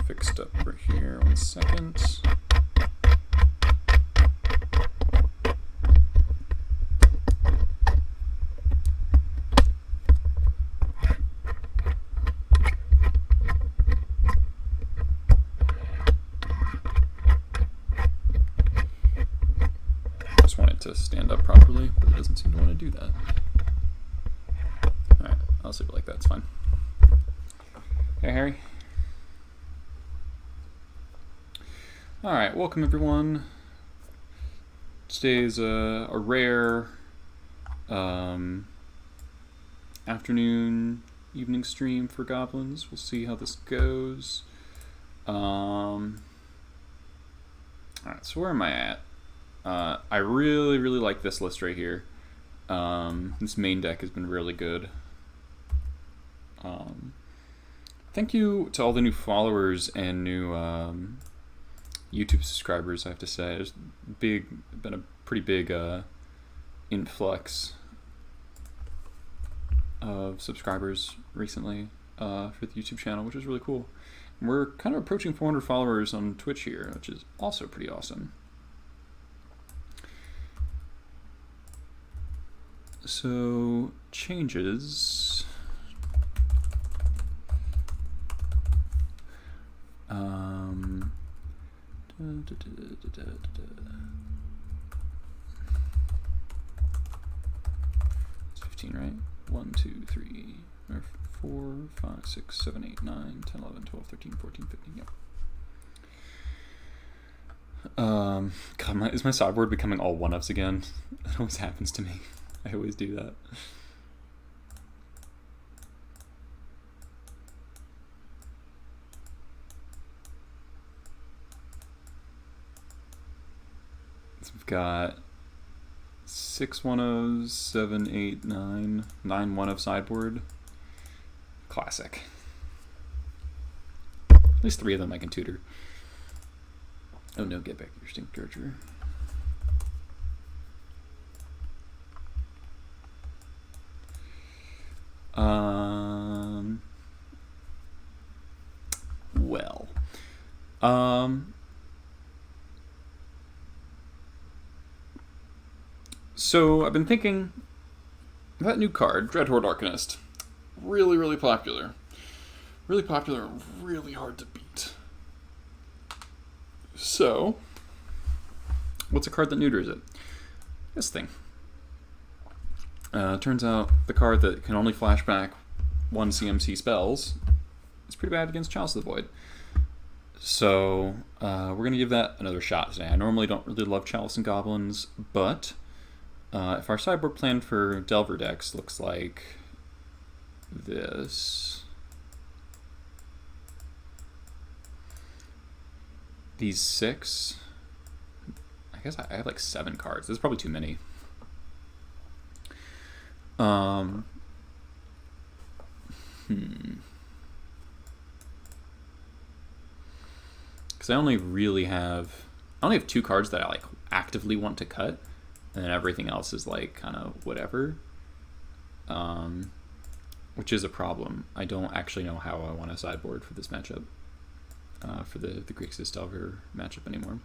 fixed up right here. 1 second. Just want it to stand up properly, but it doesn't seem to want to do that. Alright, I'll leave it like that, it's fine. Hey, Harry. Alright, welcome everyone. Today's a rare afternoon, evening stream for goblins. We'll see how this goes. Alright, so where am I at? I really like this list right here. This main deck has been really good. Thank you to all the new followers and new YouTube subscribers, I have to say. There's been a pretty big influx of subscribers recently for the YouTube channel, which is really cool. And we're kind of approaching 400 followers on Twitch here, which is also pretty awesome. So, changes. It's 15, right? 1, 2, 3, or 4, 5, 6, 7, 8, 9, 10, 11, 12, 13, 14, 15, yep. God, is my sideboard becoming all one-ups again? That always happens to me. I always do that. So we've got 6 1-0s, 7, 8, 9, 9 1-0 sideboard. Classic. At least 3 of them I can tutor. Oh no, get back your stink charger. Well. So I've been thinking that new card, Dreadhorde Arcanist, really popular. Really popular and really hard to beat. So, what's a card that neuters it? This thing. Turns out the card that can only flash back 1 CMC spells is pretty bad against Chalice of the Void. So, we're going to give that another shot today. I normally don't really love Chalice and Goblins, but if our sideboard plan for Delver decks looks like this, these 6, I guess I have like 7 cards. This is probably too many. Because I only have 2 cards that I like actively want to cut, and then everything else is like kind of whatever. Which is a problem. I don't actually know how I want to sideboard for this matchup. For the Grixis Delver matchup anymore.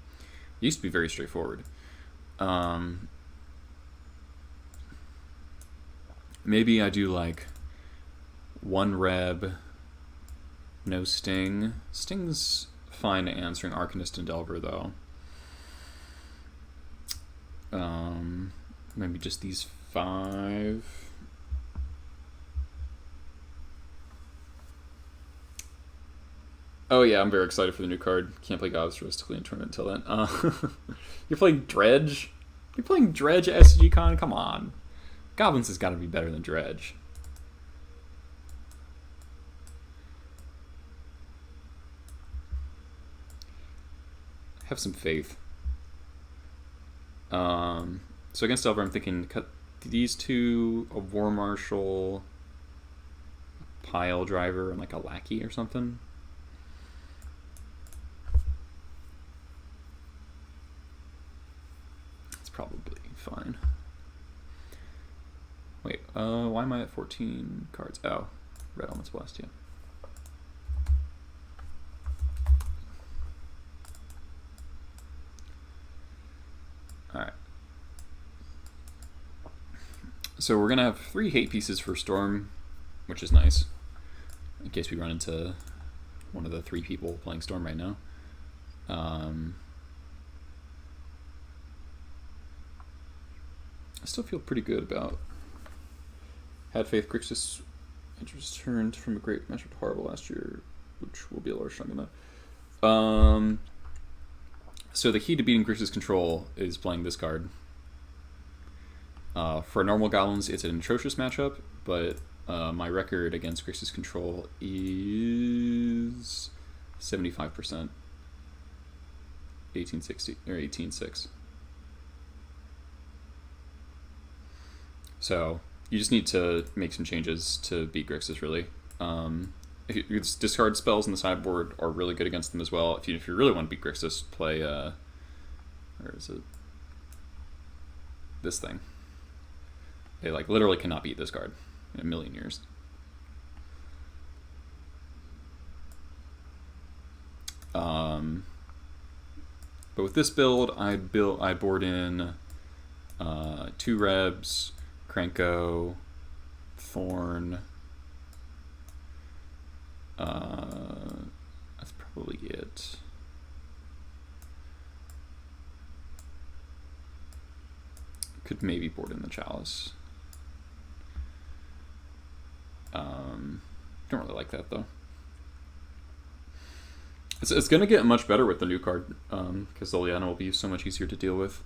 It used to be very straightforward. Maybe I do like 1 Reb, no Sting. Sting's fine answering Arcanist and Delver though. Maybe just these 5. Oh yeah, I'm very excited for the new card. Can't play Gods realistically in tournament until then. You're playing Dredge? You're playing Dredge at SCG Con? Come on. Goblins has got to be better than Dredge. Have some faith. So against Delver, I'm thinking cut these 2, a War Marshal, Pile Driver, and like a Lackey or something. It's probably fine. Wait, why am I at 14 cards? Oh, Red Element's Blast, yeah. So we're gonna have 3 hate pieces for Storm, which is nice, in case we run into one of the 3 people playing Storm right now. I still feel pretty good about. Had faith Grixis returned from a great matchup to horrible last year, which will be a large chunk of that. So the key to beating Grixis Control is playing this card. For normal goblins, it's an atrocious matchup, but my record against Grixis Control is 75%. 1860 or 18.6. So you just need to make some changes to beat Grixis, really. Discard spells in the sideboard are really good against them as well. If you really want to beat Grixis, play where is it? This thing. They like literally cannot beat this card in a million years. But with this build, I board in 2 Rebs, Krenko, Thorn. That's probably it. Could maybe board in the Chalice. Don't really like that though. It's going to get much better with the new card, because Liliana will be so much easier to deal with.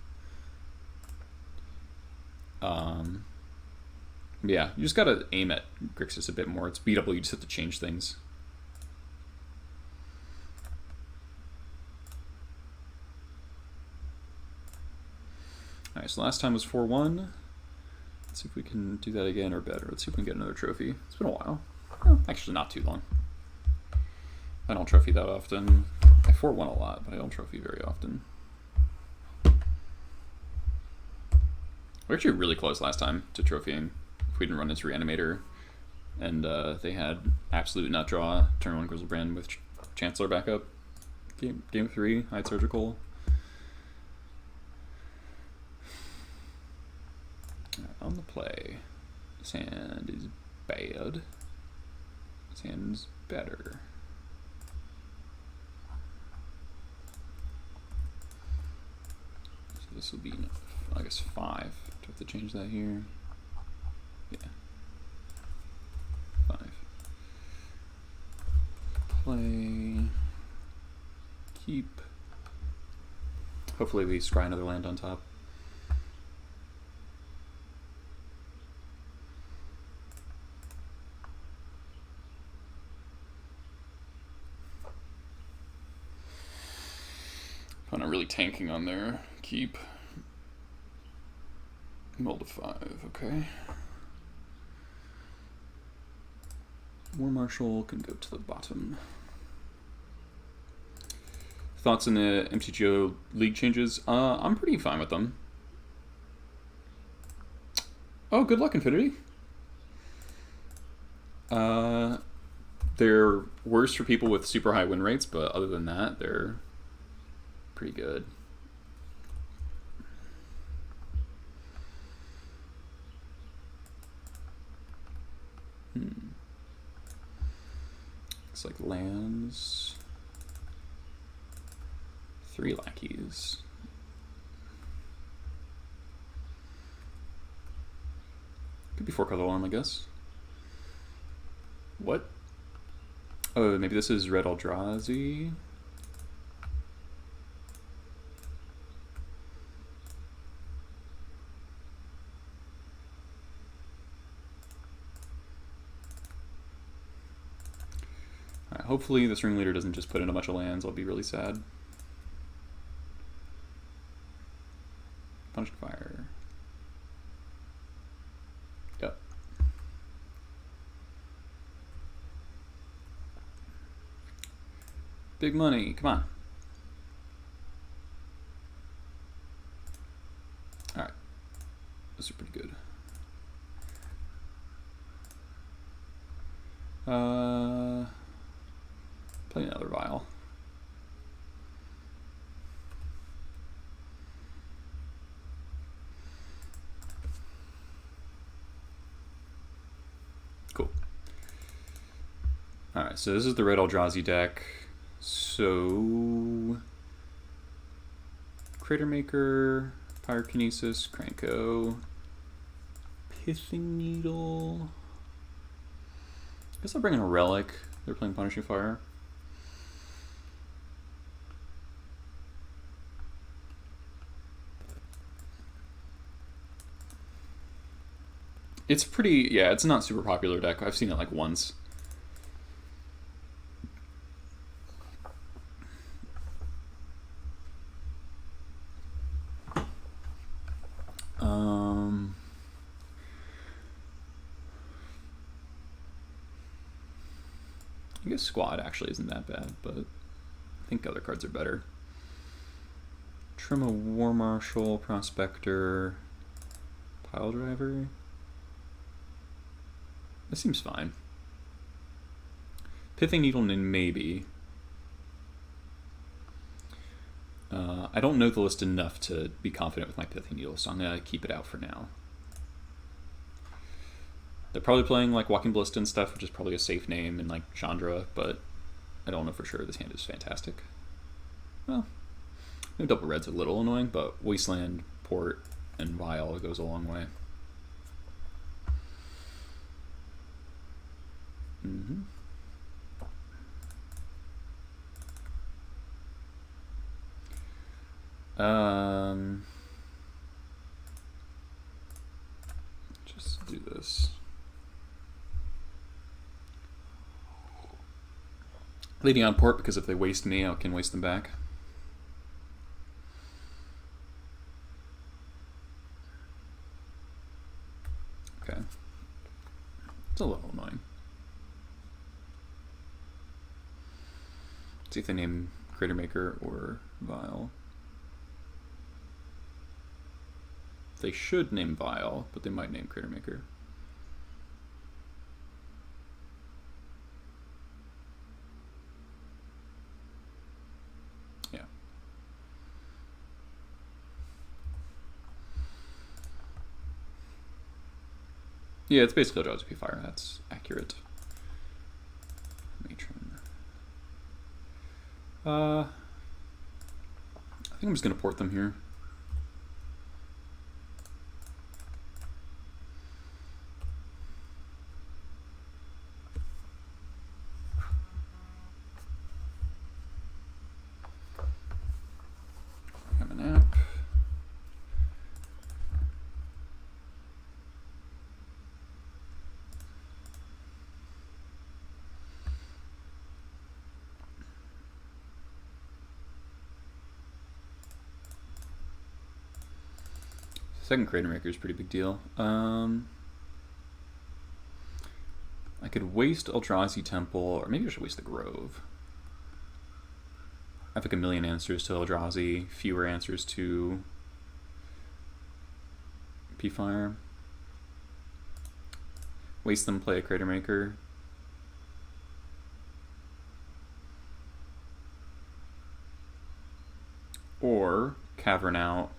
Yeah, you just got to aim at Grixis a bit more. It's beatable, you just have to change things. Alright, so last time was 4-1. Let's see if we can do that again or better. Let's see if we can get another trophy. It's been a while. Well, actually, not too long. I don't trophy that often. I 4-1 a lot, but I don't trophy very often. We're actually really close last time to trophying. If we didn't run into Reanimator, and they had absolute nut draw, turn 1 Grizzlebrand with Chancellor backup. Game 3, Hide Surgical. On the play, this hand is bad. This hand's better. So this will be, I guess, 5. Do I have to change that here? Yeah. 5. Play. Keep. Hopefully we scry another land on top. I'm really tanking on there. Keep. Mull to 5, okay. War Marshal can go to the bottom. Thoughts on the MTGO league changes? I'm pretty fine with them. Oh, good luck, Infinity. They're worse for people with super high win rates, but other than that, they're pretty good. Looks like lands. 3 lackeys. Could be 4 color alarm, I guess. What? Oh, maybe this is red Eldrazi. Hopefully this ringleader doesn't just put in a bunch of lands. I'll be really sad. Punishing Fire. Yep. Big money, come on. Alright. Those are pretty good. Play another vial. Alright, so this is the red Eldrazi deck. So... Cratermaker, Pyrokinesis, Cranko, Pithing Needle... I guess I'll bring in a Relic. They're playing Punishing Fire. It's pretty... yeah, it's not super popular deck. I've seen it like once. I guess Squad actually isn't that bad, but I think other cards are better. Trim a War Marshal, Prospector, Pile Driver. This seems fine. Pithing Needle, maybe. I don't know the list enough to be confident with my Pithing Needle, so I'm going to keep it out for now. They're probably playing like Walking Ballista and stuff, which is probably a safe name in like Chandra, but I don't know for sure. This hand is fantastic. Well, maybe double red's a little annoying, but Wasteland, Port, and Vial goes a long way. Just do this. Leading on Port, because if they waste me, I can waste them back. Okay. It's a little annoying. Let's see if they name Cratermaker or Vial. They should name Vial, but they might name Cratermaker. Yeah. Yeah, it's basically Eldrazi Fire. That's accurate. Matron. I think I'm just gonna port them here. Second Cratermaker is a pretty big deal. I could waste Eldrazi Temple, or maybe I should waste the Grove. I have like a million answers to Eldrazi, fewer answers to P-Fire. Waste them, play a Cratermaker. Or Cavern out.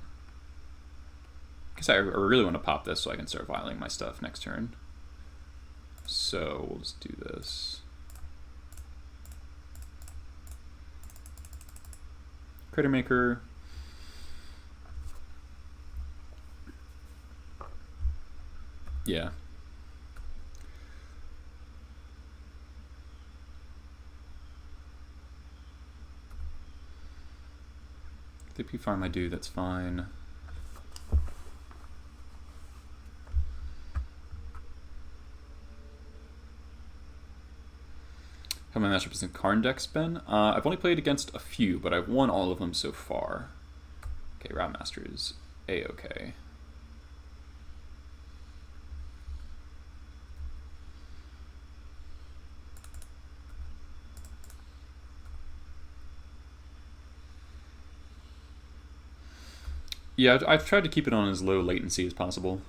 I really want to pop this so I can start vialing my stuff next turn. So we'll just do this. Cratermaker. Yeah. If they P-Farm I do, that's fine. How many matchups in Karn decks been? I've only played against a few, but I've won all of them so far. Okay, Route Master is A-okay. Yeah, I've tried to keep it on as low latency as possible.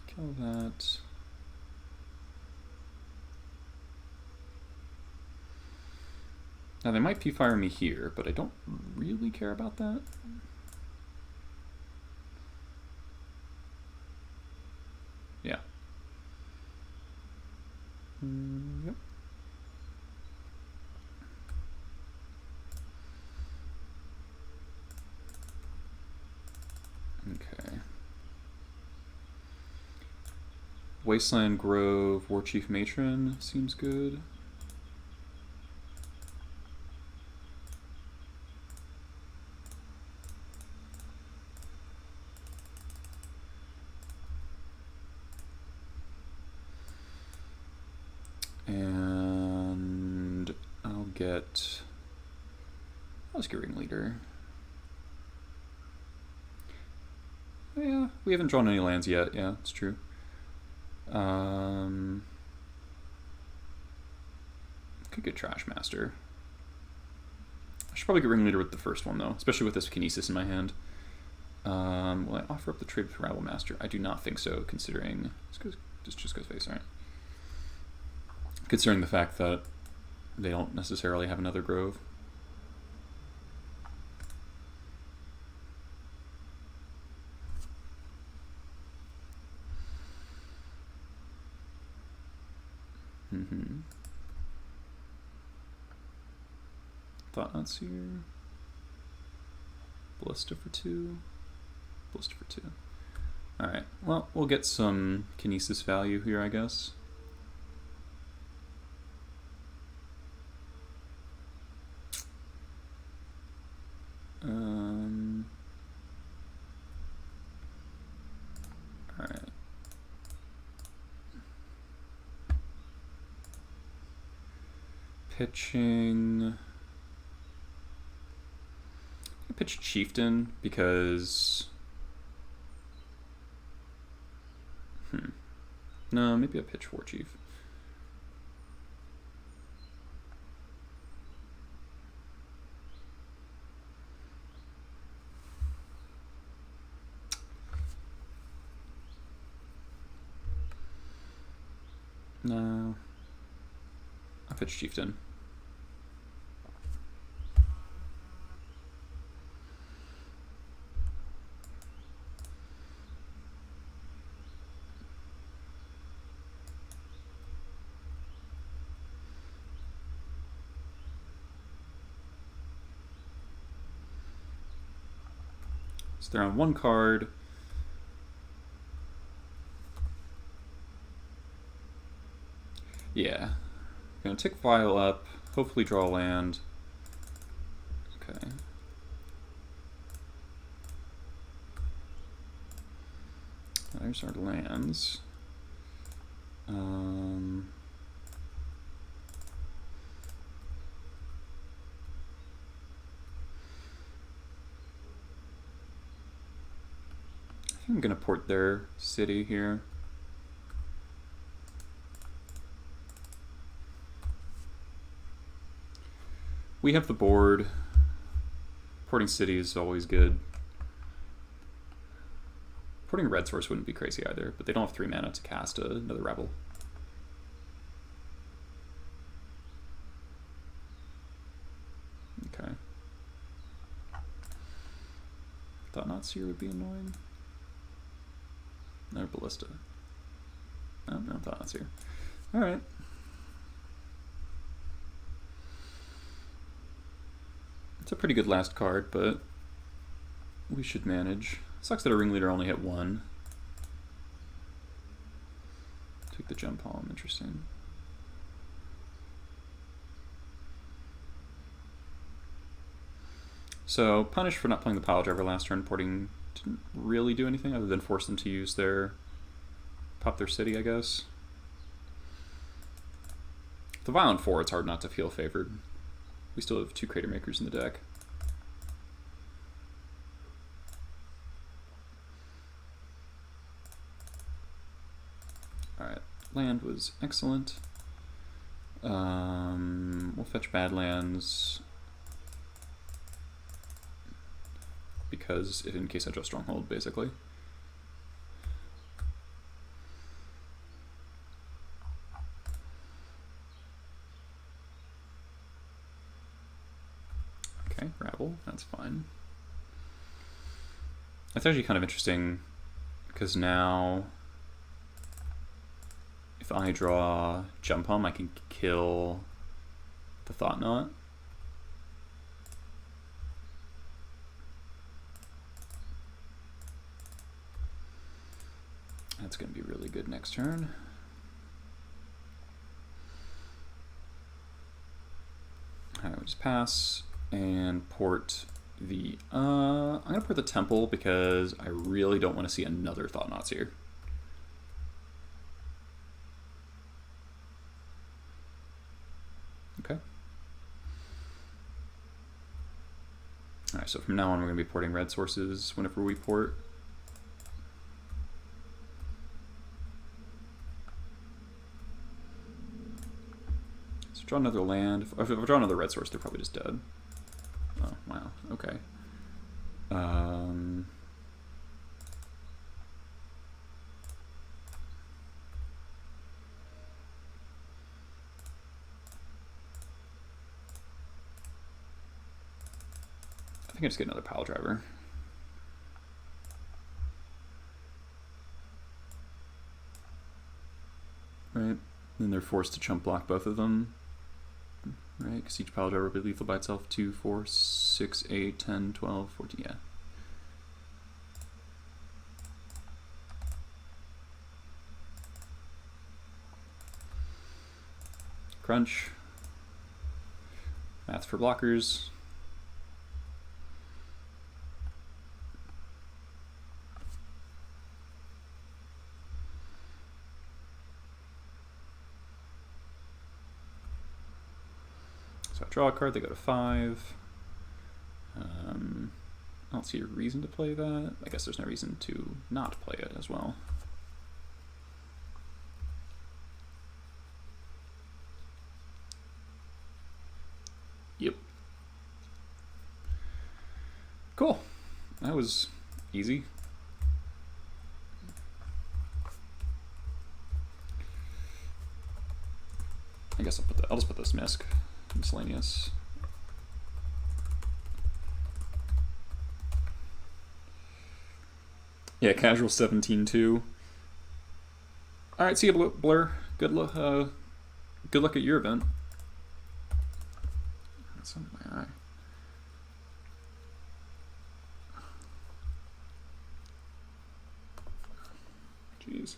Kill that. Now they might P-Fire me here, but I don't really care about that. Yeah, Yep. Okay. Wasteland Grove, Warchief Matron seems good. And I'll get Ringleader. Oh, yeah, we haven't drawn any lands yet. Yeah, it's true. Could get Trash Master. I should probably get Ringleader with the first one, though, especially with this Kinesis in my hand. Will I offer up the trade with Rabble Master? I do not think so, considering... This just goes face, alright. Considering the fact that they don't necessarily have another Grove. Thought-Knots here. Ballista for 2. Ballista for 2. Alright, well, we'll get some Kinesis value here, I guess. Alright. Pitching... I pitch Chieftain because... No, maybe I pitch Warchief. No. I pitch Chieftain. So they're on one card. Yeah. Gonna tick Vial up, hopefully draw land. Okay. There's our lands. I think I'm gonna port their city here. We have the board. Porting city is always good. Porting a red source wouldn't be crazy either, but they don't have 3 mana to cast another Rebel. Okay. Thought-Knots here would be annoying. No Ballista. Oh, no Thought-Knots here. Alright. It's a pretty good last card, but we should manage. Sucks that a Ringleader only hit 1. Take the Gem Palm, interesting. So, punished for not playing the Pile Driver last turn. Porting didn't really do anything other than force them to use their... pop their city, I guess. The Violent 4, it's hard not to feel favored. We still have 2 Crater Makers in the deck. Alright, land was excellent. We'll fetch Badlands because in case I draw Stronghold, basically. Okay, Rabble, that's fine. That's actually kind of interesting because now If I draw Jump Hum, I can kill the Thought Knot. That's going to be really good next turn. Alright, we'll just pass and port the... I'm going to port the Temple because I really don't want to see another Thought Knots here. Okay. Alright, so from now on we're going to be porting red sources whenever we port. So draw another land. If I draw another red source, they're probably just dead. Oh, wow. Okay. I think I just get another pile driver. Right, then they're forced to chump block both of them. Right, because each pile driver will be lethal by itself. 2, 4, 6, 8, 10, 12, 14, yeah. Crunch. Math for blockers. So I draw a card, they go to 5. I don't see a reason to play that. I guess there's no reason to not play it as well. Yep. Cool. That was easy. I guess I'll just put this miscellaneous. Yeah, casual 17-2. All right, see you, Blur. Good luck. Good luck at your event. That's under my eye. Jeez.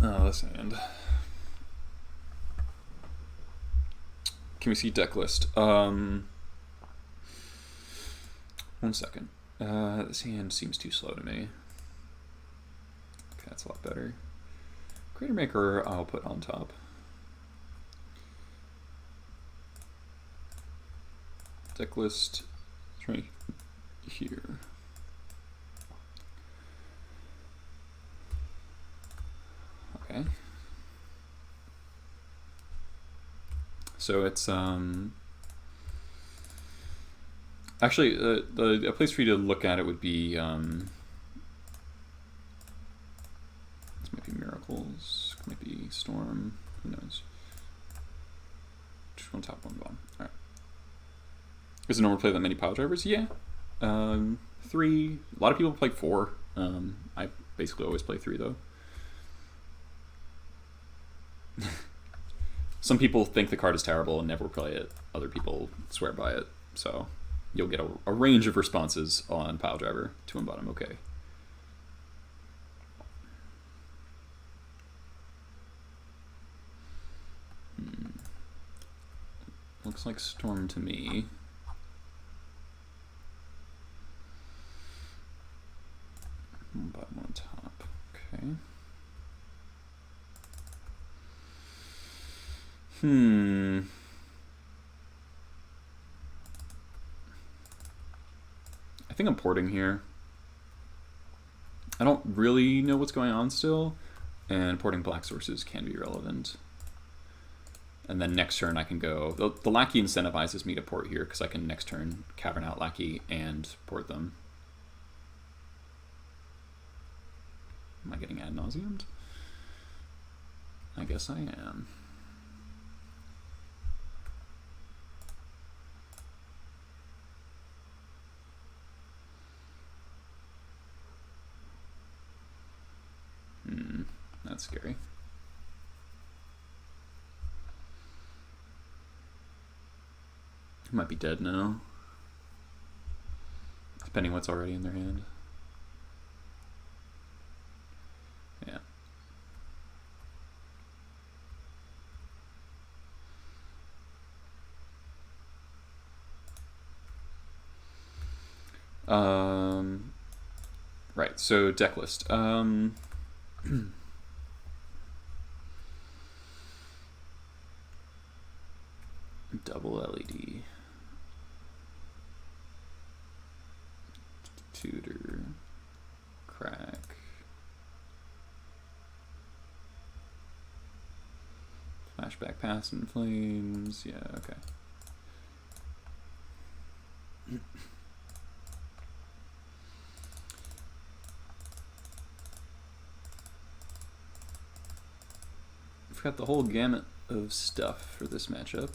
Oh, this hand. Can we see deck list? 1 second. This hand seems too slow to me. Okay, that's a lot better. Crater Maker I'll put on top. Deck list is right here. Okay. So it's actually a place for you to look at it would be this might be Miracles, might be Storm, who knows? Just one top, one bottom. All right. Is it normal to play that many pile drivers? Yeah. 3. A lot of people play 4. I basically always play 3 though. Some people think the card is terrible and never play it. Other people swear by it. So you'll get a range of responses on pile driver. 2 and bottom, okay. Looks like Storm to me. One bottom, one top. Okay. I think I'm porting here. I don't really know what's going on still, and porting black sources can be relevant. And then next turn I can go... The Lackey incentivizes me to port here, because I can next turn Cavern out Lackey and port them. Am I getting ad nauseamed? I guess I am. That's scary. Might be dead now. Depending what's already in their hand. Yeah. Right, so deck list. Double LED. Tutor. Crack. Flashback Pass and Flames. Yeah, okay. We've got the whole gamut of stuff for this matchup.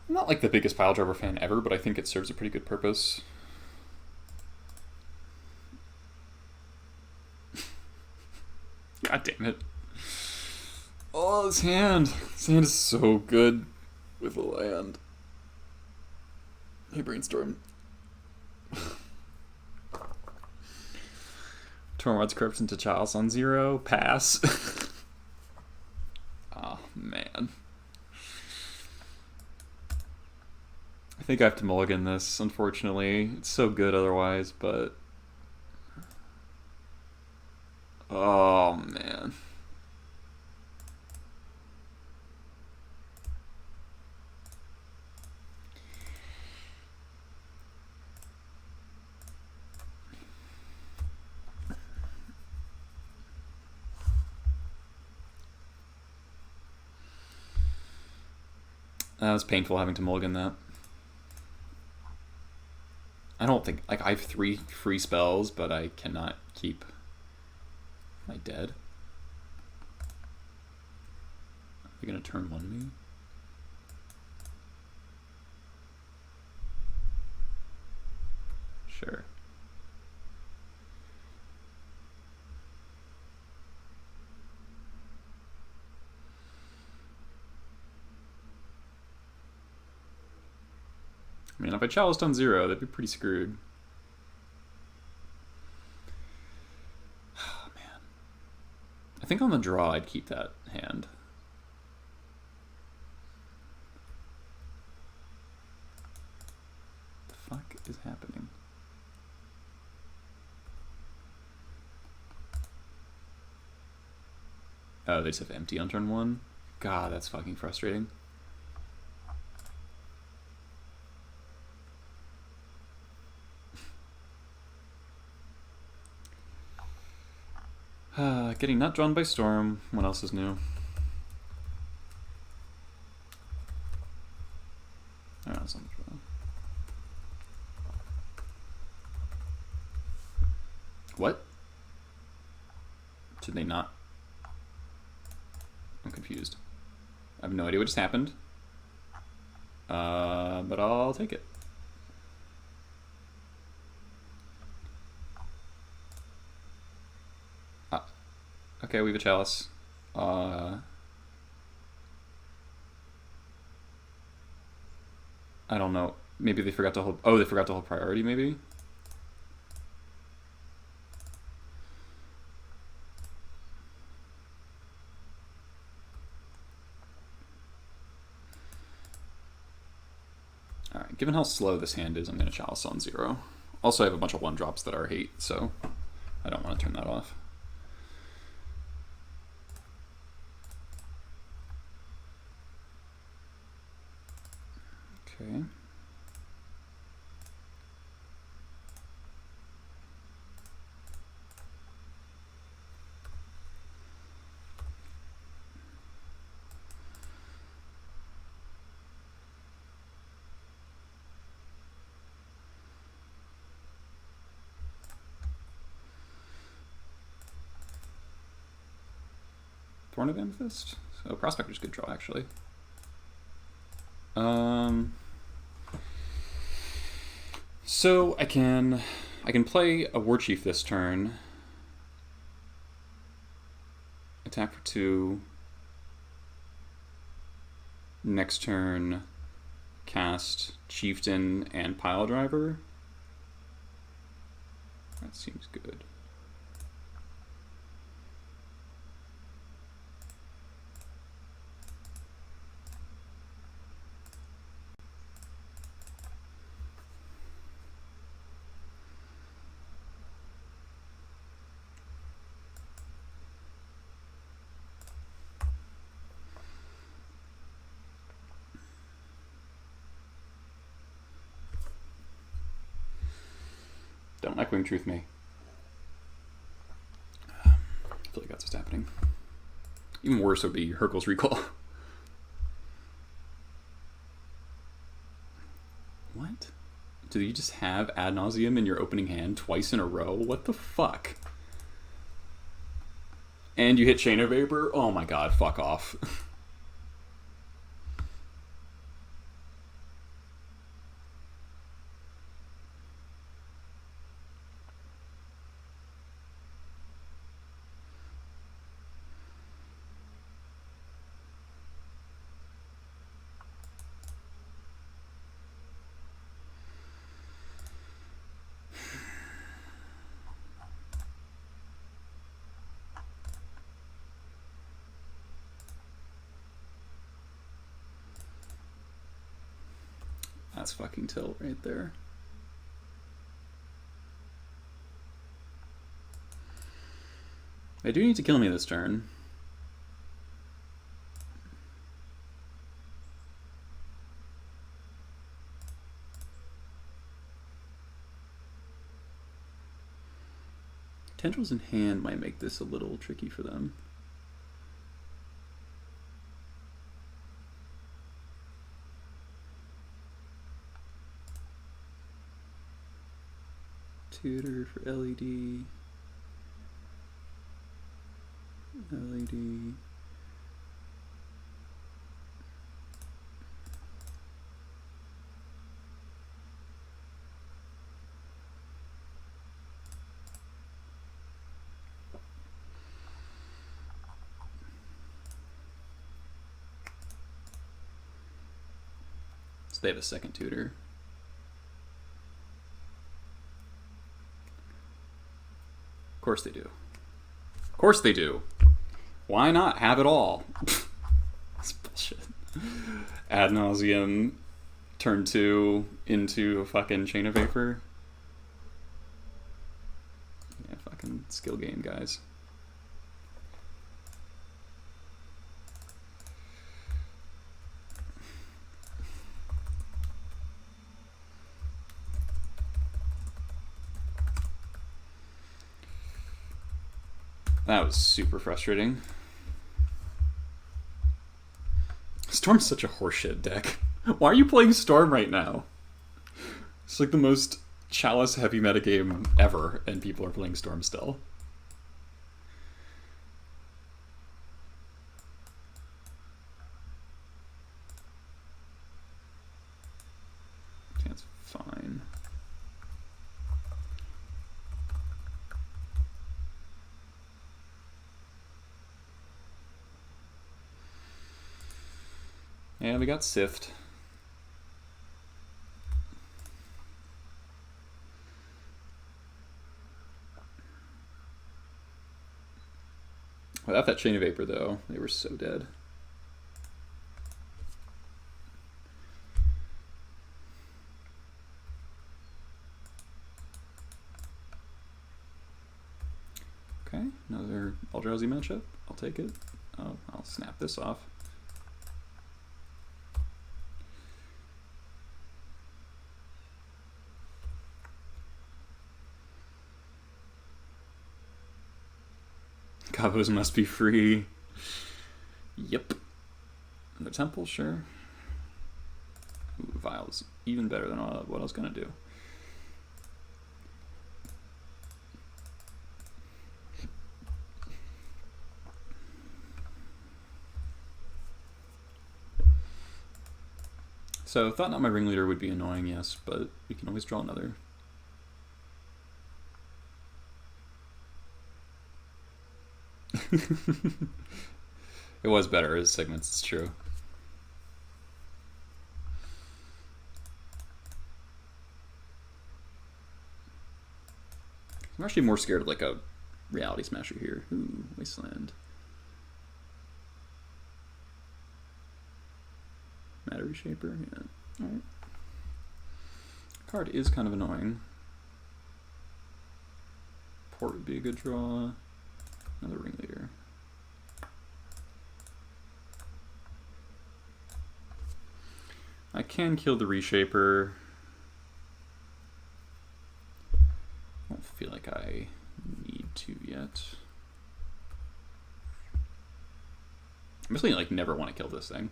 I'm not like the biggest pile driver fan ever, but I think it serves a pretty good purpose. God damn it. Oh, this hand. This hand is so good with a land. Hey, Brainstorm. Tormod's Corruption to Chalice on 0. Pass. Oh, man. I think I have to mulligan this, unfortunately. It's so good otherwise, but... Oh, man. That was painful having to mulligan that. I don't think... Like, I have 3 free spells, but I cannot keep... Am I dead? Are they gonna turn 1 me? Sure. I mean, if I chaliced on 0, that'd be pretty screwed. Oh, man. I think on the draw, I'd keep that hand. What the fuck is happening? Oh, they just have empty on turn 1? God, that's fucking frustrating. Getting not drawn by Storm. What else is new? Oh, that's not draw. What? Should they not? I'm confused. I have no idea what just happened. But I'll take it. Okay, we have a Chalice. I don't know. Maybe they forgot to hold... Oh, they forgot to hold priority, maybe? Alright, given how slow this hand is, I'm going to Chalice on 0. Also, I have a bunch of 1-drops that are hate, so I don't want to turn that off. Okay. Torn of Amethyst. So Prospector's a good draw, actually. So I can play a War Chief this turn. Attack for 2. Next turn, cast Chieftain and Pile Driver. That seems good. Don't Echoing Truth me. I feel like that's what's happening. Even worse would be Hurkyl's Recall. What? Do you just have Ad Nauseam in your opening hand twice in a row? What the fuck? And you hit Chain of Vapor? Oh my god, fuck off. That's fucking tilt right there. They do need to kill me this turn. Tendrils in hand might make this a little tricky for them. Tutor for LED. LED. So they have a second tutor. Of course they do. Of course they do. Why not have it all? That's bullshit. Ad Nauseam, turn 2 into a fucking Chain of Vapor. Yeah, fucking skill game, guys. That was super frustrating. Storm's such a horseshit deck. Why are you playing Storm right now? It's like the most Chalice heavy metagame ever, and people are playing Storm still. That's fine. Yeah, we got Sift. Without that Chain of Vapor, though, they were so dead. Okay, another Eldrazi matchup. I'll take it. Oh, I'll snap this off. Cabos must be free. Yep. The temple, sure. Ooh, Vial's even better than what I was gonna do. So thought not my ringleader would be annoying, yes, but we can always draw another. It was better as segments, it's true. I'm actually more scared of like a Reality Smasher here. Ooh, Wasteland. Matter Reshaper, yeah. Alright. Card is kind of annoying. Port would be a good draw. Another ringleader. I can kill the Reshaper. I don't feel like I need to yet. I'm just like never want to kill this thing.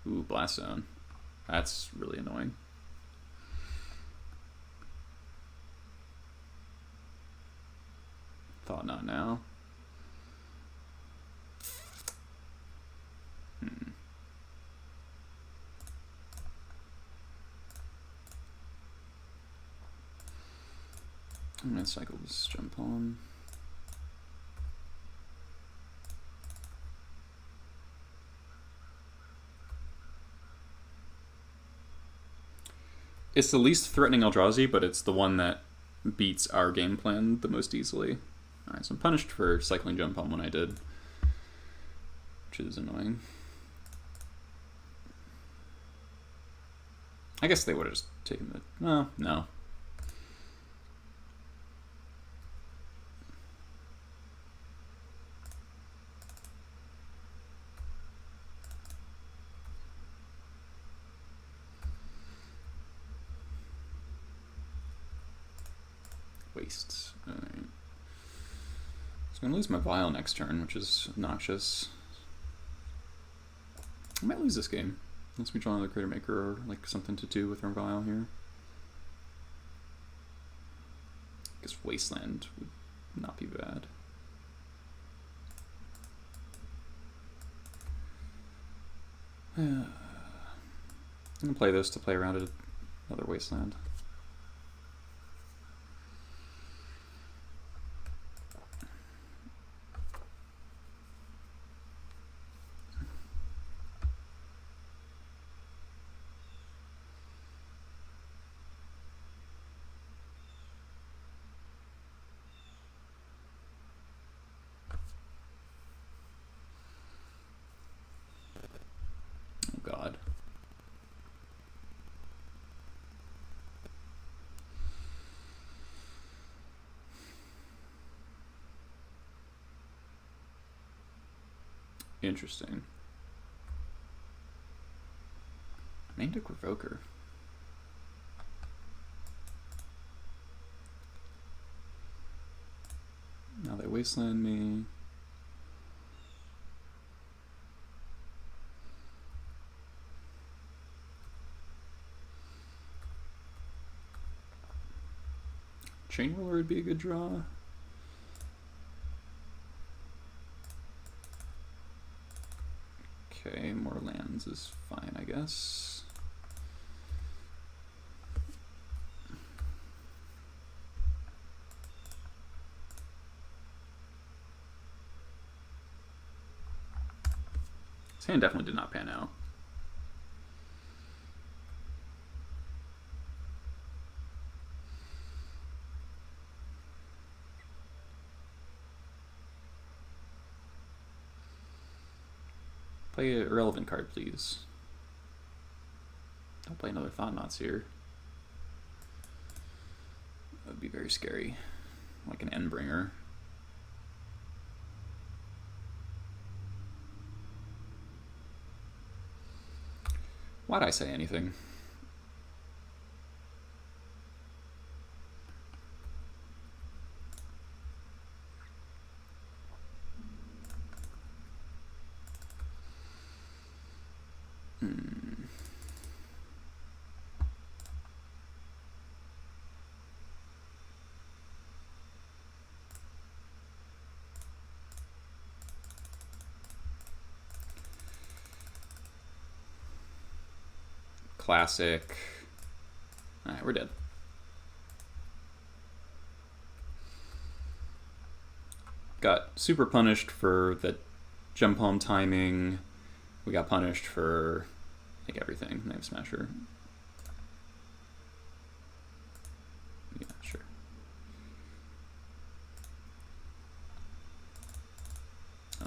Ooh, Blast Zone. That's really annoying. Thought not now. I'm gonna cycle this jump on. It's the least threatening Eldrazi, but it's the one that beats our game plan the most easily. Alright, so I'm punished for cycling jump on when I did, which is annoying. I guess they would have just taken the... Oh, no. Wastes. Alright. So I'm going to lose my Vial next turn, which is obnoxious. I might lose this game. Unless we draw another Crater Maker or like something to do with our Vial here. I guess Wasteland would not be bad. I'm going to play this to play around another Wasteland. God. Interesting. Named a Revoker. Now they Wasteland me. Chain Roller would be a good draw. Okay, more lands is fine, I guess. This hand definitely did not pan out. Play an irrelevant card, please. Don't play another Thought-Knots here. That would be very scary. Like an Endbringer. Why'd I say anything? classic. Alright, we're dead. Got super punished for the Gem Palm timing. We got punished for, I think, everything. Name Smasher. Yeah, sure. Oh.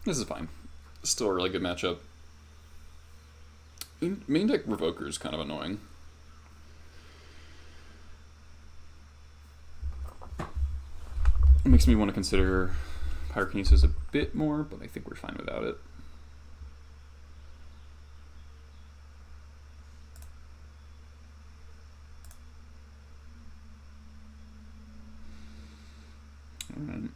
This is fine. Still a really good matchup. Main deck Revoker is kind of annoying. It makes me want to consider Pyrokinesis a bit more, but I think we're fine without it. Alright.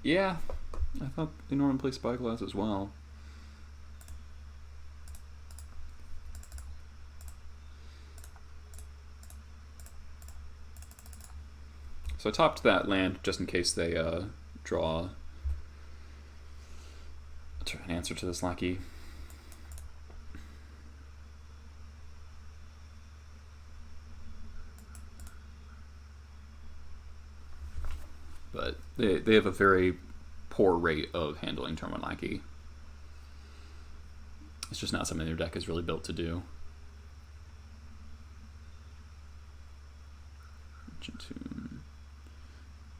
Yeah, I thought they normally play Spyglass as well. So I topped that land just in case they draw an answer to this lackey. But they have a very poor rate of handling turn 1 lackey. It's just not something their deck is really built to do.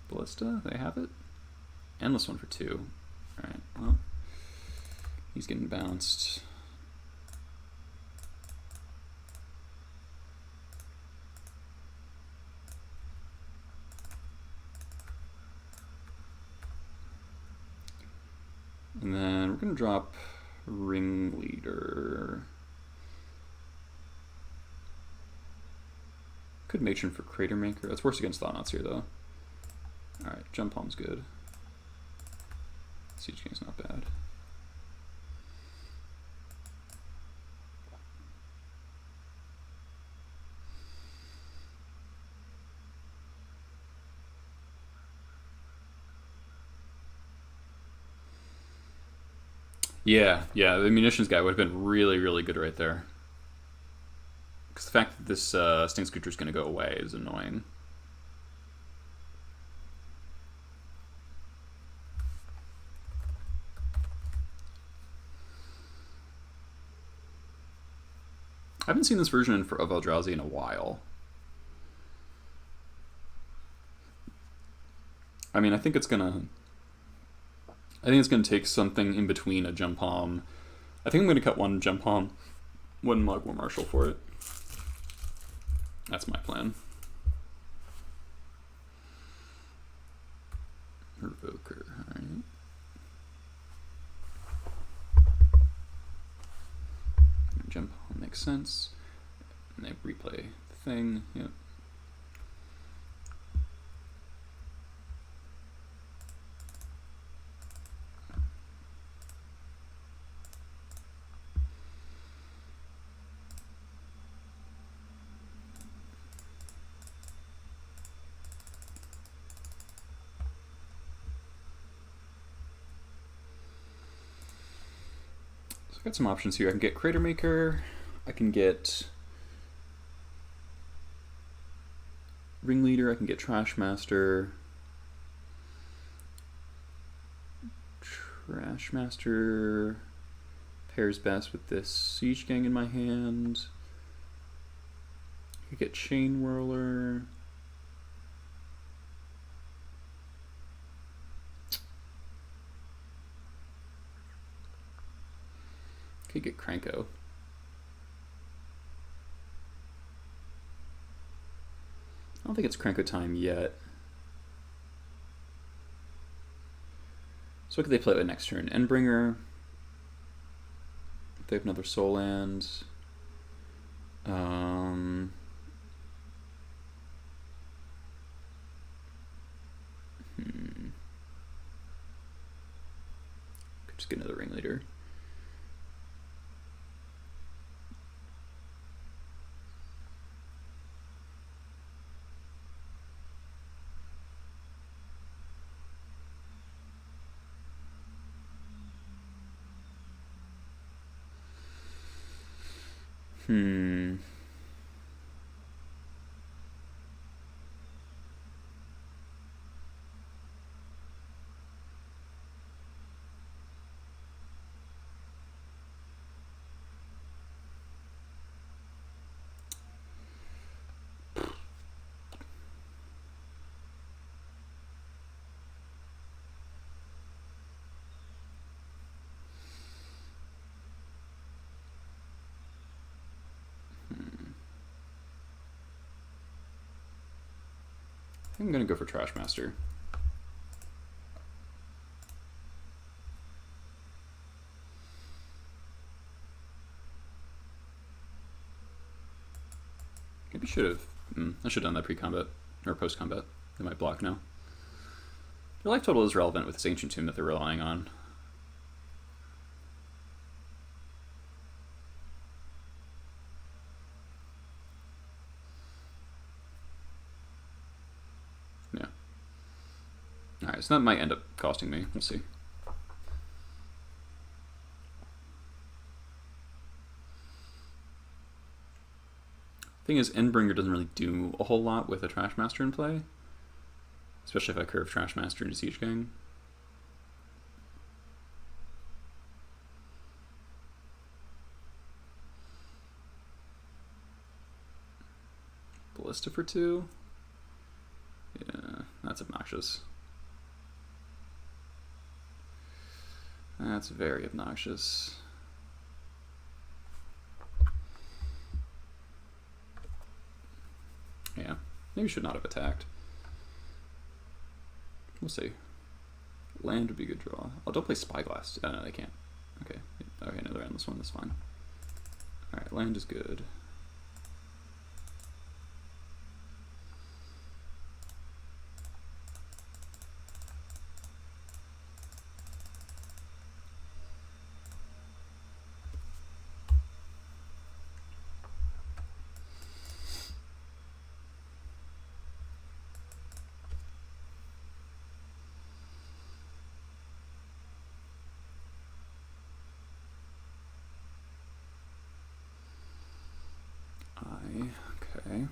Ballista, they have it. Endless one for 2. Alright, well, he's getting bounced. And then we're going to drop Ringleader. Could Matron for Crater Maker. That's worse against Thought-Knots here, though. Alright, Jump Palm's good. Siege King's not bad. Yeah, the munitions guy would have been really, really good right there. Because the fact that this Sting Scooter is going to go away is annoying. I haven't seen this version of Eldrazi in a while. I mean, I think it's gonna take something in between a Gem Palm. I think I'm gonna cut one Gem Palm, one Mugwort Marshal for it. That's my plan. Revoker, alright. Gem Palm makes sense. And they replay the thing, yep. I've got some options here. I can get Crater Maker, I can get Ringleader, I can get Trash Master. Trash Master pairs best with this Siege Gang in my hand. I could get Chain Whirler. Could get Cranko. I don't think it's Cranko time yet. So what could they play with next turn? Endbringer. If they have another Soul Land. Could just get another Ringleader. I think I'm gonna go for Trashmaster. Maybe should have. I should have done that pre-combat or post-combat. They might block now. Their life total is relevant with this Ancient Tomb that they're relying on. Yeah. Alright, so that might end up costing me. We'll see. Thing is, Endbringer doesn't really do a whole lot with a Trashmaster in play. Especially if I curve Trashmaster into Siege Gang. Ballista for 2? Yeah, that's obnoxious. That's very obnoxious. Yeah, maybe should not have attacked. We'll see. Land would be a good draw. Oh, don't play Spyglass. Oh, no, they can't. Okay. Okay, no, they're on this one. That's fine. Alright, land is good. Okay.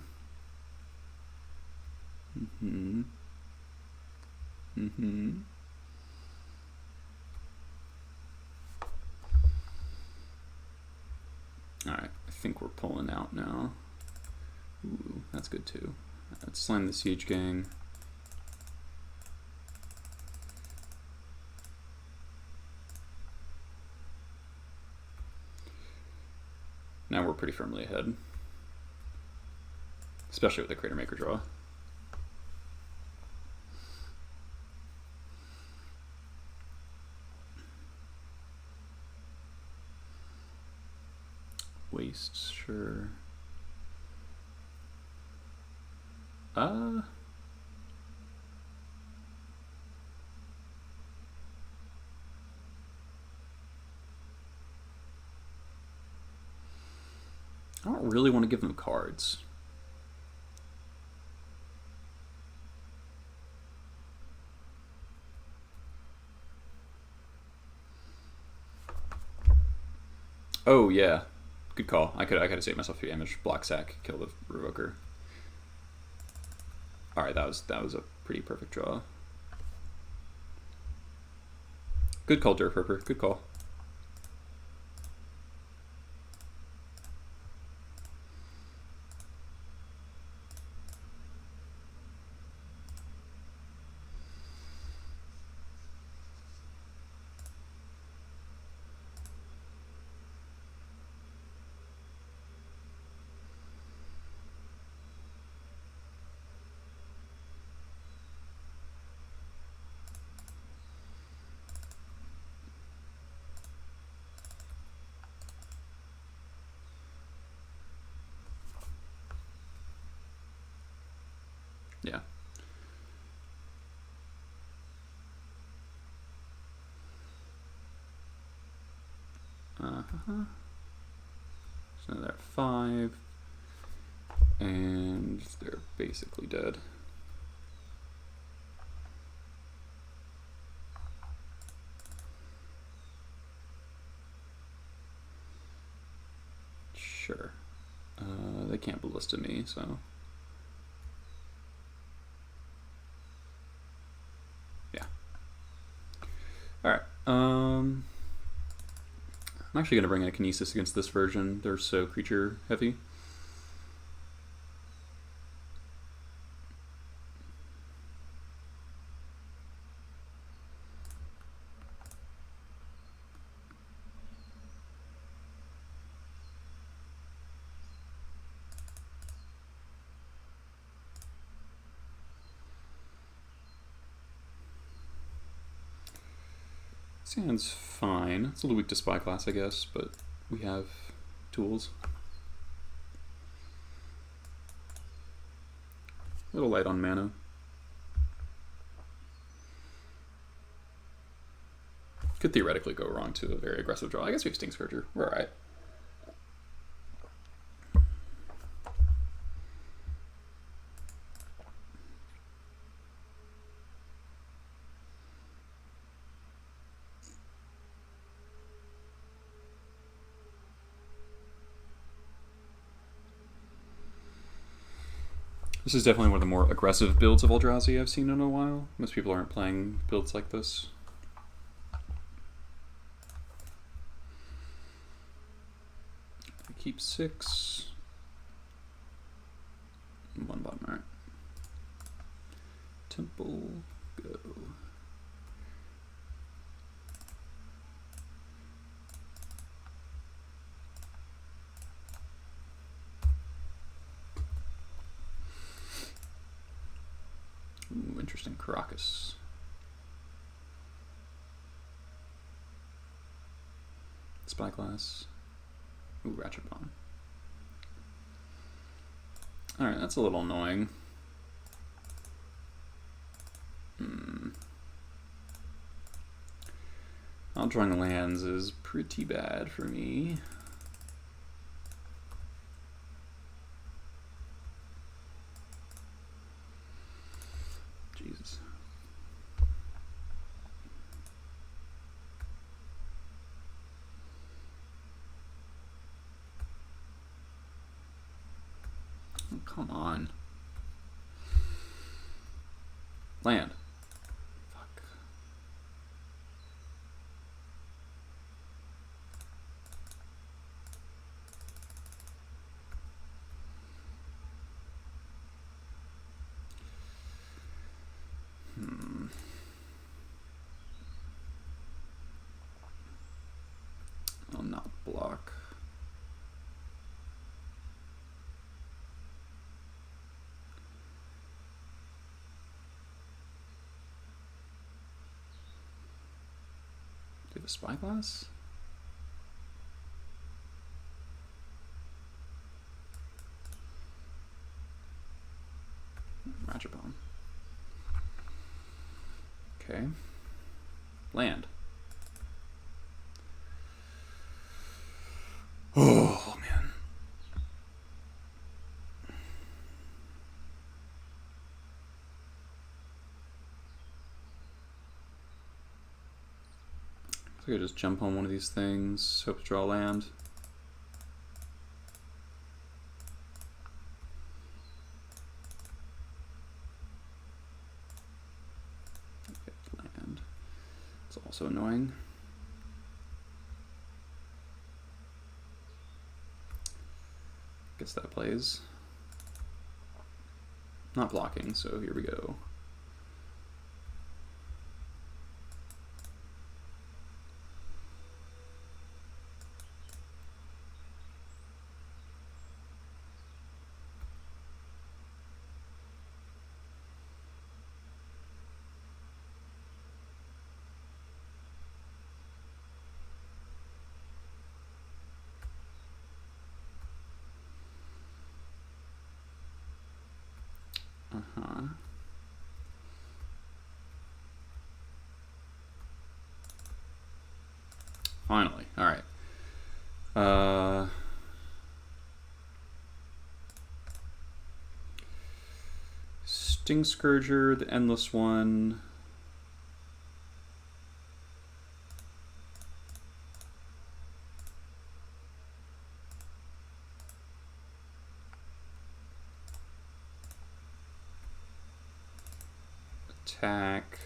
Alright, I think we're pulling out now. Ooh, that's good too. Let's slam the Siege Gang. Now we're pretty firmly ahead. Especially with the Crater Maker draw. Wastes, sure. I don't really want to give them cards. Oh yeah, good call. I could have saved myself 3 damage. Block sack, kill the Revoker. All right, that was a pretty perfect draw. Good call, Dirk Herper. Good call. Yeah. So they're at 5. And they're basically dead. Sure. They can't ballista me, so... Yeah. Alright. I'm actually going to bring in a Kinesis against this version. They're so creature heavy. Sounds fine. It's a little weak to Spyglass, I guess, but we have tools. A little light on mana. Could theoretically go wrong to a very aggressive draw. I guess we have Sting Scourger. We're alright. This is definitely one of the more aggressive builds of Eldrazi I've seen in a while. Most people aren't playing builds like this. I keep 6. 1 bottom, alright. Temple, go. Ooh, interesting. Caracas. Spyglass. Ooh, Ratchet Bomb. Alright, that's a little annoying. Not drawing lands is pretty bad for me. Jesus. Oh, come on. Land. Fuck. I'll not block. Do the Spyglass? Ratchet Bomb. Okay. Land. Oh, man. I could just jump on one of these things, hope to draw land. Okay, land. It's also annoying. Guess that plays. Not blocking, so here we go. Uh-huh. Finally. Alright. Sting Scourger, the Endless one. Attack.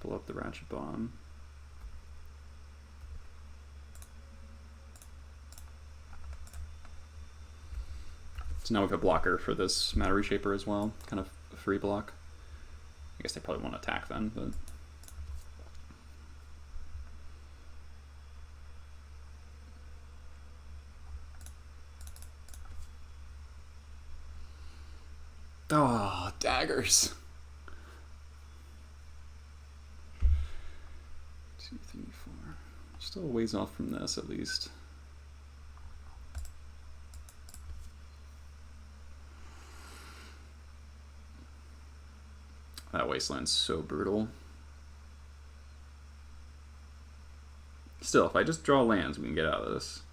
Blow up the Ratchet Bomb. So now we have a blocker for this Matter Reshaper as well. Kind of a free block. I guess they probably won't attack then, but... Oh, daggers. 2, 3, 4. Still a ways off from this, at least. That Wasteland's so brutal. Still, if I just draw lands, we can get out of this.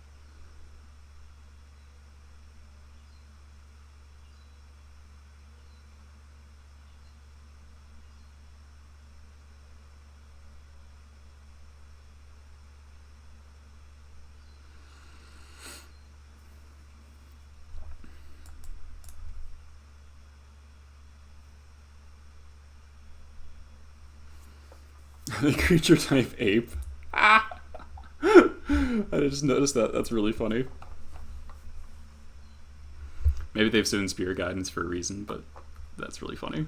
The creature type ape. Ah! I just noticed that. That's really funny. Maybe they've Soon Spear Guidance for a reason, but that's really funny.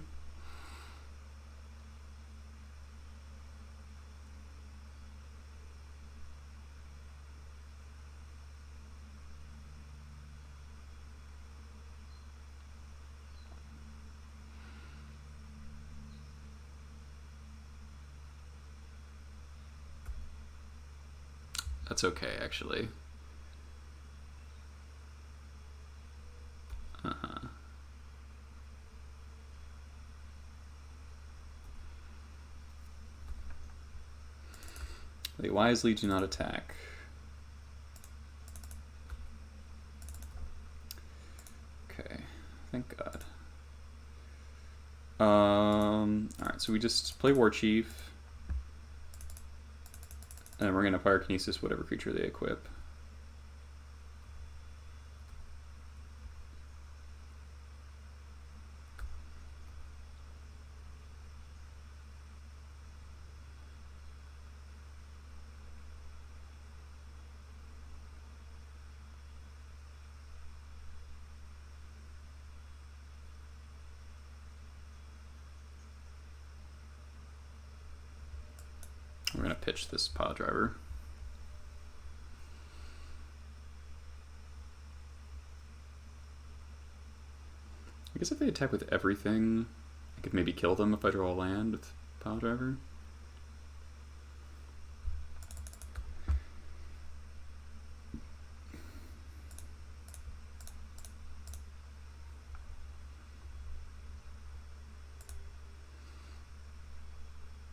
That's okay, actually. Uh-huh. They wisely do not attack. Okay, thank God. Alright, so we just play War Chief. And we're going to Pyrokinesis whatever creature they equip. We're going to pitch this Pile Driver. I guess if they attack with everything, I could maybe kill them if I draw a land with Pile Driver.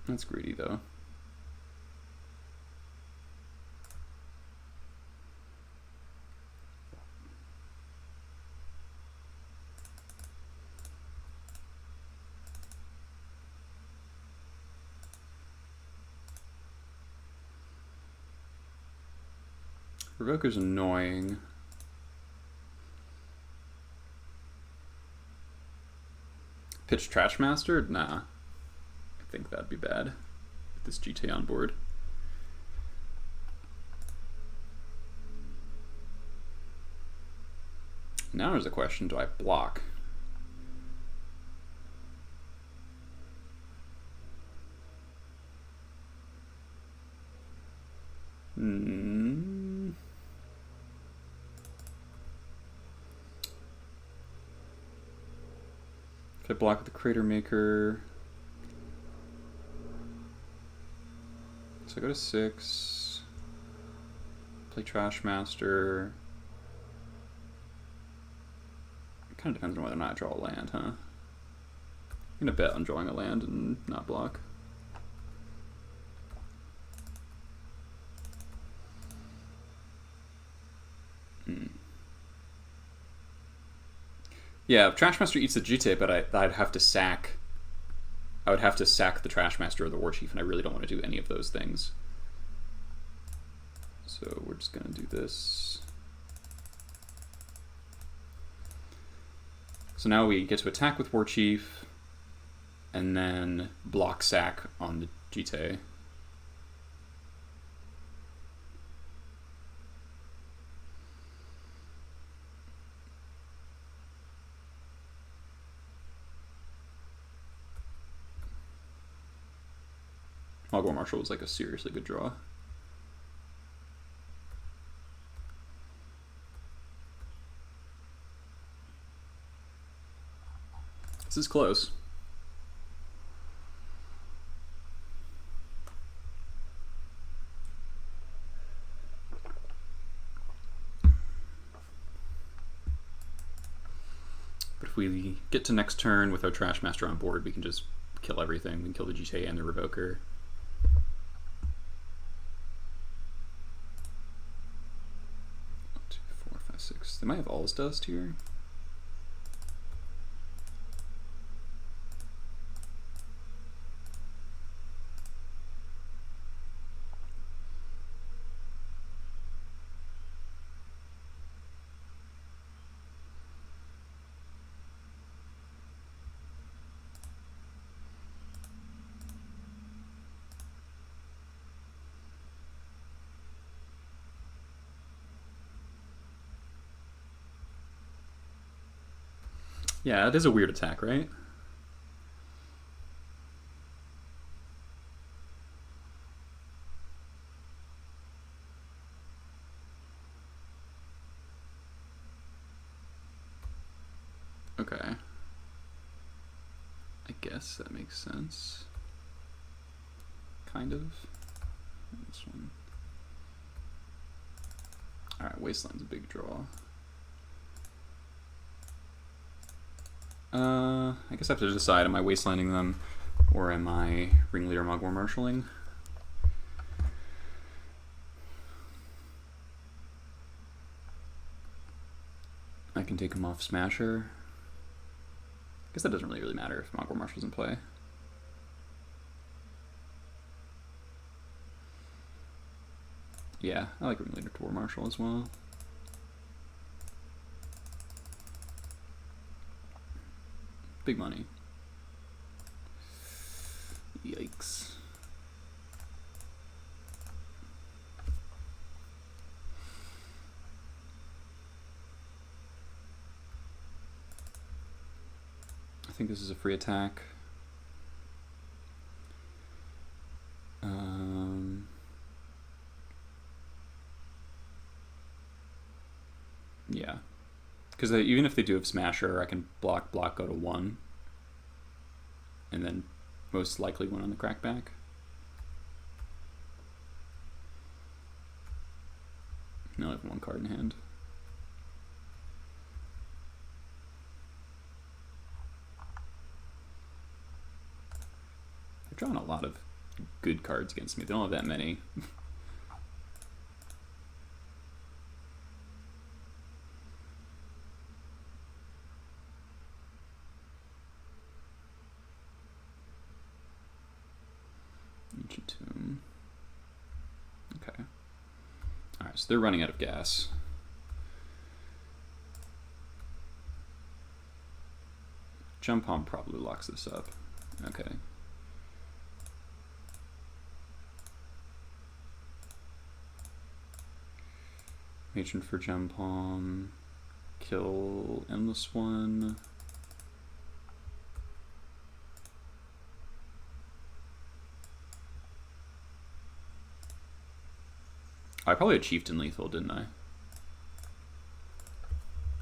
That's greedy, though. Revoker's annoying. Pitch Trash Master? Nah. I think that'd be bad with this GT on board. Now there's a question, do I block? If I block with the Crater Maker, so I go to 6, play Trash Master, Kind of depends on whether or not I draw a land, huh? I'm gonna bet on drawing a land and not block. Yeah, if Trashmaster eats the Jite, but I'd have to sack. I would have to sack the Trashmaster or the Warchief, and I really don't want to do any of those things. So we're just gonna do this. So now we get to attack with Warchief, and then block sack on the Jite. Magor Marshal was like a seriously good draw. This is close. But if we get to next turn with our Trashmaster on board, we can just kill everything. We can kill the GTA and the Revoker. 6. They might have All's Dust here. Yeah, it is a weird attack, right? Okay. I guess that makes sense. Kind of. This one. Alright, Wasteland's a big draw. I guess I have to decide, am I wastelanding them or am I Ringleader Magor Marshalling? I can take him off Smasher. I guess that doesn't really matter if Magor Marshal's in play. Yeah, I like Ringleader Tor Marshal as well. Big money. Yikes. I think this is a free attack. Yeah. Because even if they do have Smasher, I can block, go to 1. And then most likely 1 on the crackback. Now I have 1 card in hand. They're drawing a lot of good cards against me. They don't have that many. Tomb. Okay. Alright, so they're running out of gas. Jump Home probably locks this up. Okay. Matron for Jump Home. Kill Endless One. I probably had Chieftain lethal, didn't I?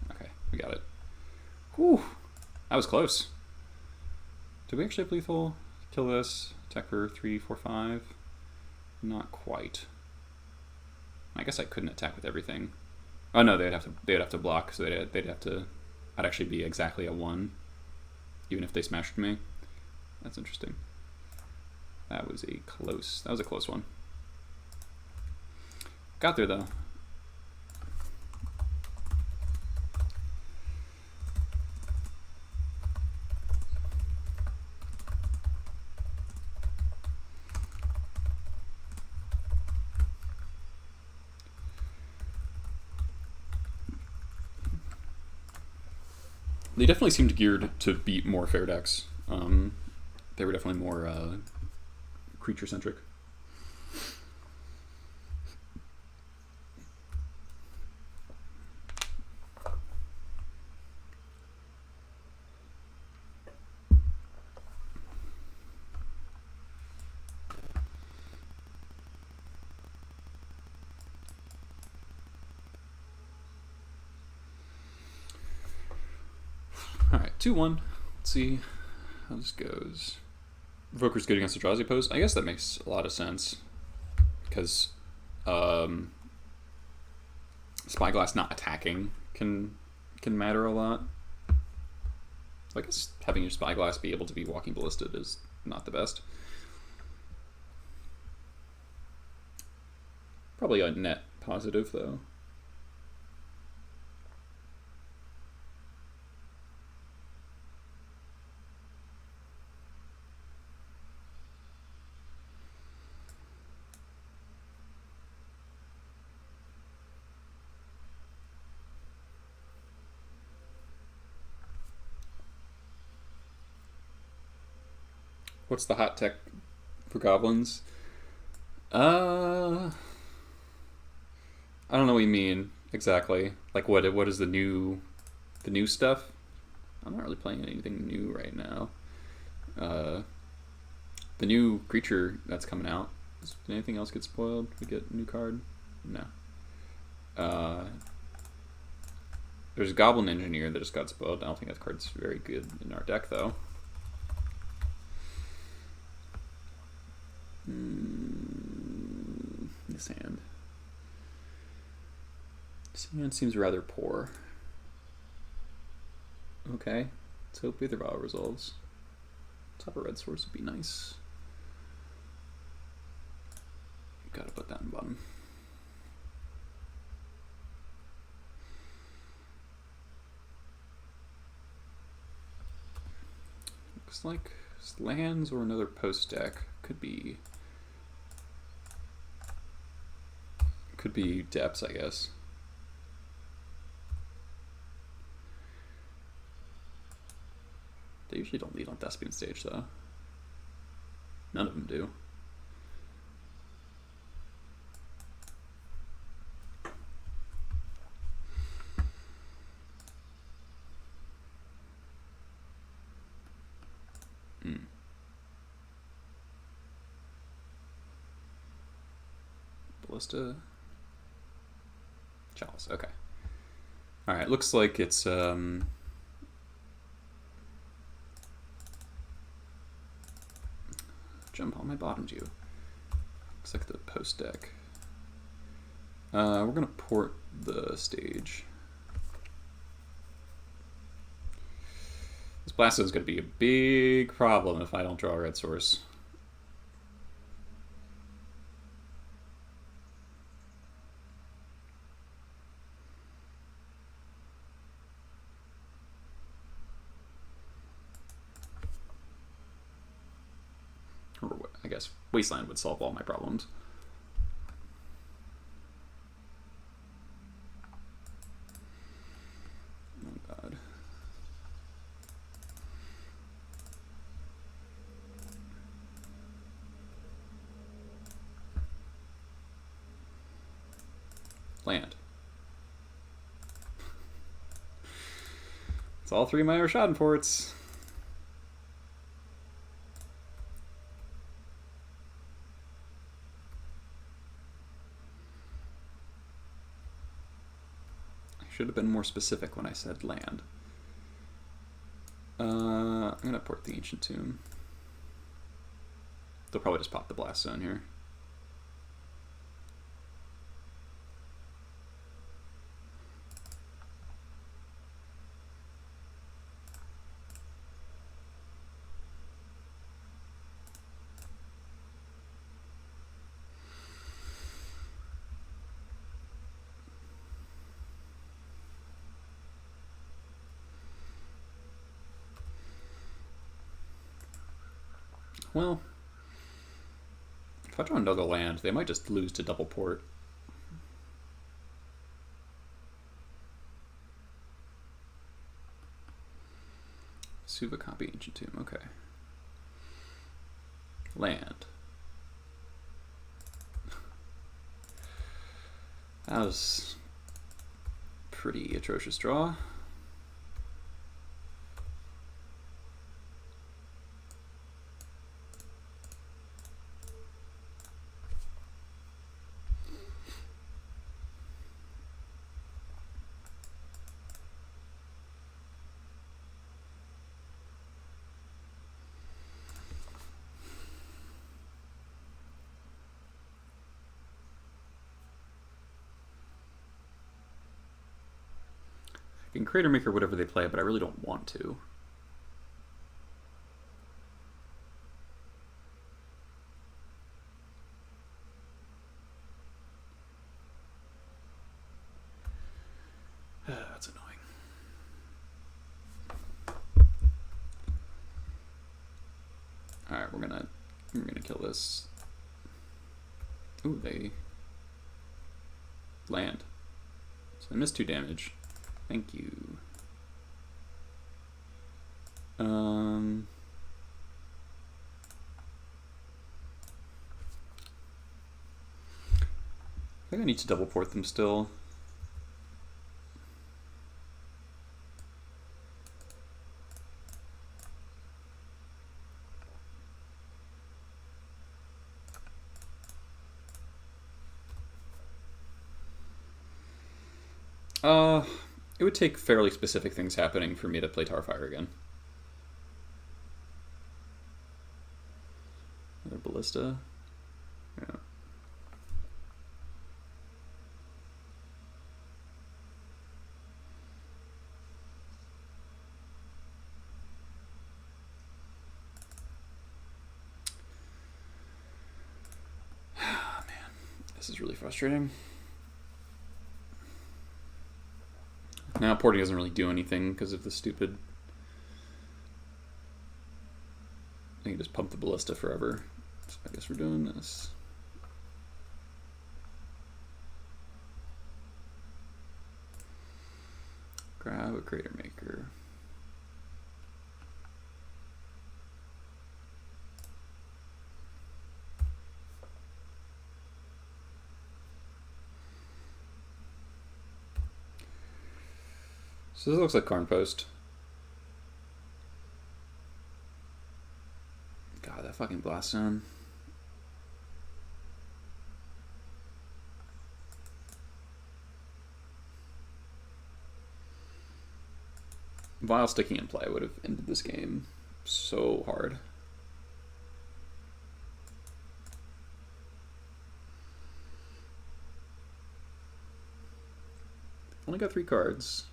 Okay, we got it. Whew, that was close. Did we actually have lethal? Kill this, attack for 3, 4, 5. Not quite. I guess I couldn't attack with everything. Oh no, they'd have to block, so they'd have to I'd actually be exactly a 1, even if they smashed me. That's interesting. That was a close one. Got there though. They definitely seemed geared to beat more fair decks. They were definitely more creature-centric. Alright, 2-1. Let's see how this goes. Invoker's good against Eldrazi Post. I guess that makes a lot of sense. Because Spyglass not attacking can matter a lot. So I guess having your Spyglass be able to be walking ballisted is not the best. Probably a net positive though. What's the hot tech for goblins? I don't know what you mean exactly. Like what is the new stuff? I'm not really playing anything new right now. The new creature that's coming out. Did anything else get spoiled? We get a new card? No. There's a Goblin Engineer that just got spoiled. I don't think that card's very good in our deck though. This hand. This hand seems rather poor. Okay, let's hope Aether Vial resolves. Top of red source would be nice. Gotta put that in bottom. Looks like lands or another post deck. Could be depths, I guess. They usually don't lead on Thespian stage, though. None of them do. Ballista. Chalice, okay. Alright, looks like it's jump on my bottom view. Looks like the post deck. We're gonna port the stage. This blast is gonna be a big problem if I don't draw a red source. I guess Wasteland would solve all my problems. Oh god. Land. It's all three of my Rashad ports. Should have been more specific when I said land. I'm gonna port the Ancient Tomb. They'll probably just pop the Blast Zone here. Well, if I draw another land, they might just lose to double port. Suva copy Ancient Tomb, okay. Land. That was pretty atrocious draw. I can Crater Maker whatever they play, but I really don't want to. That's annoying. All right, we're gonna kill this. Ooh, they land. So they missed 2 damage. Thank you. I think I need to double port them still. It would take fairly specific things happening for me to play Tarfire again. Another Ballista. Yeah. Man, this is really frustrating. Now porting doesn't really do anything because of the stupid... I can just pump the Ballista forever. So I guess we're doing this. Grab a Crater Maker. So this looks like Karn Post. God, that fucking blast zone. Vile sticking in play would have ended this game so hard. Only got 3 cards.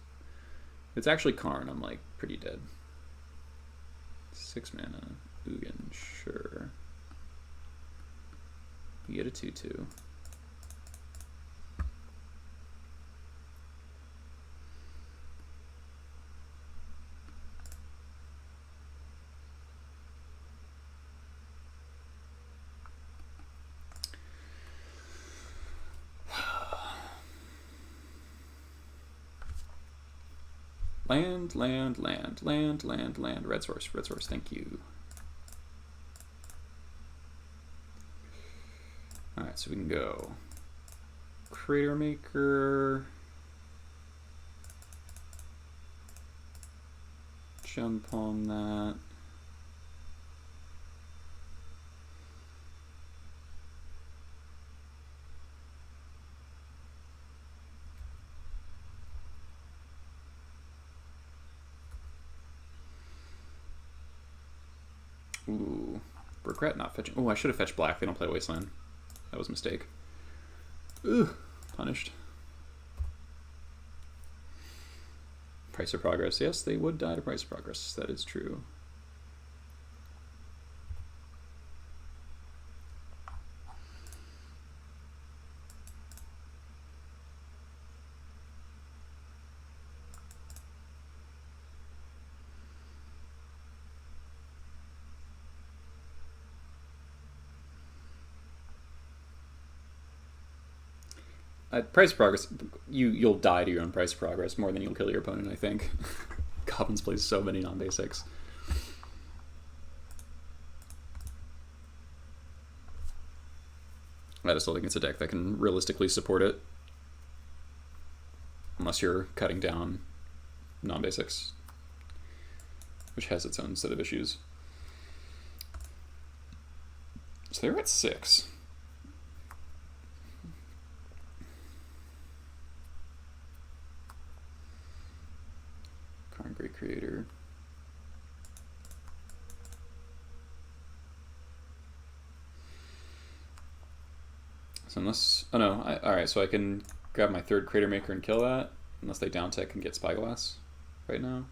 If it's actually Karn, I'm like pretty dead. 6 mana. Ugin, sure. You get a 2/2. Land, land, land, land, land, land. Red source, thank you. Alright, so we can go Crater Maker, jump on that. Ooh, regret not fetching. Oh, I should have fetched black. They don't play Wasteland. That was a mistake. Ugh, punished. Price of Progress. Yes, they would die to Price of Progress. That is true. Price progress, you'll die to your own price progress more than you'll kill your opponent, I think. Goblins plays so many non-basics. I just don't think it's a deck that can realistically support it. Unless you're cutting down non-basics, which has its own set of issues. So they're at 6. Karn Great Creator. So unless, oh no, alright, so I can grab my 3rd Crater Maker and kill that, unless they down tech and get Spyglass right now.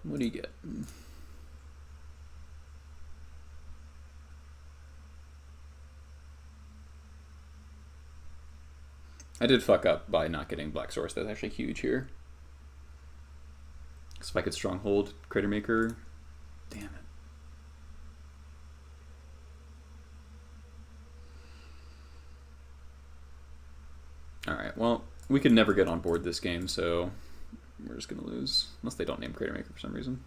What do you get? I did fuck up by not getting Black Source. That's actually huge here. So if I could Stronghold Crater Maker, damn it. Alright, well, we could never get on board this game, so we're just going to lose. Unless they don't name Crater Maker for some reason.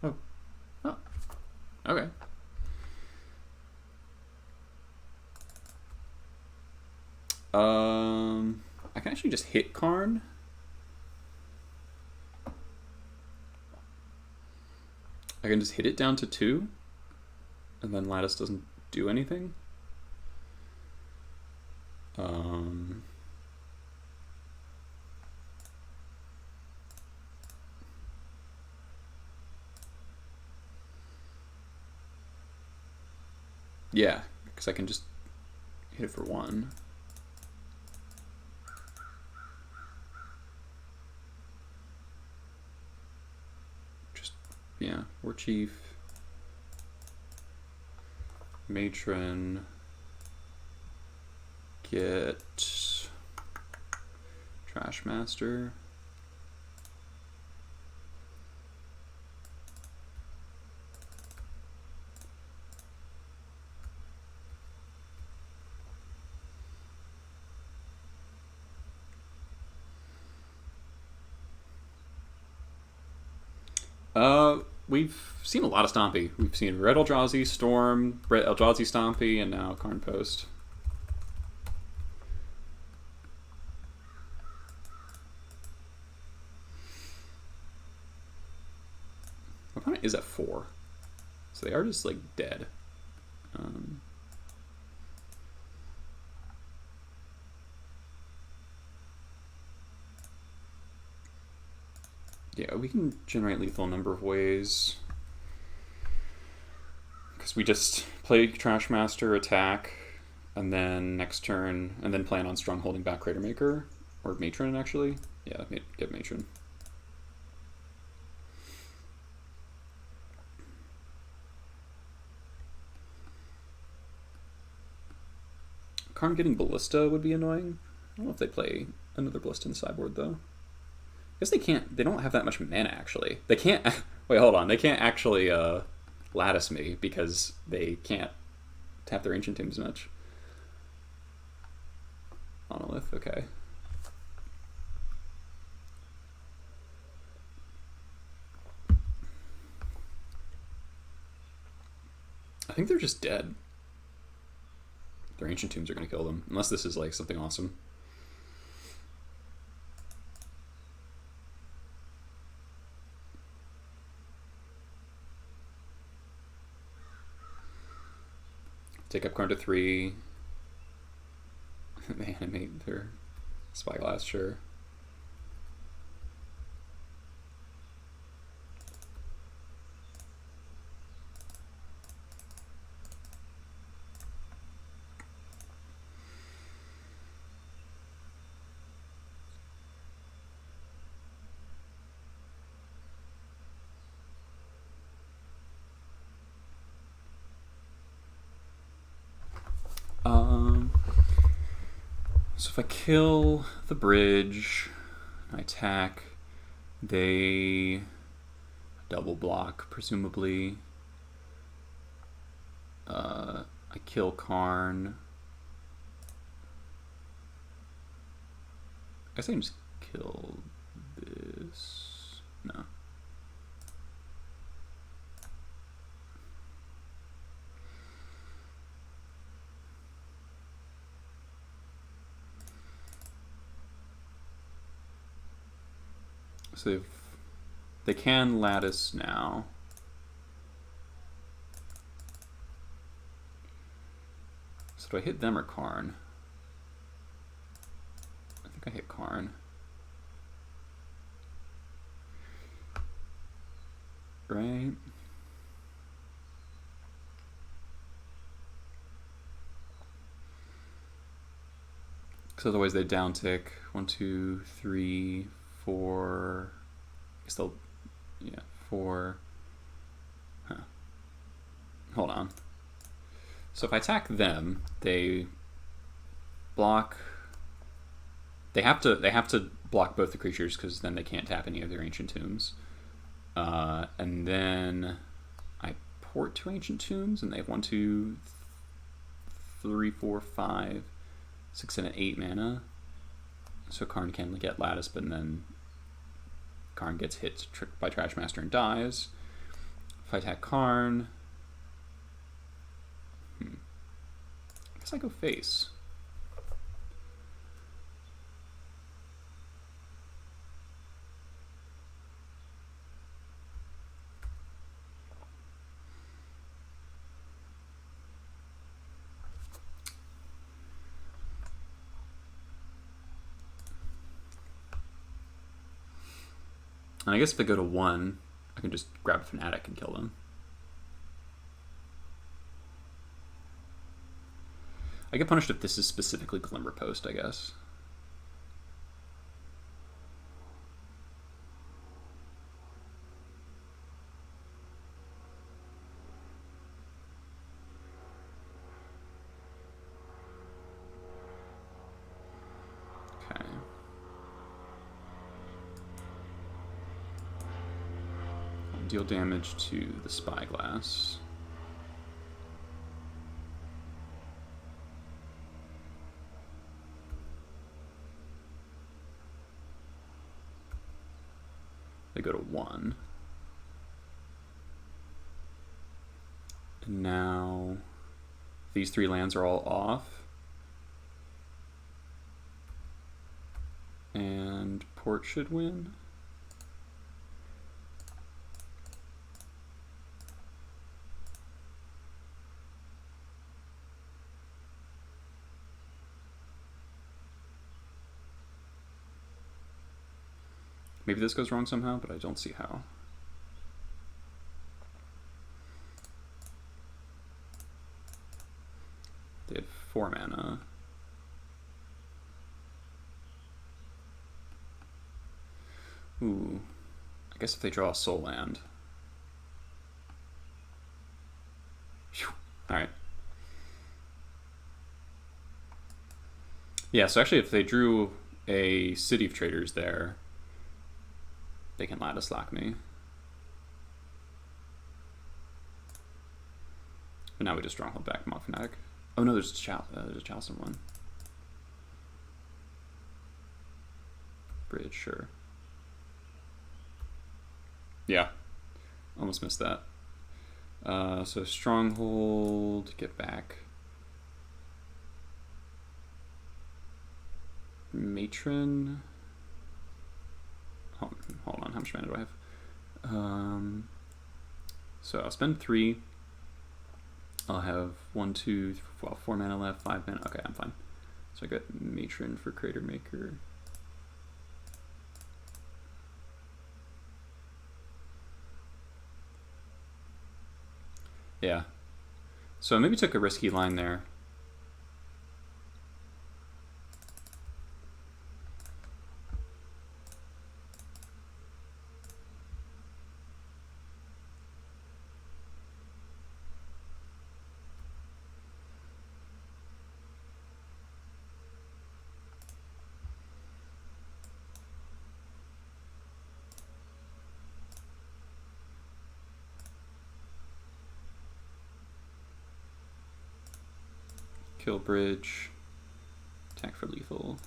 Oh. Oh. Okay. I can actually just hit Karn. I can just hit it down to 2, and then Lattice doesn't do anything. Yeah, because I can just hit it for 1. Yeah, War Chief, Matron, get Trash Master. We've seen a lot of Stompy. We've seen Red Eldrazi, Storm, Red Eldrazi Stompy, and now Karn Post. My opponent is at 4. So they are just, like, dead. Yeah, we can generate lethal a number of ways. Because we just play Trash Master, attack, and then next turn, and then plan on strongholding back Crater Maker. Or Matron, actually. Yeah, get Matron. Karn getting Ballista would be annoying. I don't know if they play another Ballista in the sideboard, though. I guess they can't. They don't have that much mana, actually. They can't. Wait, hold on. They can't actually Lattice me because they can't tap their Ancient Tombs much. Monolith, okay. I think they're just dead. Their Ancient Tombs are going to kill them. Unless this is like something awesome. Take up Karn to 3. They animate their Spyglass, sure. So if I kill the bridge, I attack, they double block, presumably. I kill Karn. I guess I can just kill this. No. So they can lattice now. So do I hit them or Karn? I think I hit Karn. Right? Because otherwise they down tick. 1, 2, 3, 4. I guess they'll, yeah, 4. Huh. Hold on. So if I attack them, they block. They have to block both the creatures because then they can't tap any of their Ancient Tombs. And then I port 2 Ancient Tombs, and they have 1, 2, 3, 4, 5, 6, 7, 8 mana. So Karn can get lattice, but then Karn gets hit by Trashmaster and dies. If I attack Karn, I guess I go face. And I guess if I go to 1, I can just grab a Fanatic and kill them. I get punished if this is specifically Glimmer Post, I guess. Okay. I'll deal damage to the Spyglass. They go to 1. And now these 3 lands are all off. And Port should win. Maybe this goes wrong somehow, but I don't see how. They had 4 mana. Ooh. I guess if they draw a soul land. Alright. Yeah, so actually if they drew a City of Traders there, they can lattice lock me. But now we just stronghold back Mob Fanatic. Oh no, there's a Chalice in 1. Bridge, sure. Yeah, almost missed that. So stronghold, get back. Matron. Hold on, how much mana do I have? So I'll spend 3. I'll have 1, 2, 4 mana left, 5 mana. Okay, I'm fine. So I got Matron for Crater Maker. Yeah. So I maybe took a risky line there. Kill bridge. Attack for lethal.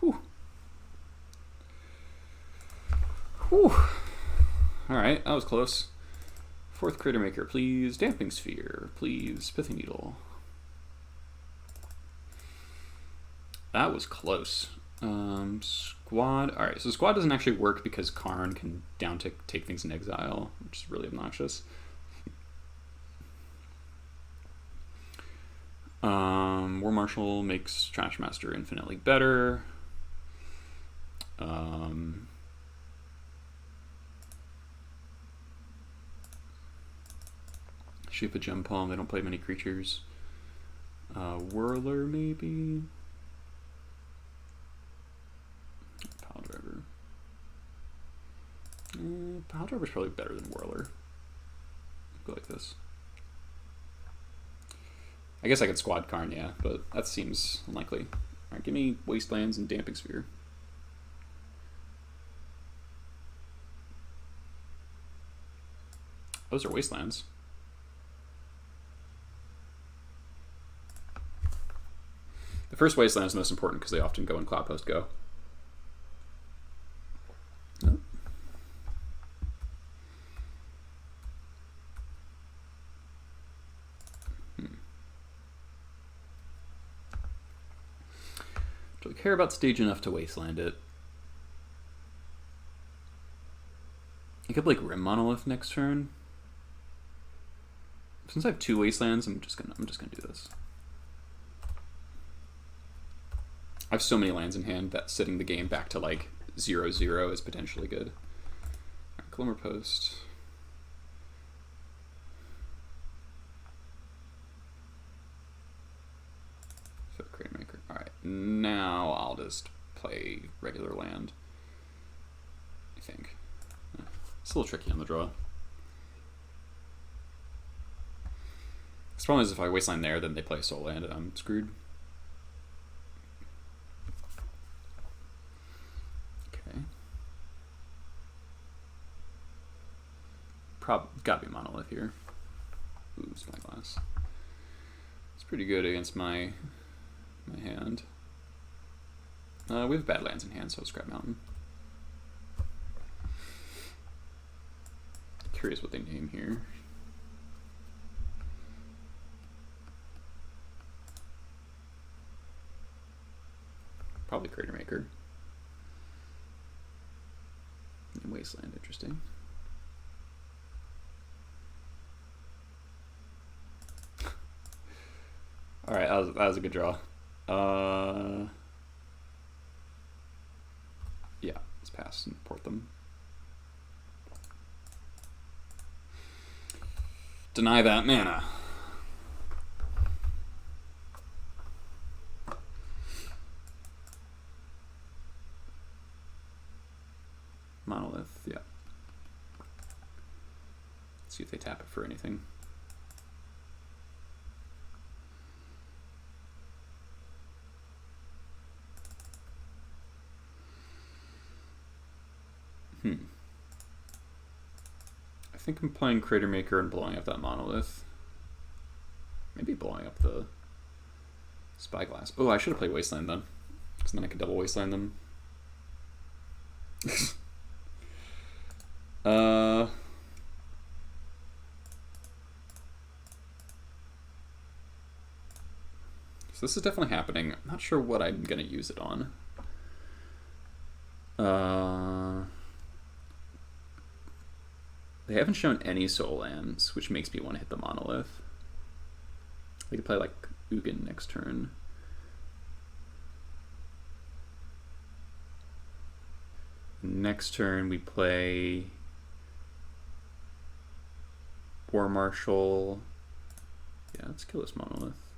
Whew. Whew. Alright, that was close. Fourth Critter Maker, please. Damping Sphere, please. Pithing Needle. That was close. Squad. Alright, so Squad doesn't actually work because Karn can take things in exile, which is really obnoxious. War Marshal makes Trash Master infinitely better. Shape a Gem Palm, they don't play many creatures. Whirler, maybe? Pile Driver. Pile Driver's probably better than Whirler. Go like this. I guess I could Squad Karn, yeah, but that seems unlikely. Alright, give me Wastelands and Damping Sphere. Those are Wastelands. The first Wasteland is most important because they often go in Cloud Post Go. Oh. Do I care about stage enough to Wasteland it? I could play Grim Monolith next turn. Since I have 2 Wastelands, I'm just gonna do this. I have so many lands in hand that setting the game back to like 0-0 is potentially good. Alright, Glimmer Post. Crate Maker. Alright, now I'll just play regular land. I think. It's a little tricky on the draw. The problem is if I Wasteland there, then they play Soul Land and I'm screwed. Gotta be Monolith here. Ooh, Spyglass. It's pretty good against my hand. We have bad lands in hand, so Scrap Mountain. Curious what they name here. Probably Crater Maker. And Wasteland, interesting. Alright, that was a good draw. Yeah, let's pass and port them. Deny that mana. Monolith, yeah. Let's see if they tap it for anything. I think I'm playing Crater Maker and blowing up that Monolith. Maybe blowing up the Spyglass. Oh, I should have played Wasteland then, because then I could double Wasteland them. So this is definitely happening. I'm not sure what I'm gonna use it on. They haven't shown any Soul Lands, which makes me want to hit the Monolith. They could play like Ugin next turn. Next turn we play War Marshal. Yeah, let's kill this Monolith.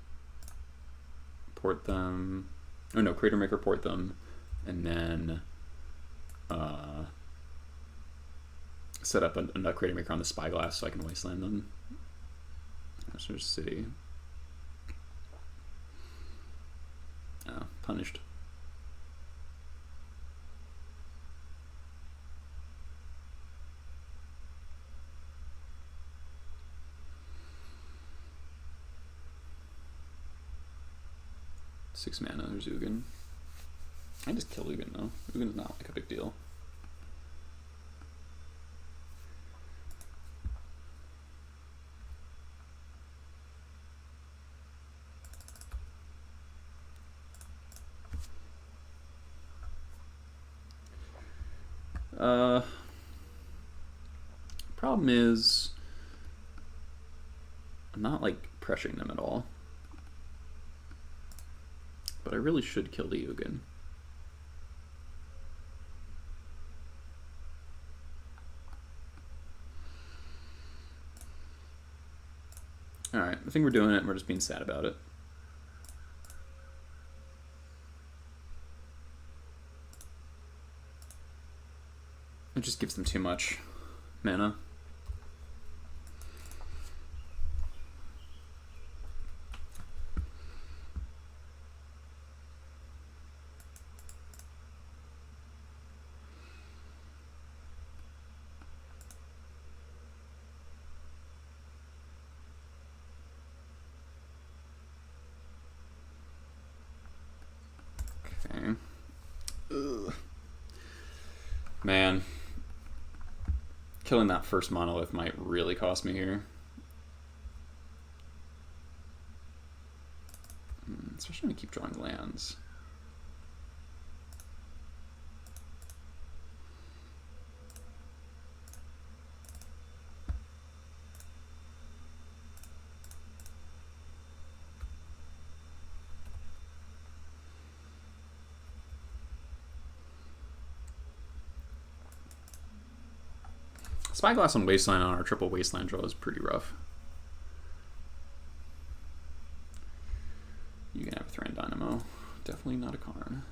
Port them. Oh no, Crater Maker, port them. And then set up a Crater Maker on the Spyglass so I can Wasteland them. There's City. Oh, punished. 6 mana, there's Ugin. I just kill Ugin though. Ugin's not like a big deal. Problem is, I'm not like pressuring them at all, but I really should kill the Ugin. Alright, I think we're doing it and we're just being sad about it. It just gives them too much mana. Okay. Ugh. Man. Killing that first monolith might really cost me here. Especially when I keep drawing lands. Spyglass on Wasteland on our triple Wasteland draw is pretty rough. You can have a Thran Dynamo. Definitely not a Karn.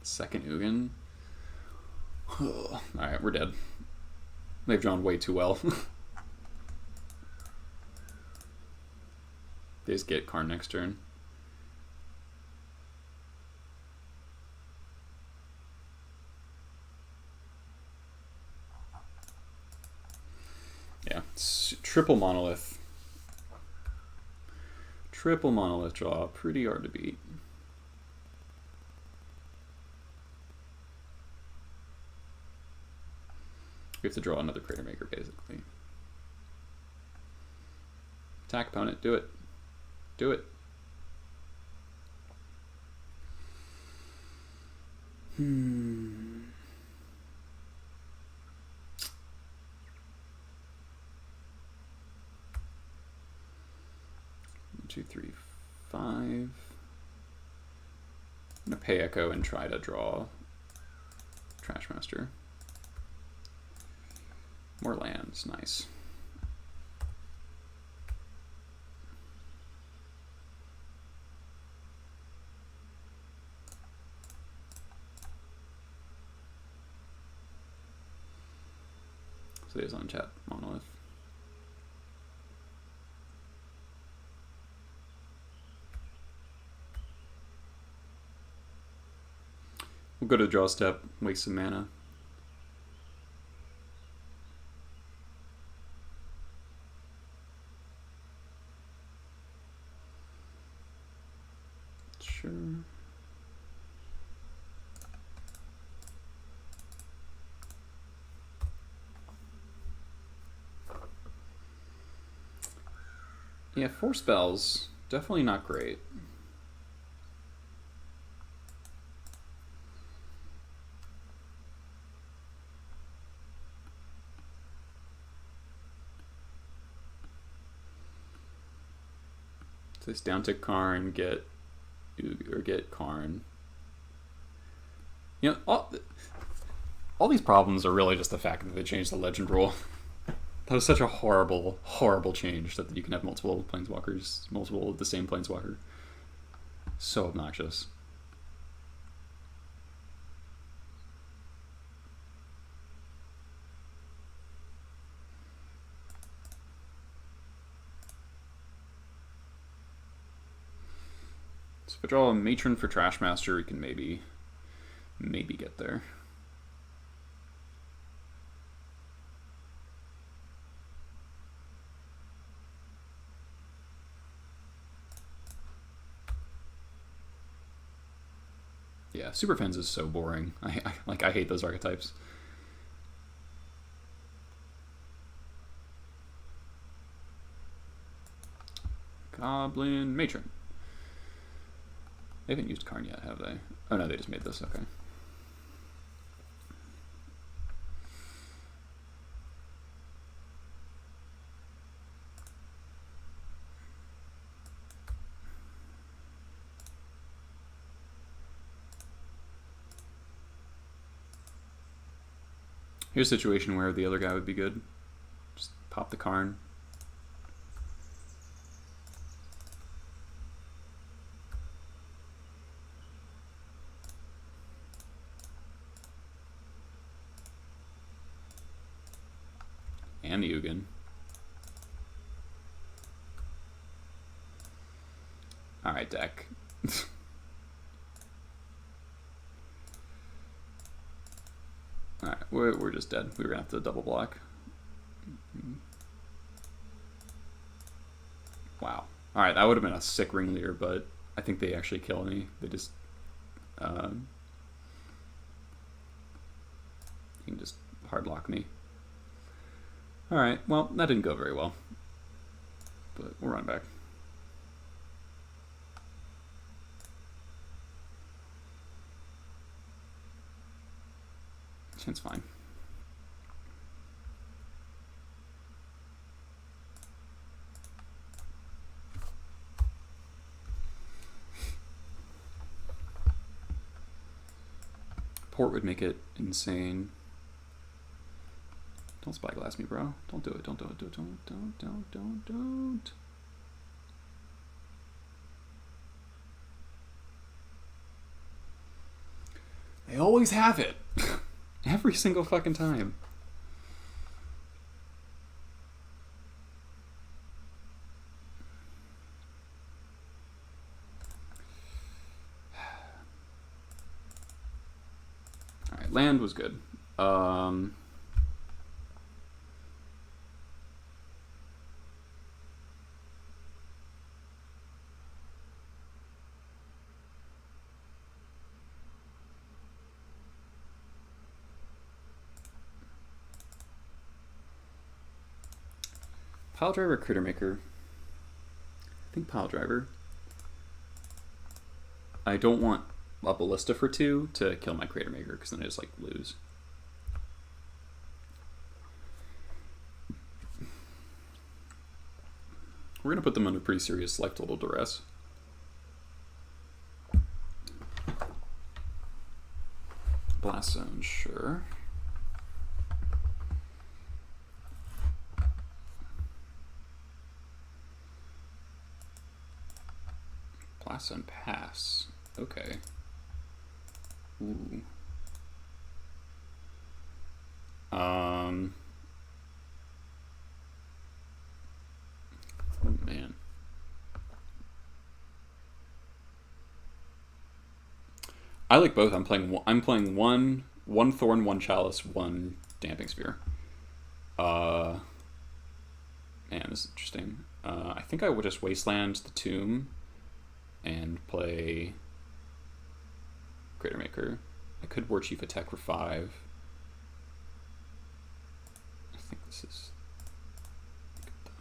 Second Ugin. Alright, we're dead. They've drawn way too well. They just get Karn next turn. Yeah, triple monolith. Triple monolith draw, pretty hard to beat. We have to draw another Crater Maker, basically. Attack opponent, do it. Do it. 2, 3, 5. I'm gonna pay Echo and try to draw Trashmaster. More lands, nice. So there's untap monolith. We'll go to draw step, waste some mana. Sure. Yeah, 4 spells, definitely not great. So it's down to Karn, get Karn. You know, all these problems are really just the fact that they changed the legend rule. That was such a horrible, horrible change that you can have multiple planeswalkers, multiple of the same planeswalker. So obnoxious. So if I draw a Matron for Trashmaster, we can maybe get there. Yeah, Super Fens is so boring. I hate those archetypes. Goblin Matron. They haven't used Karn yet, have they? Oh no, they just made this, okay. Here's a situation where the other guy would be good. Just pop the Karn. And the Ugin. Alright, deck. Alright, we're just dead. We were gonna have to double block. Wow. Alright, that would have been a sick ringleader, but I think they actually kill me. They just you can just hard lock me. Alright, well, that didn't go very well. But we'll run back. It's fine. Port would make it insane. Don't spyglass me, bro. Don't do it. Don't do it. Don't. They always have it. Every single fucking time. Alright, land was good. Pile driver, critter maker. I think pile driver. I don't want a ballista for 2 to kill my critter maker because then I just like lose. We're gonna put them under pretty serious life total duress. Blast zone, sure. Blast zone pass. Okay. Ooh. Oh man. I like both. I'm playing one Thorn, one Chalice, one Damping Sphere. Man, this is interesting. I think I would just Wasteland the Tomb and play Greater Maker. I could War Chief attack for 5. I think this is good though.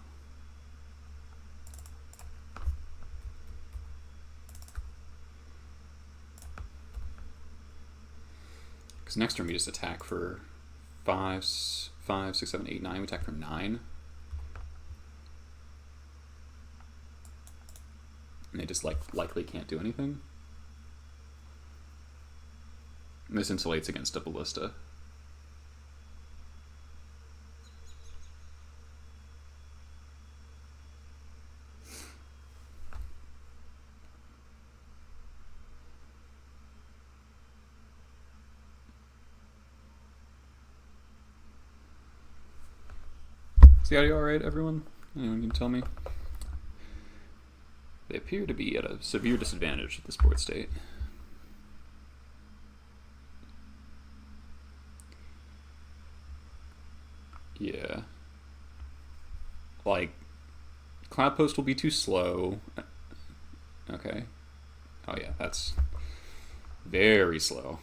Because next turn we just attack for 5, 6, 7, 8, 9. We attack for 9. And they just likely can't do anything. And this insulates against a ballista. Is the audio alright, everyone? Anyone can tell me? They appear to be at a severe disadvantage at this board state. Yeah. Like, Cloud Post will be too slow. Okay. Oh yeah, that's very slow.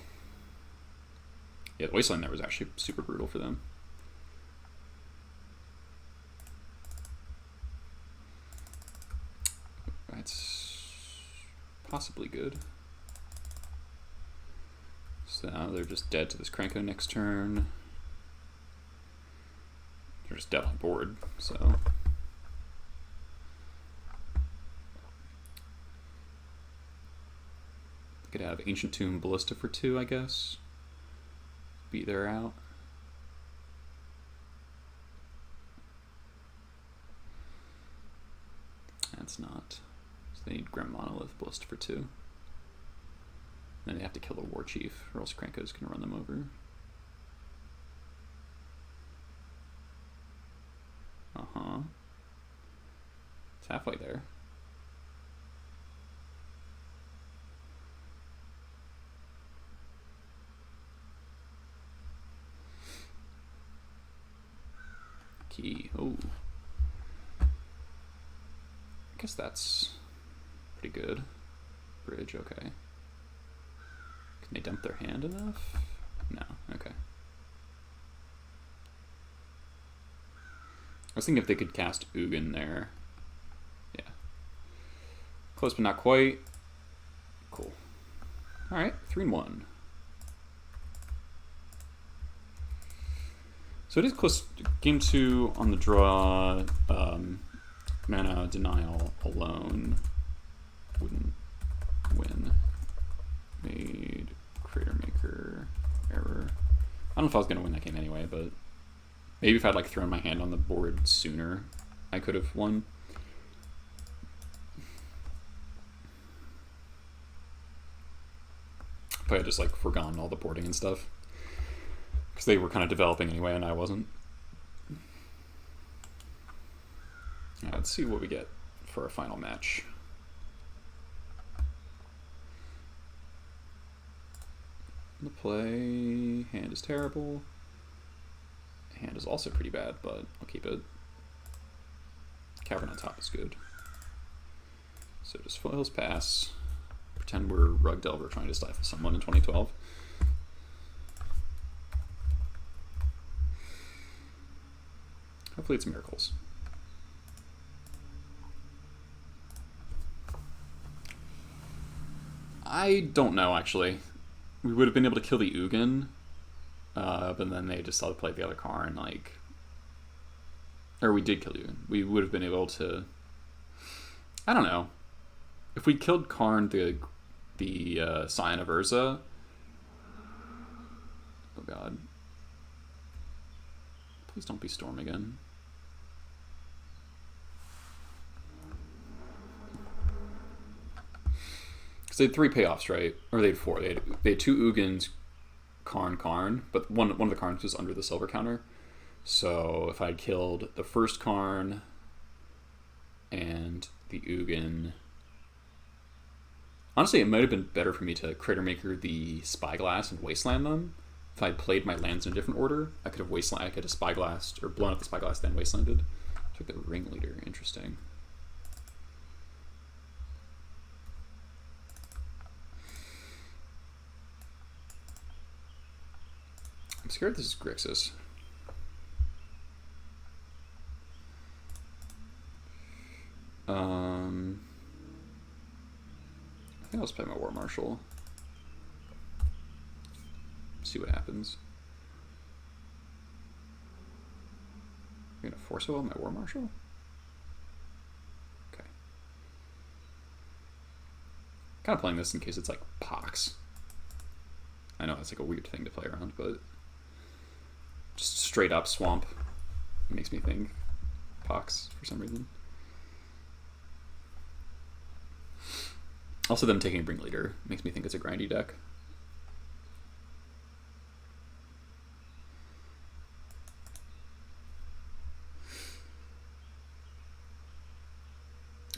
Yeah, the Wasteland there was actually super brutal for them. That's possibly good. So now they're just dead to this Krenko next turn. They're just dead on board, so. Could have Ancient Tomb Ballista for 2, I guess. Beat their out. That's not. So they need Grim Monolith Ballista for 2. Then they have to kill the War Chief, or else Krenko's gonna run them over. Uh-huh. It's halfway there. Key. Oh. I guess that's pretty good. Bridge, okay. Can they dump their hand enough? No, okay. I was thinking if they could cast Ugin there. Yeah. Close but not quite. Cool. Alright, 3-1. So it is close. Game 2 on the draw. Mana Denial alone wouldn't win. Made Crater Maker error. I don't know if I was going to win that game anyway, but maybe if I'd like thrown my hand on the board sooner, I could have won. If I had just like forgotten all the boarding and stuff. Because they were kind of developing anyway, and I wasn't. Let's see what we get for our final match. The play, hand is terrible. Hand is also pretty bad, but I'll keep it. Cavern on top is good. So just foils pass. Pretend we're Rug Delver trying to stifle someone in 2012. Hopefully it's miracles. I don't know, actually. We would have been able to kill the Ugin, but then they just decided to play the other Karn, like... Or we did kill Ugin. We would have been able to... I don't know. If we killed Karn, the Scion of Urza... Oh god. Please don't be Storm again. Because they had 3 payoffs, right? Or they had 4. They had 2 Ugins, Karn, but one of the Karns was under the silver counter. So if I had killed the first Karn and the Ugin... Honestly, it might have been better for me to Crater Maker the Spyglass and Wasteland them. If I had played my lands in a different order, I could have Spyglassed, or blown up the Spyglass, then Wastelanded. Took the Ringleader, interesting. I'm scared this is Grixis. I think I'll just play my War Marshal. See what happens. You're gonna force my War Marshal? Okay. Kind of playing this in case it's like Pox. I know that's like a weird thing to play around, but just straight up swamp makes me think Pox for some reason. Also, them taking Ringleader makes me think it's a grindy deck.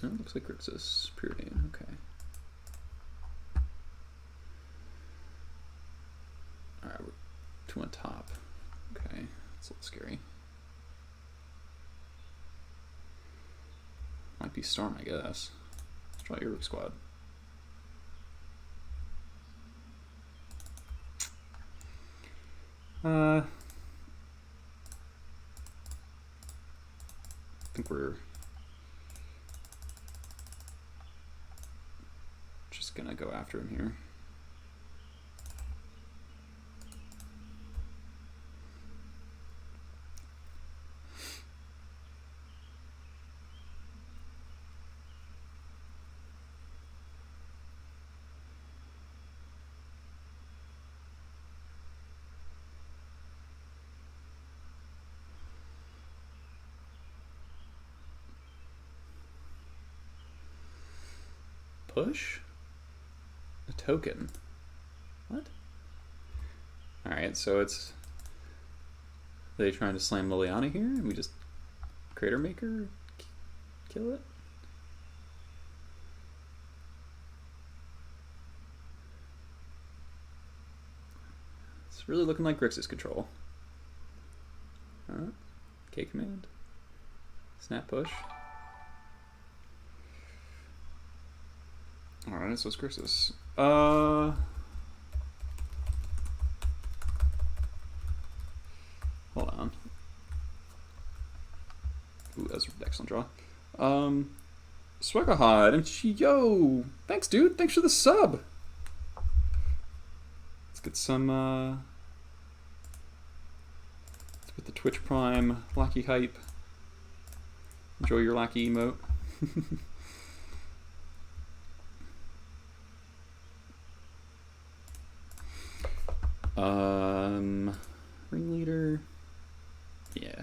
Oh, looks like Grixis. Preordain, okay. Alright, we're 2 on top. Okay, that's a little scary. Might be Storm, I guess. Let's try your Rook Squad. I think we're just gonna go after him here. Push? A token? What? Alright, so it's... Are they trying to slam Liliana here? And we just... Crater Maker? Kill it? It's really looking like Grixis Control. Alright. K command. Snap push. Alright, so it's Grixis. Hold on. Ooh, that's an excellent draw. Swagahad, yo! Thanks, dude! Thanks for the sub! Let's get some, let's put the Twitch Prime Lackey hype. Enjoy your Lackey emote. Ringleader. Yeah.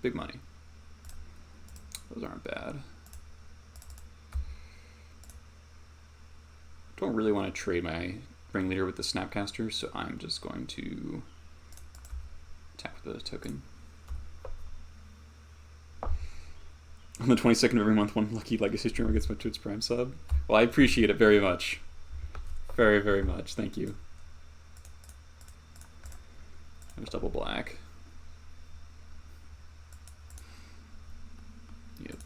Big money. Those aren't bad. Don't really want to trade my Ringleader with the Snapcaster, so I'm just going to attack with the token. On the 22nd of every month, one lucky Legacy streamer gets my Twitch Prime sub. Well, I appreciate it very much. Very, very much. Thank you. There's double black. Yep.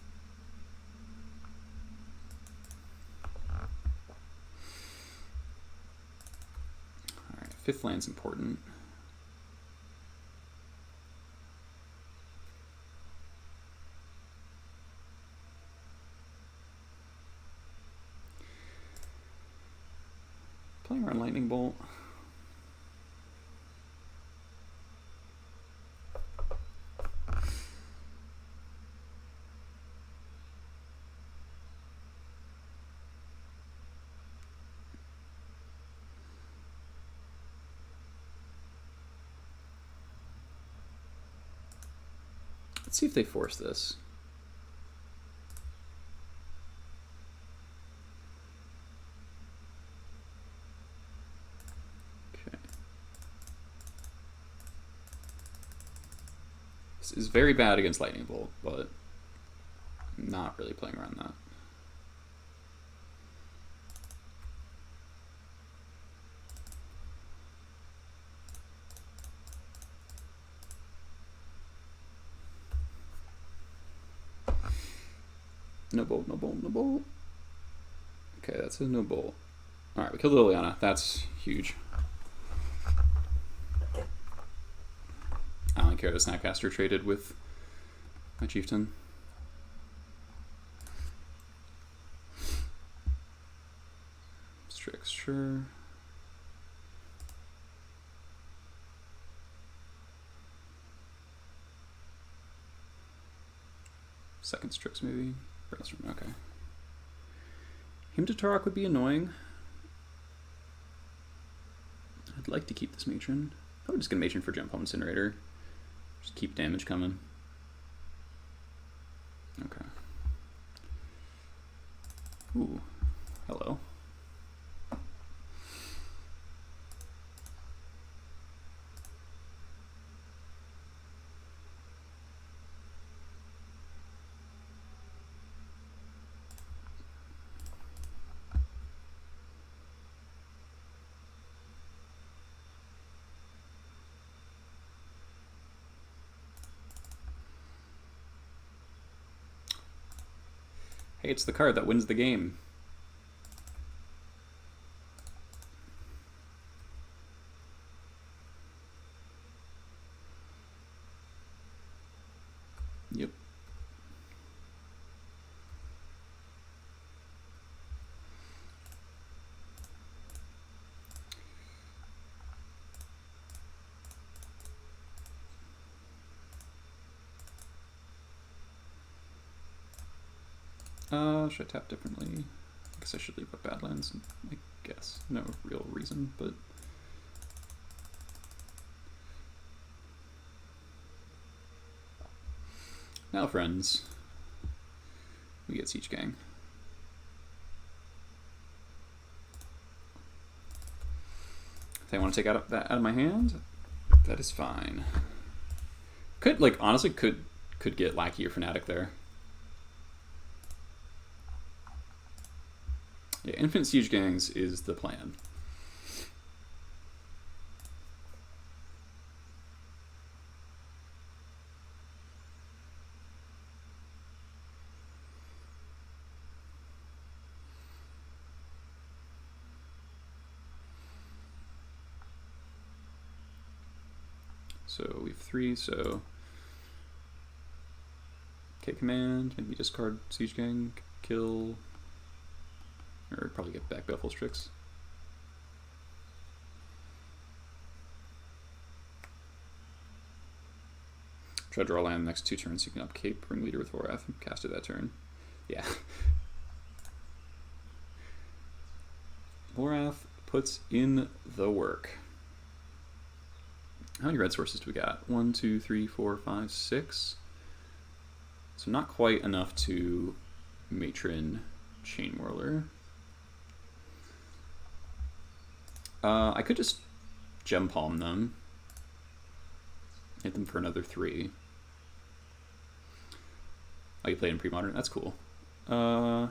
Alright, 5th land's important. Playing around Lightning Bolt. Let's see if they force this. Is very bad against Lightning Bolt, but I'm not really playing around that. No bolt, no bolt, no bolt. Okay, that's a no bolt. Alright, we killed Liliana. That's huge. I don't care that Snapcaster traded with my Chieftain. Strix, sure. Second Strix, maybe. Brainstorm, okay. Hymn to Tarok would be annoying. I'd like to keep this Matron. I'm just gonna Matron for Jump Home Incinerator. Just keep damage coming. Okay. Ooh. Hello. Hey, it's the card that wins the game. Yep. Should I tap differently? I guess I should leave up Badlands, I guess. No real reason, but... Now, friends, we get Siege Gang. If I want to take that out of my hand, that is fine. Could, like, honestly, could get Lackey or Fnatic there. Yeah, Infinite Siege Gangs is the plan. So we have 3, so... K command, maybe discard Siege Gang, kill... Or probably get back Belful Strix. Try to draw land the next 2 turns, you can upcape Ringleader with Vorath and cast it that turn. Yeah. Vorath puts in the work. How many red sources do we got? 1, 2, 3, 4, 5, 6. So not quite enough to Matron Chain Whirler. I could just Gem Palm them. Hit them for another 3. Oh, you played in pre-modern? That's cool. That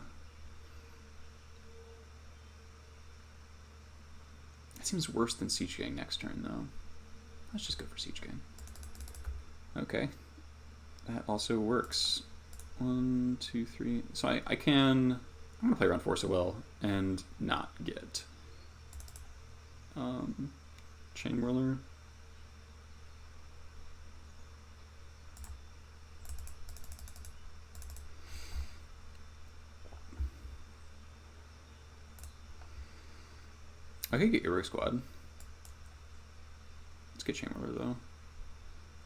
seems worse than Siege Gang next turn, though. Let's just go for Siege Gang. Okay. That also works. 1, 2, 3. So I can... I'm going to play around Force of Will and not get... Chain Whirler. I could get Hero Squad. Let's get Chain Whirler though.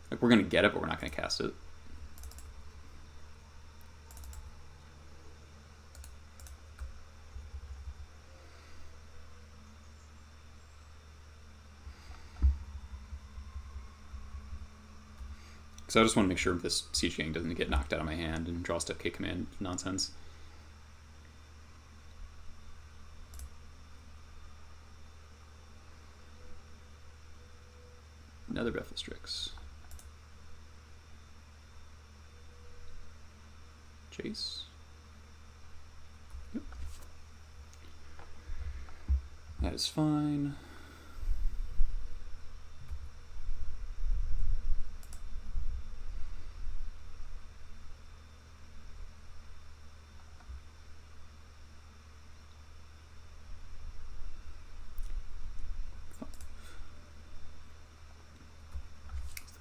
Like, we're gonna get it, but we're not gonna cast it. So I just want to make sure this Siege Gang doesn't get knocked out of my hand and draw step K command nonsense. Another Belful Strix. Chase. Yep. That is fine.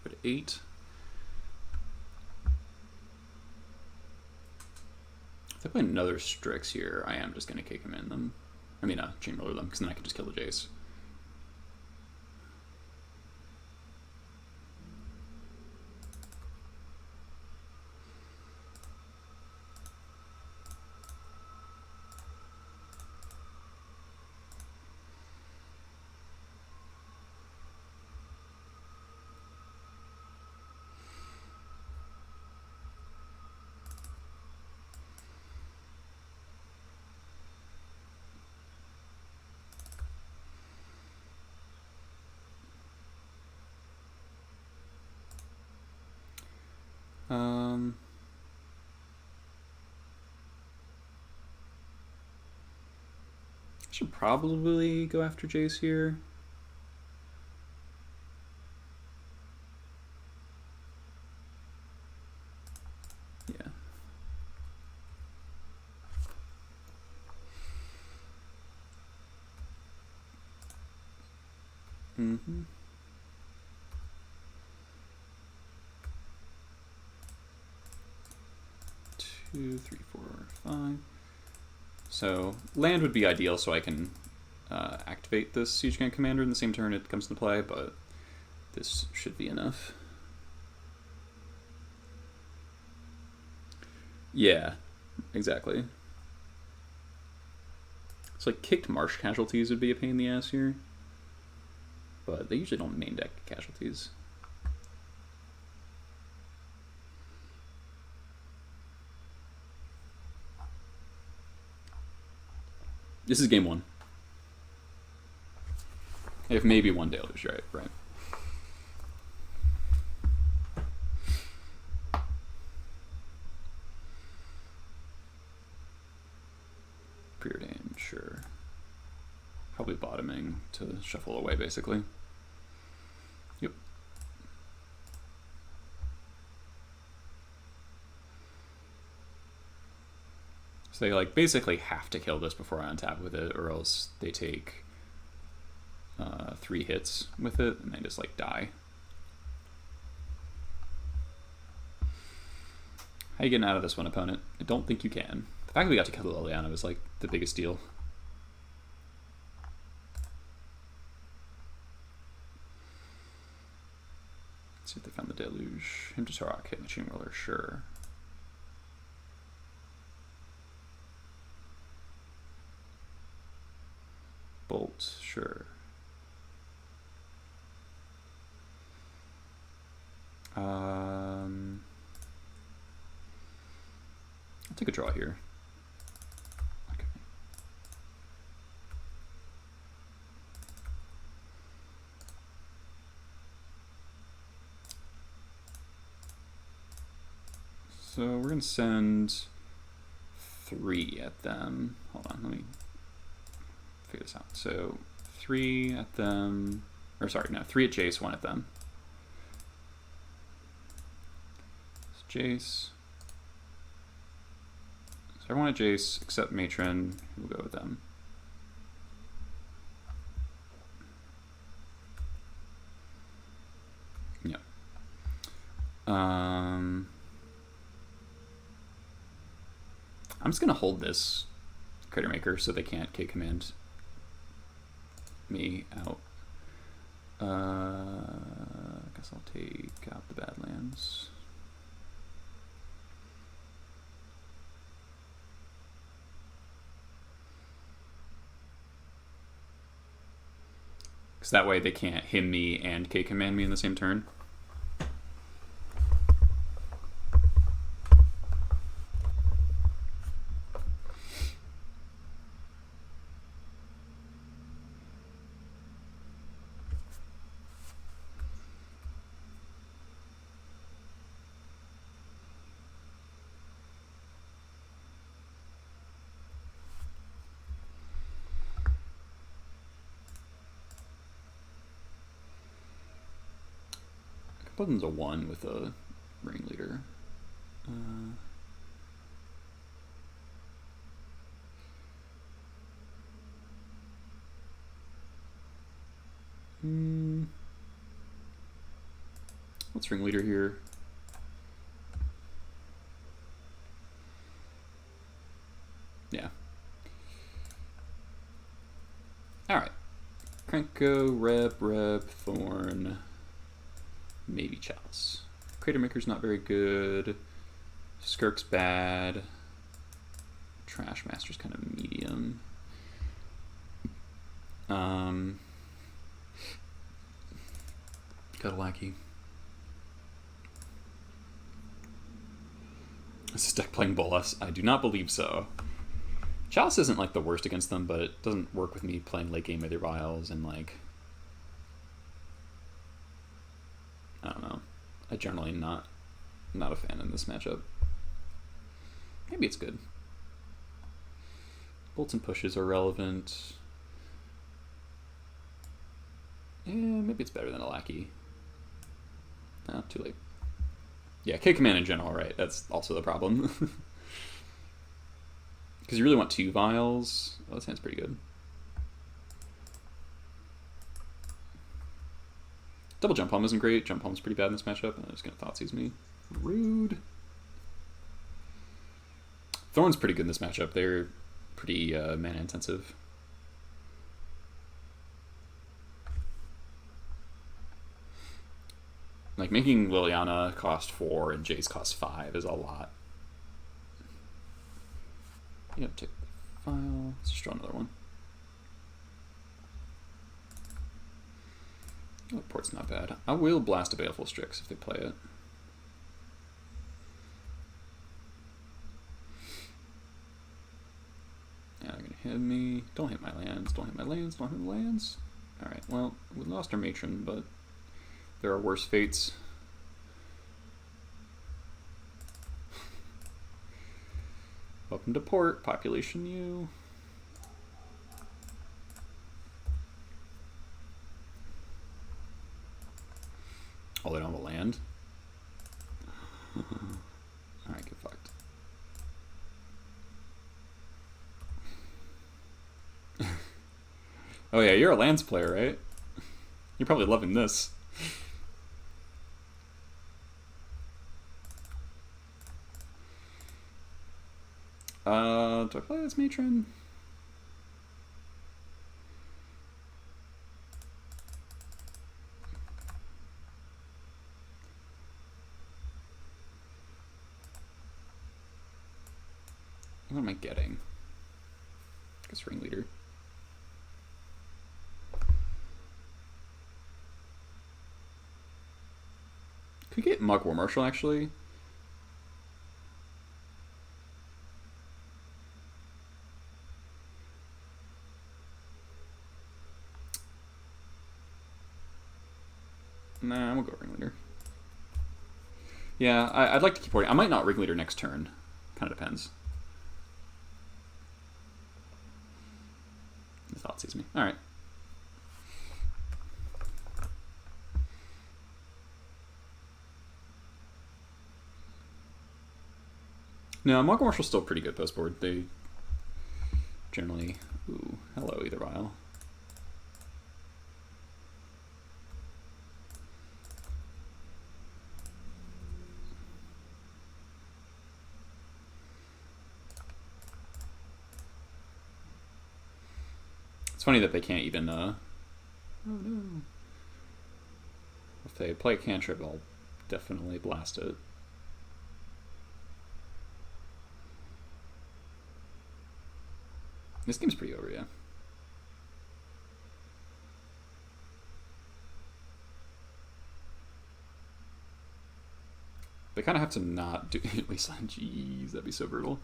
Put 8. If I play another Strix here, I am just going to kick him in them. I mean, Chain Whirler them, because then I can just kill the Jace. I should probably go after Jace here. Yeah. Mm-hmm. Two, three, four, five. So land would be ideal, so I can activate this Siege Gang Commander in the same turn it comes into play, but this should be enough. Yeah, exactly. It's like kicked Marsh Casualties would be a pain in the ass here, but they usually don't main deck casualties. This is game one. If maybe one deluge, right. Preordained, sure. Probably bottoming to shuffle away, basically. Yep. So they like basically have to kill this before I untap with it, or else they take 3 hits with it and they just like die. How you getting out of this one, opponent? I don't think you can. The fact that we got to kill the Liliana was like the biggest deal. Let's see if they found the Deluge. Him to Tarok, hit Machine Roller, sure. Bolt, sure. I'll take a draw here. Okay. So we're gonna send 3 at them. Hold on, let me figure this out. So 3 at them, or sorry, no, 3 at Jace, 1 at them. So Jace. So everyone at Jace except Matron, we'll go with them. Yep. I'm just gonna hold this Crater Maker so they can't K-command me out. I guess I'll take out the Badlands. Because that way they can't him me and K-command me in the same turn. Button's a 1 with a ringleader. What's ringleader here? Yeah. Alright. Krenko, Reb, Thorn. Maybe Chalice. Crater Maker's not very good. Skirk's bad. Trash Master's kind of medium. Got a lackey. Is this deck playing Bolas? I do not believe so. Chalice isn't like the worst against them, but it doesn't work with me playing late game Aether Vials and like, I don't know. I generally not a fan in this matchup. Maybe it's good. Bolts and pushes are relevant. Yeah, maybe it's better than a lackey. Oh, too late. Yeah, K-command in general, right? That's also the problem. Because you really want 2 vials. Oh, that sounds pretty good. Double Jump Home isn't great. Jump Home's pretty bad in this matchup, and I'm just going to Thoughtseize me. Rude. Thorn's pretty good in this matchup. They're pretty mana intensive. Like, making Liliana cost 4 and Jace cost 5 is a lot. Yep, take the file. Let's just draw another one. Oh, port's not bad. I will blast a Baleful Strix if they play it. Yeah, they're gonna hit me. Don't hit my lands. Don't hit my lands. Don't hit my lands. Alright, well, we lost our matron, but there are worse fates. Welcome to port, population U. Oh, they don't have a land? Alright, get fucked. Oh yeah, you're a lands player, right? You're probably loving this. Do I play this matron? What am I getting? I guess Ringleader. Could get Mug War Marshal actually. Nah, we'll go Ringleader. Yeah, I'd like to keep porting. I might not Ringleader next turn. Kind of depends. The Thoughtseize me. Alright. No, Mug Marshal's still pretty good post board. They generally... Ooh, hello, Either Vial. It's funny that they can't even, oh no. If they play a cantrip, I'll definitely blast it. This game's pretty over, yeah. They kind of have to not do at least. Jeez, that'd be so brutal.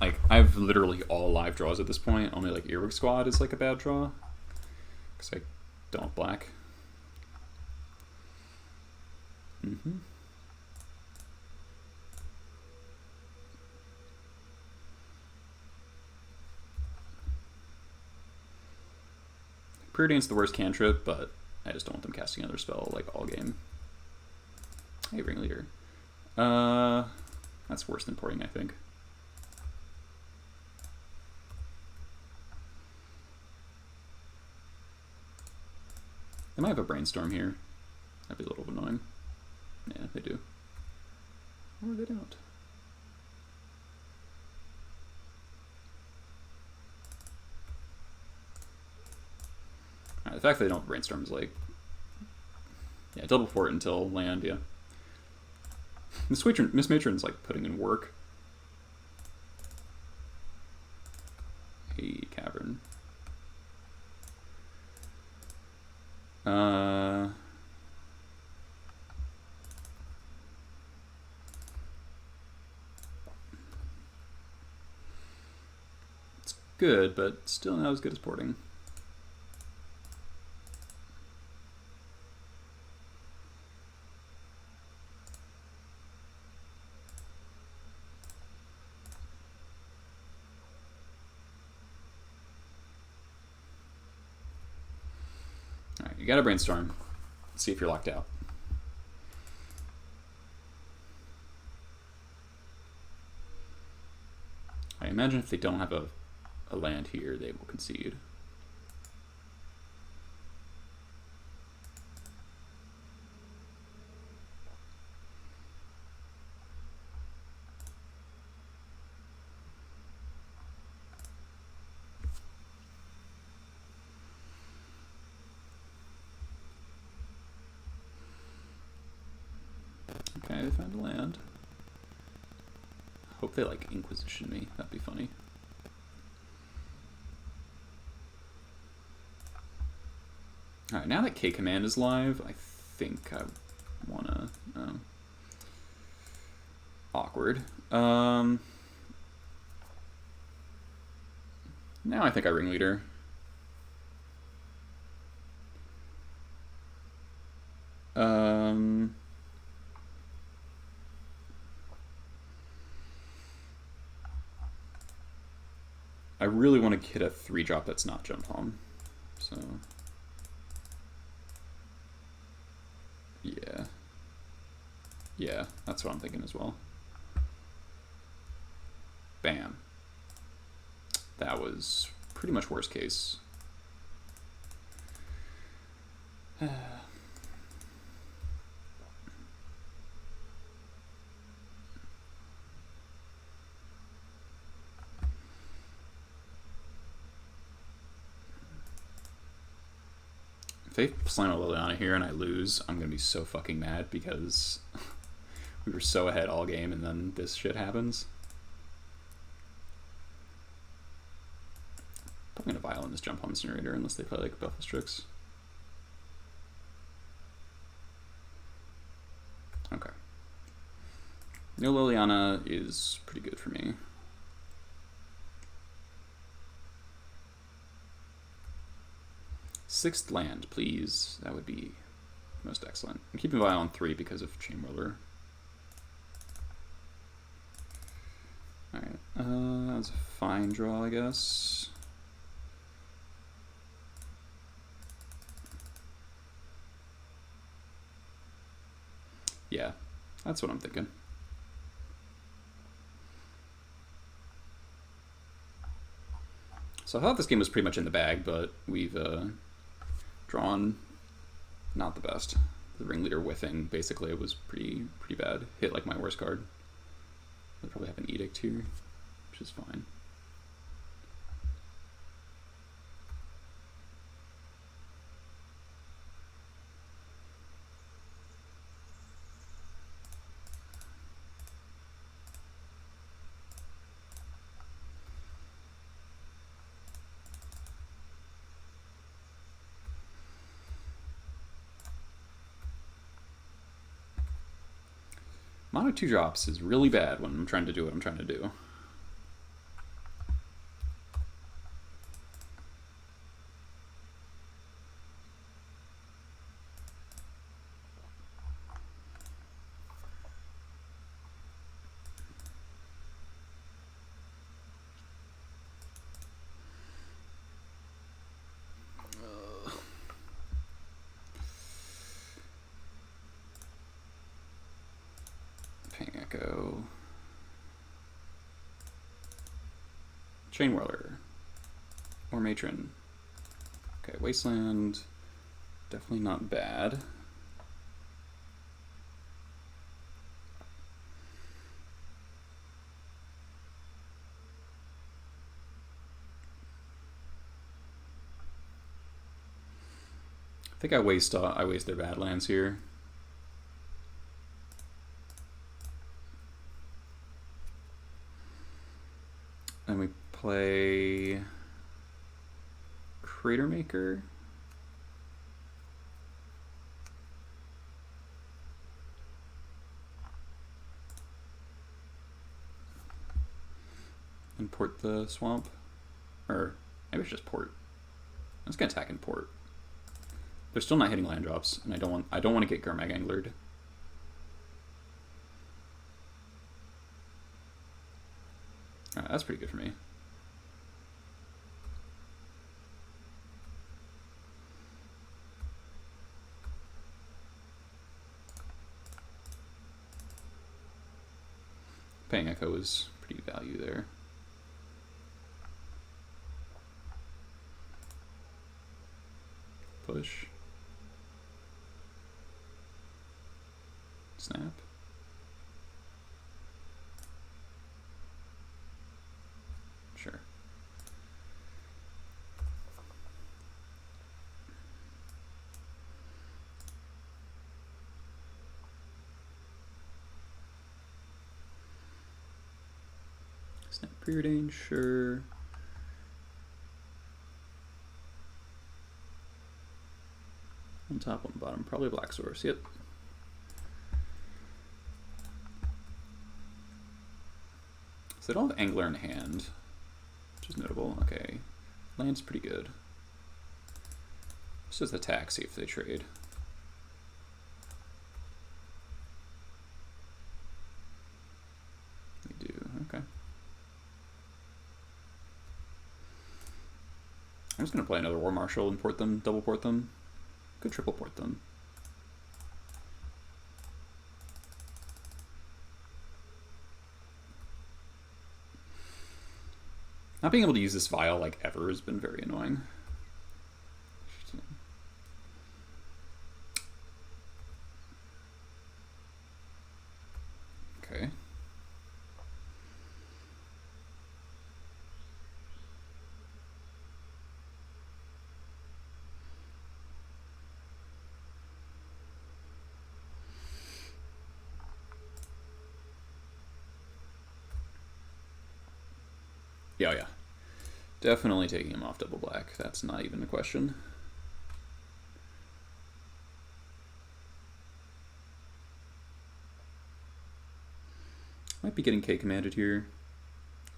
Like, I've literally all live draws at this point. Only like Earwig Squad is like a bad draw. Because I don't have black. Preordain's the worst cantrip, but I just don't want them casting another spell like all game. Hey, Ringleader. That's worse than porting, I think. They might have a Brainstorm here. That'd be a little annoying. Yeah, they do. Or they don't. Alright, the fact that they don't Brainstorm is like... Yeah, double fort until land, yeah. Miss Matron's like putting in work. Hey, Cavern. It's good, but still not as good as porting. Alright, you gotta Brainstorm. See if you're locked out. imagine if they don't have a land here, they will concede. Okay, they found a land. Hope they like Inquisition me. That'd be funny. Alright, now that K Command is live, I think I wanna awkward. Now I think I Ringleader. I really want to hit a 3-drop that's not Jump Home. So yeah. Yeah, that's what I'm thinking as well. Bam. That was pretty much worst case. If they slam a Liliana here and I lose, I'm gonna be so fucking mad because we were so ahead all game and then this shit happens. Probably gonna Violent this Jump Home Incinerator unless they play like Belfastrix. Okay. No Liliana is pretty good for me. Sixth land, please. That would be most excellent. I'm keeping Vial on 3 because of Chainwhirler. Alright, that was a fine draw, I guess. Yeah, that's what I'm thinking. So I thought this game was pretty much in the bag, but we've drawn not the best. The Ringleader whiffing, basically, it was pretty bad. Hit like my worst card. They probably have an Edict here, which is fine. Mono 2-drops is really bad when I'm trying to do what I'm trying to do. Echo. Chainwhirler. Or Matron. Okay, Wasteland. Definitely not bad. I think I waste their Badlands here. Then we play Crater Maker. And port the swamp. Or maybe it's just port. I'm just gonna attack and port. They're still not hitting land drops, and I don't want to get Gurmag Anglered. That's pretty good for me. Paying Echo is pretty value there. Push. Snap. Sure. Snap preordain, sure. On top, on bottom, probably black source, yep. So they don't have Angler in hand, which is notable. Okay, land's pretty good. Let's just attack, see if they trade. They do, okay. I'm just gonna play another War Marshal and port them, double port them. Could triple port them. Not being able to use this vial like ever has been very annoying. Okay. Yeah, yeah. Definitely taking him off double black. That's not even a question. Might be getting K commanded here.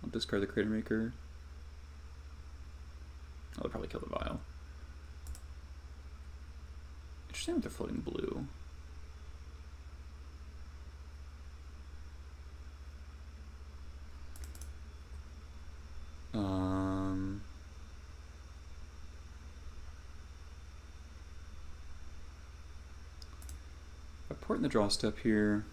I'll discard the Crater Maker. I'll probably kill the Vial. Interesting that they're floating blue. I port in the draw step here.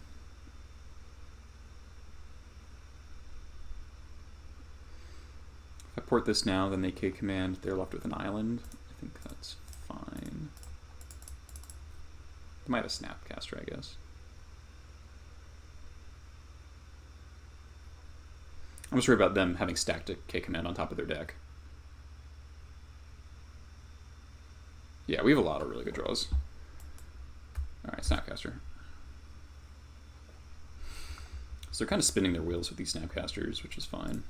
If I port this now, then they K command, they're left with an island. I think that's fine. They might have a Snapcaster, I guess. I'm just worried about them having stacked a K command on top of their deck. Yeah, we have a lot of really good draws. Alright, Snapcaster. So they're kind of spinning their wheels with these Snapcasters, which is fine.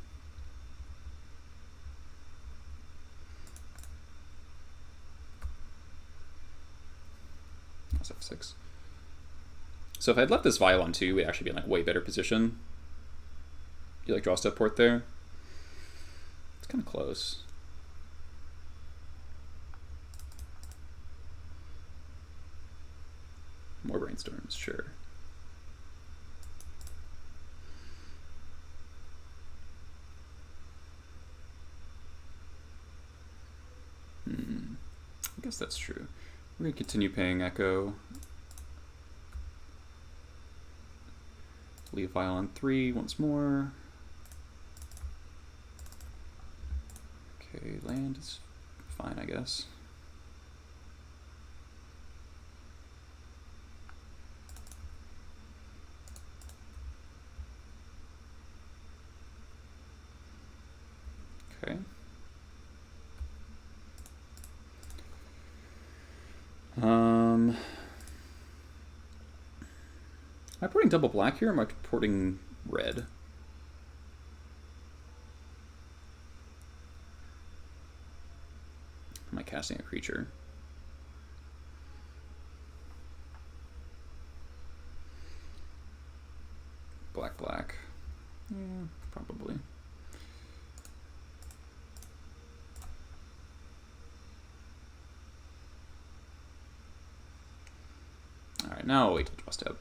That's F6. So if I had left this Vial on 2, we'd actually be in like way better position. You like draw step port there? It's kind of close. More brainstorms, sure. I guess that's true. We're going to continue paying Echo. Leave Vial on 3 once more. Okay, land is fine, I guess. Okay. Am I porting double black here, or am I porting red? Am I casting a creature? Black, black. Yeah, probably. Alright, now I'll wait till draw step.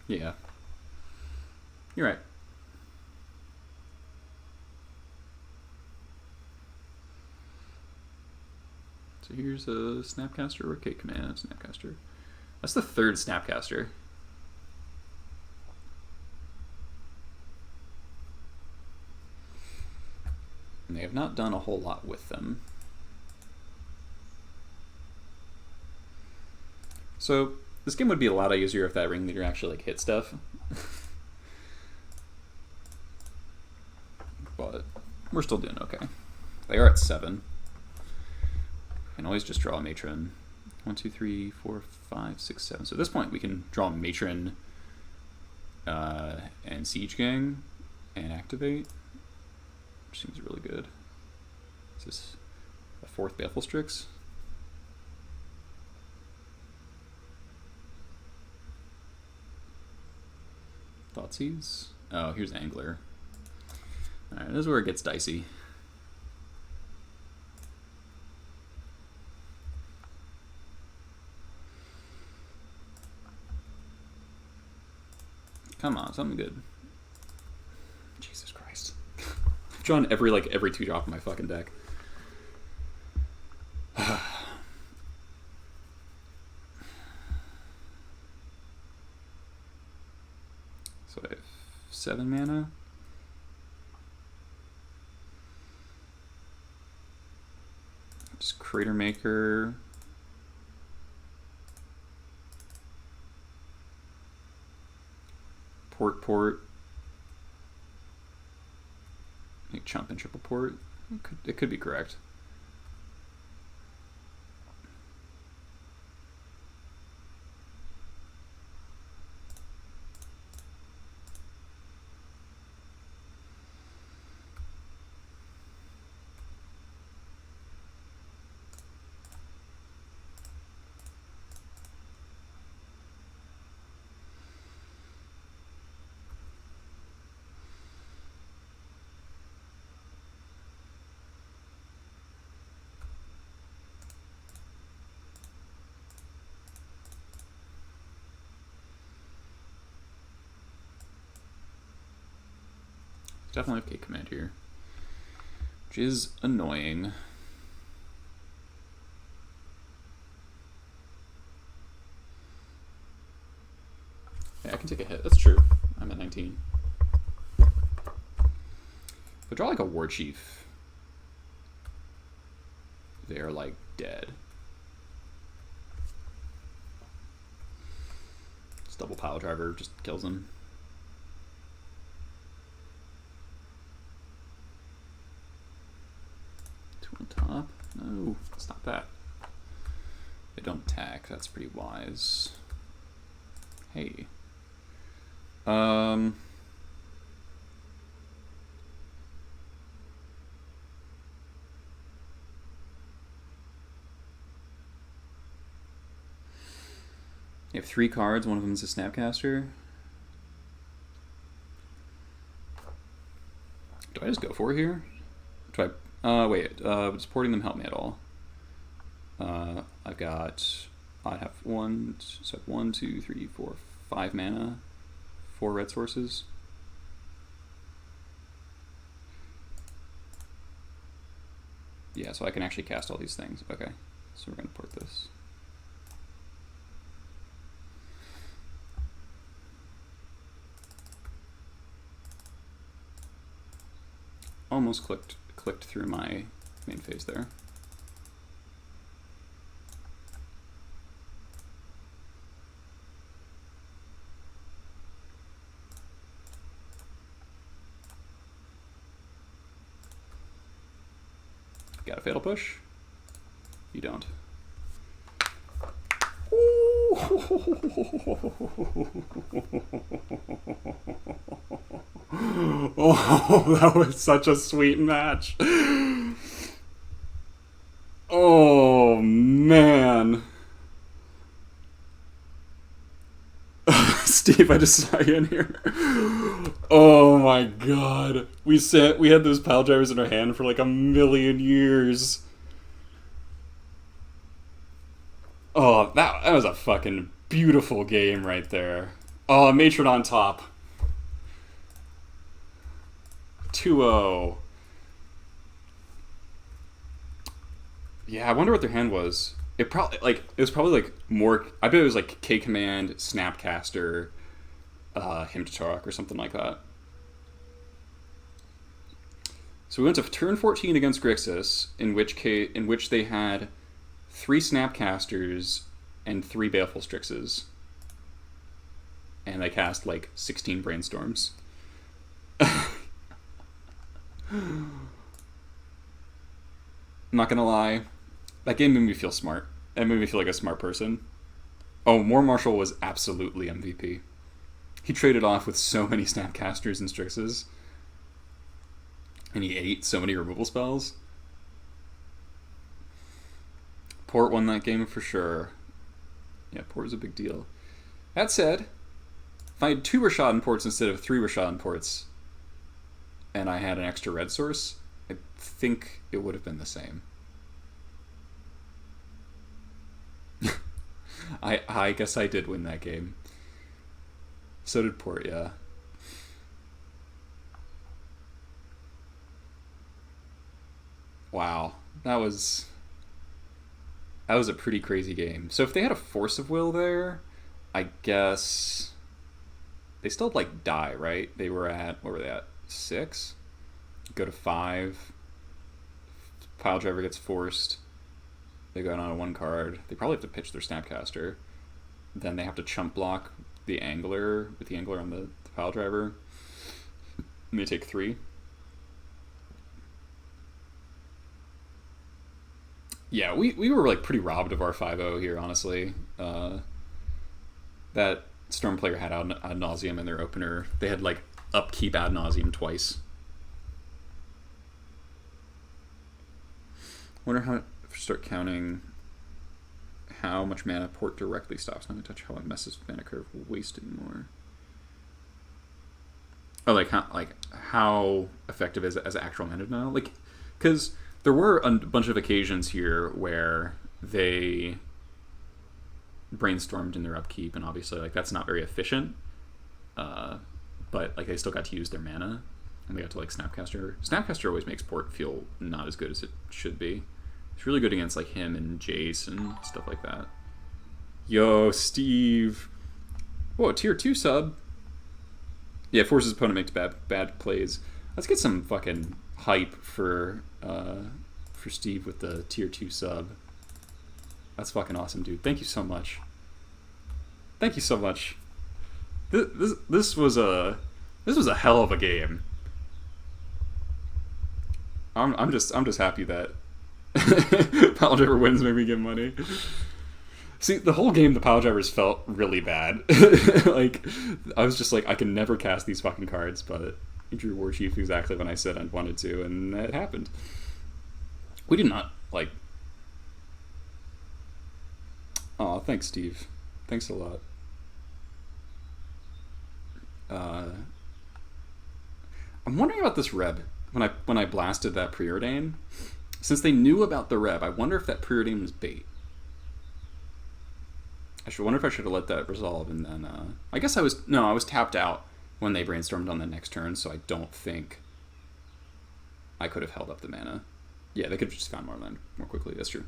Yeah. You're right. So here's a Snapcaster or a K command Snapcaster. That's the third Snapcaster. have not done a whole lot with them. So this game would be a lot easier if that ringleader actually like hit stuff. But we're still doing okay. They are at 7. We can always just draw a matron. 1, 2, 3, 4, 5, 6, 7. So at this point we can draw a matron and siege gang and activate, which seems really good. Is this a 4th Baleful Strix? Thoughtseize? Oh, here's Angler. Alright, this is where it gets dicey. Come on, something good. Jesus Christ. I've drawn every 2 drop in my fucking deck. So I have 7 mana. Just Crater Maker. Port. Make Chump and Triple Port. It could be correct. Definitely have K command here, which is annoying. Yeah, I can take a hit. That's true. I'm at 19. If I draw like a War Chief, they're like dead. This double pile driver just kills them. On top? No, it's not that. They don't attack. That's pretty wise. Hey. You have 3 cards. One of them is a Snapcaster. Do I just go for it here? Do I? Wait, would supporting them help me at all? I have 1, 2, 3, 4, 5 mana, 4 red sources. Yeah, so I can actually cast all these things. Okay, so we're gonna port this. Almost clicked through my main phase there. Got a Fatal Push? You don't. Oh, that was such a sweet match. Oh, man. Steve, I just saw you in here. Oh my god. We had those pile drivers in our hand for like a million years. Oh, that was a fucking beautiful game right there. Oh, Matron on top. 2-0. Yeah, I wonder what their hand was. It was probably more. I bet it was like K command, Snapcaster, Hymn to Torok or something like that. So we went to turn 14 against Grixis, in which they had 3 Snapcasters and 3 Baleful Strixes. And they cast like 16 Brainstorms. I'm not gonna lie, that game made me feel smart. It made me feel like a smart person. Oh, War Marshal was absolutely MVP. He traded off with so many Snapcasters and Strixes. And he ate so many removal spells. Port won that game for sure. Yeah, Port was a big deal. That said, if I had 2 Rashadan Ports instead of 3 Rashadan Ports, and I had an extra red source, I think it would have been the same. I guess I did win that game. So did Port, yeah. Wow, that was a pretty crazy game. So if they had a Force of Will there, I guess they still like die, right? They were at, what were they at? 6? Go to 5. Pile Driver gets forced. They go down on 1 card. They probably have to pitch their Snapcaster. Then they have to chump block the Angler with the Angler on the Pile Driver. And they take 3. Yeah, we were like pretty robbed of our 5-0 here, honestly. That Storm player had ad nauseum in their opener. They had like upkeep ad nauseum twice. Wonder how start counting how much mana Port directly stops. Not to touch how it messes with mana curve wasted more. Oh, like how effective is it as actual mana now? Like, because there were a bunch of occasions here where they brainstormed in their upkeep, and obviously like that's not very efficient. But like they still got to use their mana, and they got to like Snapcaster. Snapcaster always makes Port feel not as good as it should be. It's really good against like him and Jace and stuff like that. Yo, Steve. Whoa, tier 2 sub. Yeah, forces opponent makes bad plays. Let's get some fucking hype for Steve with the tier 2 sub. That's fucking awesome, dude. Thank you so much. Thank you so much. This was a hell of a game. I'm just happy that Pile Driver wins, maybe give money. See, the whole game the Pile Drivers felt really bad. Like, I was just like, I can never cast these fucking cards, but I drew War Chief exactly when I said I wanted to, and it happened. We did not, like... Aw, thanks, Steve. Thanks a lot. I'm wondering about this Reb. When I blasted that Preordain, since they knew about the Reb, I wonder if that Preordain was bait. I wonder if I should have let that resolve, and then I guess I was tapped out when they brainstormed on the next turn, so I don't think I could have held up the mana. Yeah, they could have just found more land more quickly. That's true.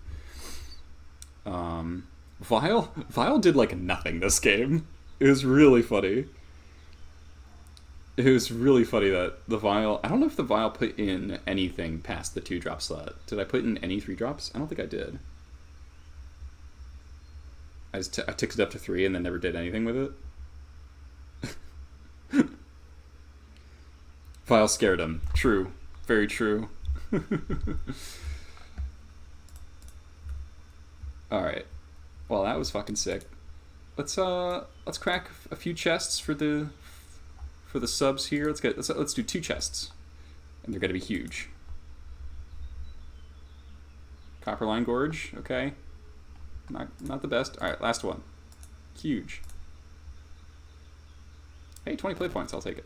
Vile did like nothing this game. It was really funny. It was really funny that the Vile... I don't know if the Vile put in anything past the 2-drop slot. Did I put in any 3-drops? I don't think I did. I ticked it up to 3 and then never did anything with it. Vile scared him. True. Very true. Alright. Well, that was fucking sick. Let's crack a few chests for the subs here. Let's do 2 chests. And they're gonna be huge. Copperline Gorge, okay. Not the best. Alright, last one. Huge. Hey, 20 play points, I'll take it.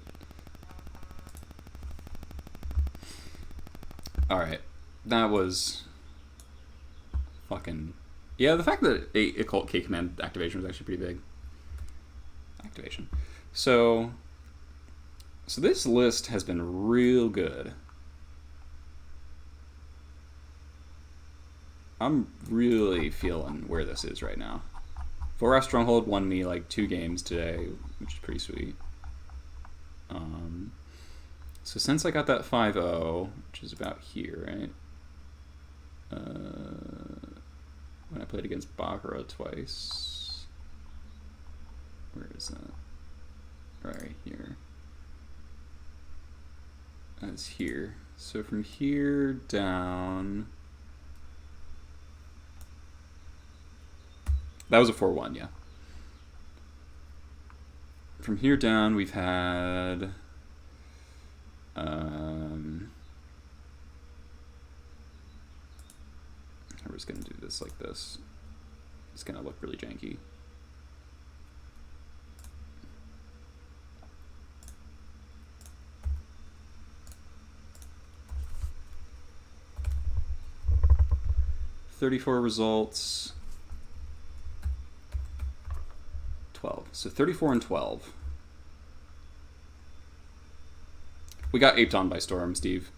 Alright. That was fucking... Yeah, the fact that a Occult K command activation was actually pretty big. Activation. So this list has been real good. I'm really feeling where this is right now. 4F Stronghold won me like 2 games today, which is pretty sweet. So since I got that 5-0, which is about here, right? When I played against Baccarat twice. Where is that? Right here. That's here. So from here down... That was a 4-1, yeah. From here down, we've had... we're just going to do this like this. It's going to look really janky. $34 results. 12. So 34 and 12. We got aped on by Storm, Steve.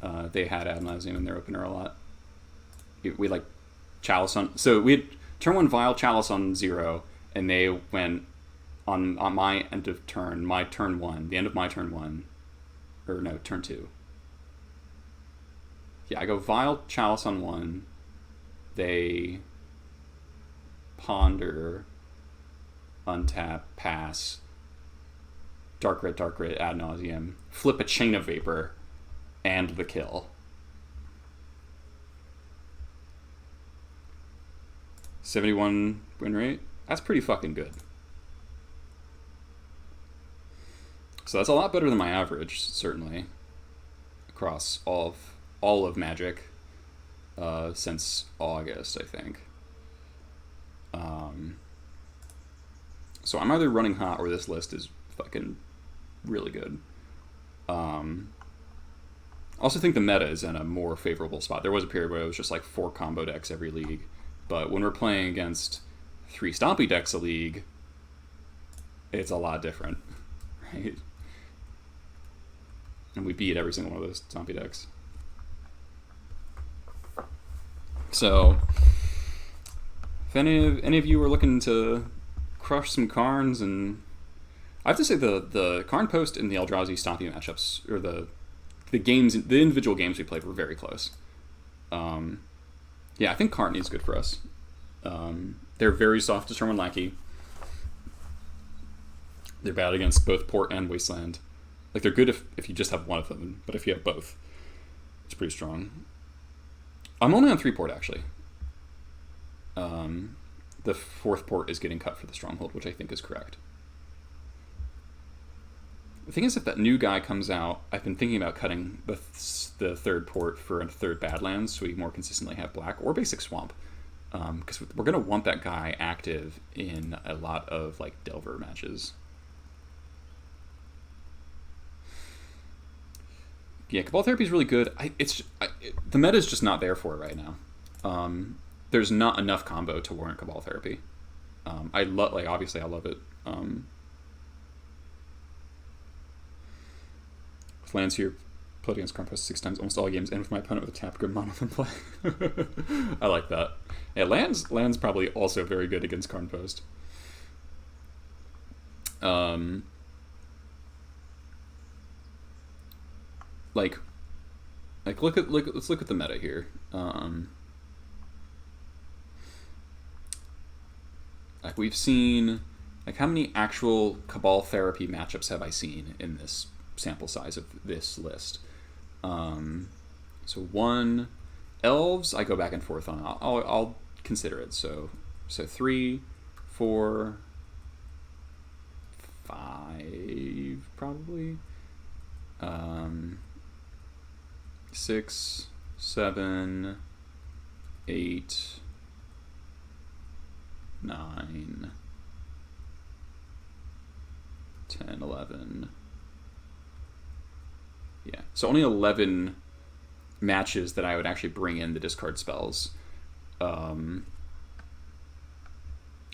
They had Adnauseam in their opener a lot. We like Chalice on... So we had turn 1 Vile, Chalice on 0, and they went on my end of turn, my turn 1, the end of my turn 1. Or no, turn 2. Yeah, I go Vile, Chalice on 1. They ponder, untap, pass, dark red, ad nauseam, flip a Chain of Vapor, and the kill. 71 win rate. That's pretty fucking good. So that's a lot better than my average, certainly, across all of Magic since August, I think. So I'm either running hot or this list is fucking really good. I also think the meta is in a more favorable spot. There was a period where it was just like 4 combo decks every league, but when we're playing against 3 Stompy decks a league, it's a lot different, right? And we beat every single one of those Stompy decks. So, if any of you are looking to crush some Karns, and I have to say the Karn Post and the Eldrazi Stompy matchups, or the individual games we played were very close. Yeah, I think Karn is good for us. They're very soft to Storm and Lackey. They're bad against both Port and Wasteland. Like, they're good if you just have one of them, but if you have both, it's pretty strong. I'm only on 3 Port, actually. The 4th Port is getting cut for the Stronghold, which I think is correct. The thing is, if that new guy comes out, I've been thinking about cutting the 3rd Port for a 3rd Badlands so we more consistently have black or basic Swamp. Because we're going to want that guy active in a lot of like Delver matches. Yeah, Cabal Therapy is really good. The meta is just not there for it right now. There's not enough combo to warrant Cabal Therapy. Obviously I love it. With lands here, played against Karn Post 6 times, almost all games, and with my opponent with a tap, good mono and play. I like that. Yeah, lands probably also very good against Karn Post. Let's look at the meta here. Like, we've seen, like, how many actual Cabal Therapy matchups have I seen in this sample size of this list? So 1, Elves I go back and forth on. I'll consider it. So 3, 4, 5 probably. 6, 7, 8, 9, 10, 11. Yeah, so only 11 matches that I would actually bring in the discard spells. And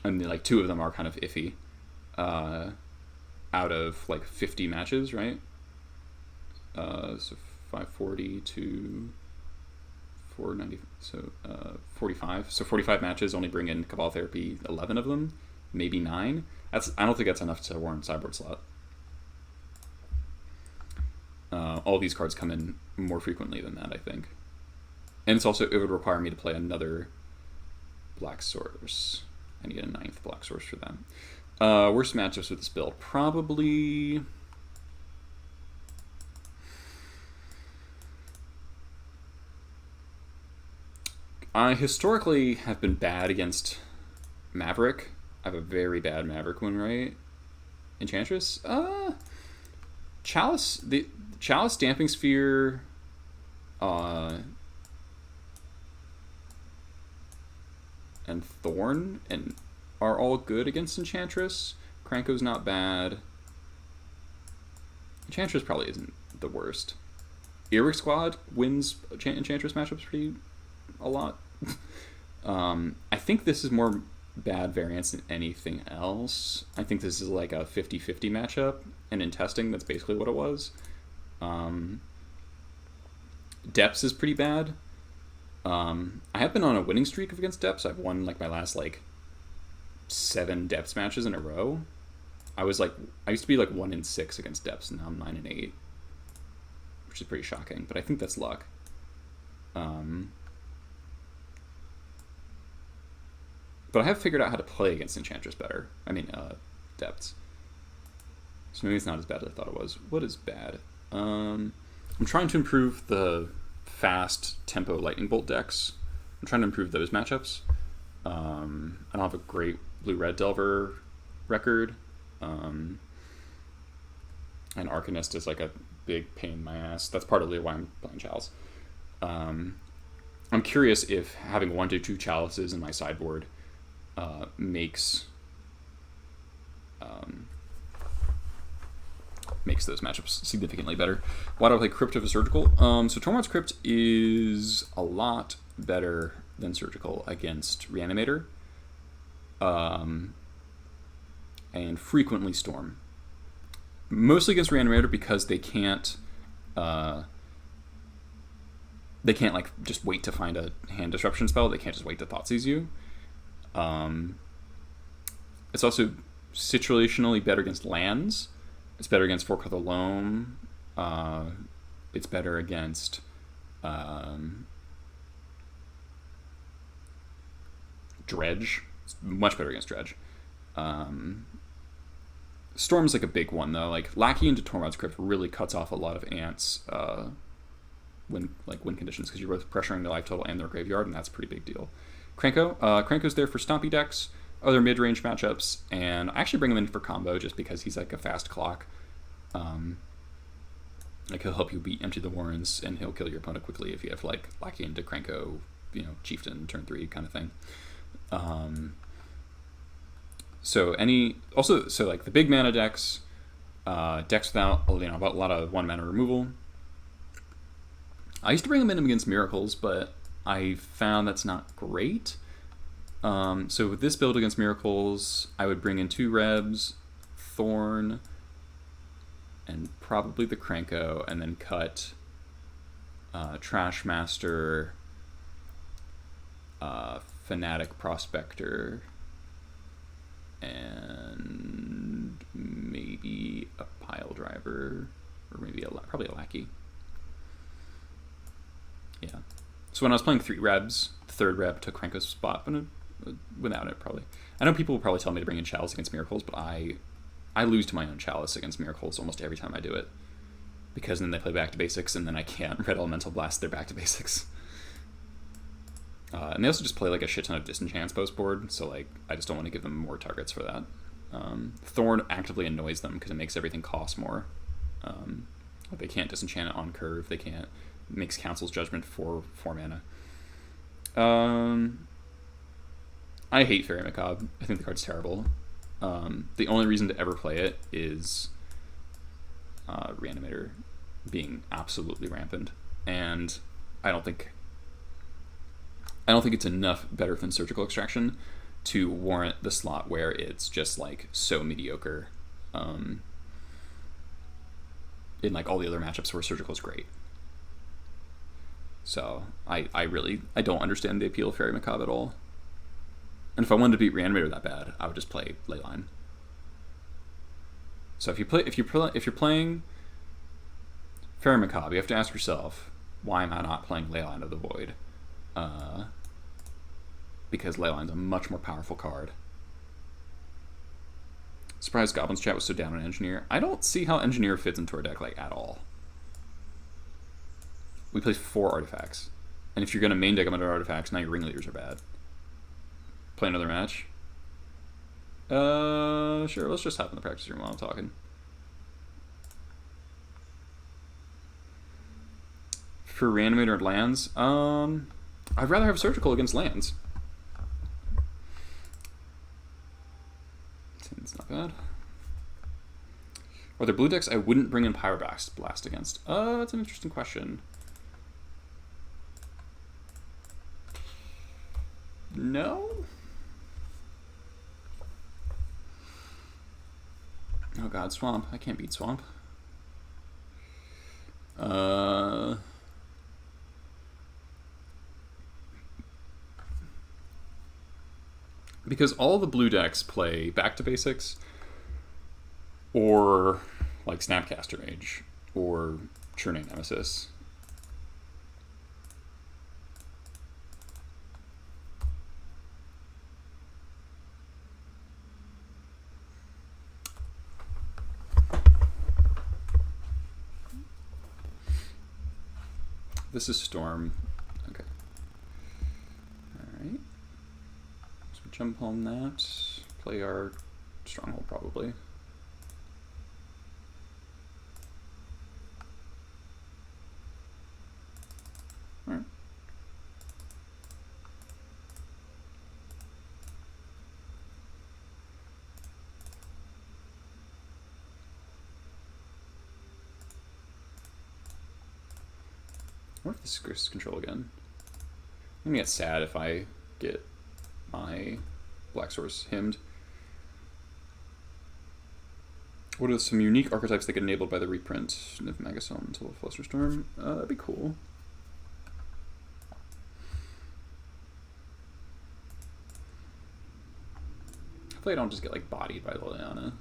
like 2 of them are kind of iffy. Out of like 50 matches, right? So 540 to 490, so 45. So 45 matches, only bring in Cabal Therapy 11 of them, maybe 9. I don't think that's enough to warrant sideboard slot. all these cards come in more frequently than that, I think. And it's also, it would require me to play another black source. I need a 9th black source for that. Worst matchups with this build? Probably... I historically have been bad against Maverick. I have a very bad Maverick win rate. Enchantress? Chalice, the Chalice, Damping Sphere, and Thorn and are all good against Enchantress. Kranko's not bad. Enchantress probably isn't the worst. Earwig Squad wins Enchantress matchups a lot. I think this is more bad variance than anything else. I think this is like a 50-50 matchup, and in testing, that's basically what it was. Depths is pretty bad. I have been on a winning streak against Depths. I've won like my last like 7 Depths matches in a row. I used to be like 1-6 against Depths, and now I'm 9-8, which is pretty shocking. But I think that's luck. But I have figured out how to play against Enchantress better. I mean, Depths. So maybe it's not as bad as I thought it was. What is bad? I'm trying to improve the fast tempo Lightning Bolt decks. I'm trying to improve those matchups. I don't have a great blue-red Delver record. And Arcanist is like a big pain in my ass. That's partly why I'm playing Chalice. I'm curious if having 1 to 2 Chalices in my sideboard makes those matchups significantly better. Why do I play Crypt over Surgical? So Tormod's Crypt is a lot better than Surgical against Reanimator, and frequently Storm. Mostly against Reanimator because they can't like just wait to find a hand disruption spell. They can't just wait to Thoughtseize you. It's also situationally better against lands. It's better against Fork of the Loam. It's better against Dredge. It's much better against Dredge. Storm's like a big one though. Like Lackey into Tormod's Crypt really cuts off a lot of ants win conditions because you're both pressuring the life total and their graveyard, and that's a pretty big deal. Kranko's there for Stompy decks, other mid-range matchups, and I actually bring him in for combo just because he's like a fast clock. Like he'll help you empty the Warrens, and he'll kill your opponent quickly if you have like Lackey into Kranko, Chieftain turn 3 kind of thing. So like the big mana decks, decks without a lot of 1 mana removal. I used to bring them in against Miracles, but I found that's not great. So with this build against Miracles, I would bring in 2 Rebs, Thorn, and probably the Kranko, and then cut Trashmaster, Fanatic Prospector, and maybe a Pile Driver, or maybe probably a Lackey. Yeah. So when I was playing 3 Rebs, the 3rd Reb took Kranko's spot, but without it, probably. I know people will probably tell me to bring in Chalice against Miracles, but I lose to my own Chalice against Miracles almost every time I do it. Because then they play back to basics, and then I can't Red Elemental Blast their back to basics. And they also just play like a shit ton of Disenchants post board, so like I just don't want to give them more targets for that. Thorn actively annoys them because it makes everything cost more. They can't disenchant it on curve, they can't. Makes Council's Judgment for 4 mana. I hate Fairy Macabre. I think the card's terrible. The only reason to ever play it is Reanimator being absolutely rampant, and I don't think it's enough better than Surgical Extraction to warrant the slot where it's just like so mediocre in like all the other matchups where Surgical is great. So I don't understand the appeal of Fairy Macabre at all. And if I wanted to beat Reanimator that bad, I would just play Leyline. So if you're playing Fair Macabre, you have to ask yourself, why am I not playing Leyline of the Void? Because Leyline's a much more powerful card. Surprised Goblin's chat was so down on Engineer. I don't see how Engineer fits into our deck, like, at all. We play 4 artifacts. And if you're going to main deck them under artifacts, now your ringleaders are bad. Play another match? Sure, let's just hop in the practice room while I'm talking. For Reanimator lands, I'd rather have Surgical against lands. It's not bad. Are there blue decks I wouldn't bring in Pyroblast against? That's an interesting question. No? Oh god, Swamp. I can't beat Swamp. Because all the blue decks play Back to Basics, or like Snapcaster Mage, or Churning Nemesis. This is Storm. Okay. Alright. So we jump on that. Play our Stronghold, probably. Alright. What if this is Grixis Control again? I'm gonna get sad if I get my Black Source hymned. What are some unique archetypes that get enabled by the reprint? Niv Megasome until Flusterstorm? That'd be cool. Hopefully I don't just get like bodied by Liliana.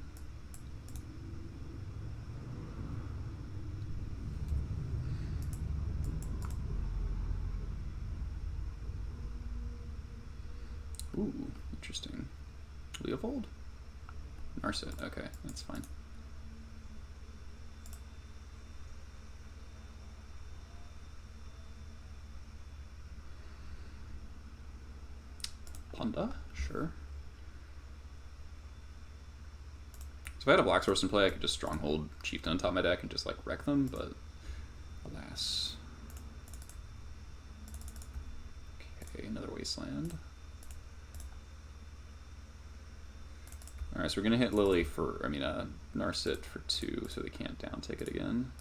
Ooh, interesting. Leovold? Narset, okay, that's fine. Punda? Sure. So if I had a Black Source in play, I could just Stronghold Chieftain on top of my deck and just like wreck them, but alas. Okay, another Wasteland. Alright, so we're gonna hit Lily for, Narset for 2, so they can't down take it again.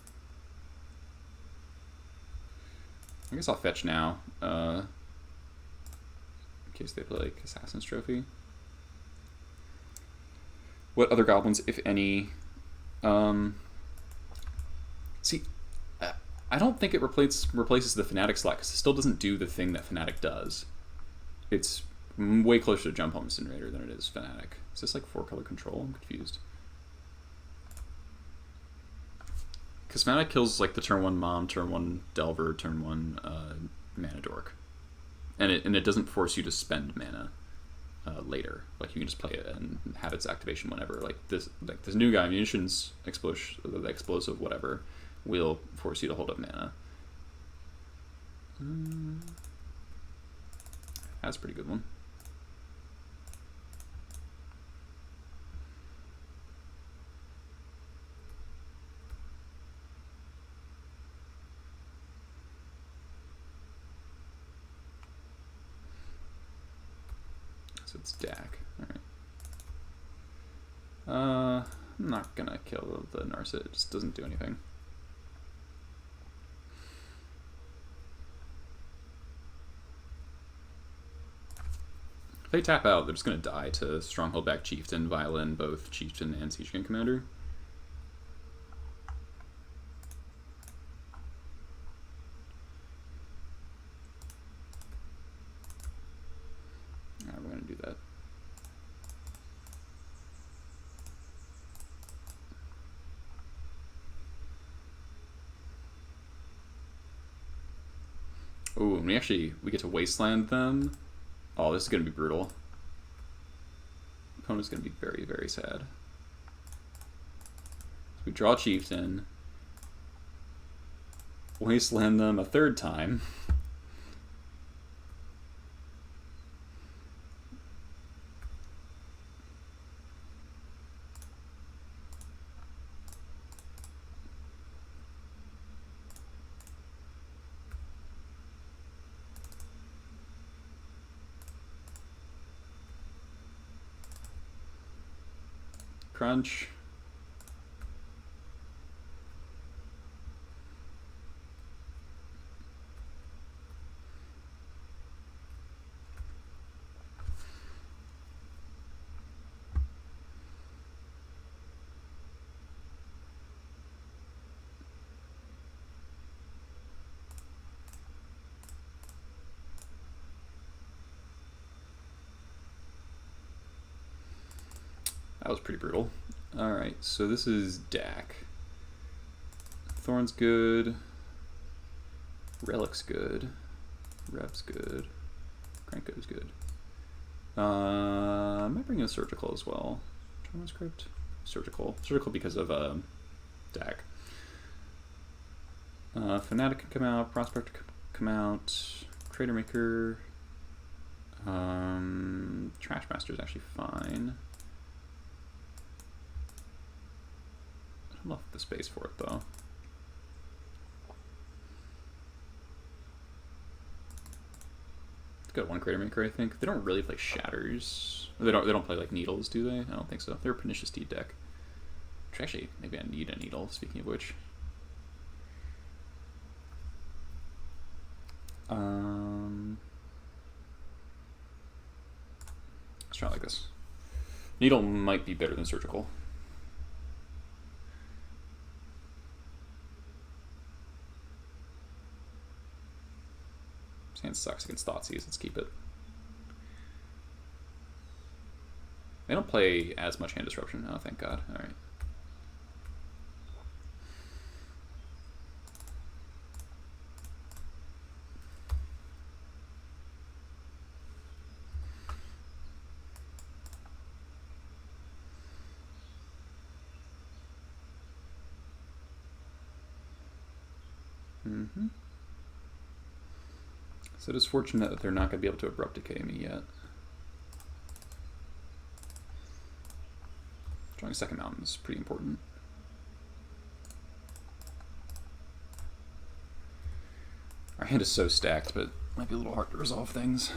I guess I'll fetch now, in case they play like Assassin's Trophy. What other goblins, if any? See, I don't think it replaces the Fnatic slot, because it still doesn't do the thing that Fnatic does. It's way closer to Jump Home Incinerator than it is Fnatic. Is this like 4-color control? I'm confused. Because Fnatic kills like the turn 1 Mom, turn 1 Delver, turn 1 Mana Dork. And it doesn't force you to spend mana later. Like you can just play it and have its activation whenever. Like this new guy, Munitions Explosive whatever, will force you to hold up mana. That's a pretty good one. It's Dak. Alright. I'm not gonna kill the Narset, it just doesn't do anything. If they tap out, they're just gonna die to Stronghold back Chieftain, Violin, both Chieftain and Siege King Commander. We're going to do that. Oh, and we get to wasteland them. Oh, this is gonna be brutal. Opponent's gonna be very, very sad. So we draw Chieftain. Wasteland them a third time. Crunch. That was pretty brutal. Alright, so this is Dak. Thorn's good. Relic's good. Rev's good. Krenko's good. I might bring in Surgical as well. Transcript? Surgical. Surgical because of Dak. Fanatic can come out. Prospector can come out. Crater Maker. Trashmaster is actually fine. I don't love the space for it though. It's got one Crater Maker, I think. They don't really play Shatters. They don't play like Needles, do they? I don't think so. They're a Pernicious Deed deck. Which actually, maybe I need a Needle, speaking of which. Let's try it like this. Needle might be better than Surgical. This hand sucks against Thoughtseize. Let's keep it. They don't play as much hand disruption. Oh, thank God. All right. So it is fortunate that they're not going to be able to Abrupt Decay me yet. Drawing a second mountain is pretty important. Our hand is so stacked, but it might be a little hard to resolve things.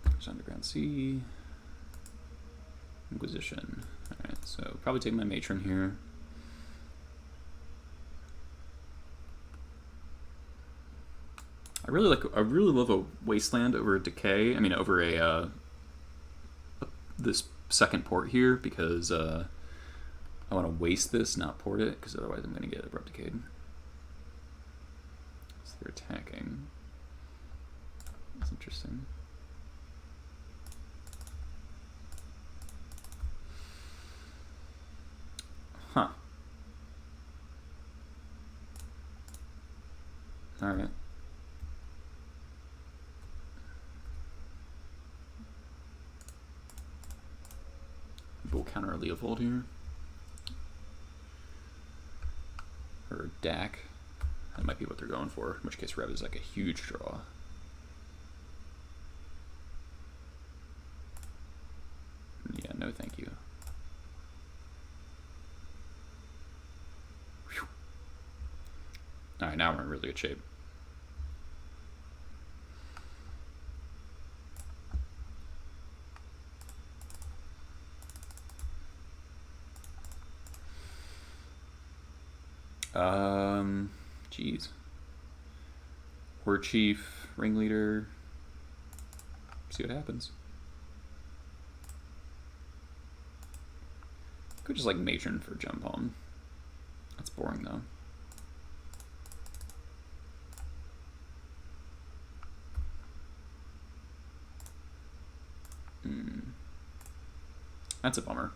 There's Underground Sea. Inquisition. Alright, so probably take my Matron here. I really love a Wasteland over a Decay. I mean, over a this second port here, because I want to waste this, not port it, because otherwise I'm going to get Abrupt Decayed. So they're attacking. That's interesting. Huh. Alright. We'll counter a Leovold here. Or Dak. That might be what they're going for, in which case Rev is like a huge draw. Yeah, no thank you. Alright, now we're in really good shape. Jeez. Horde Chief, Ringleader. See what happens. Could just like Matron for Jump Home. That's boring though. That's a bummer.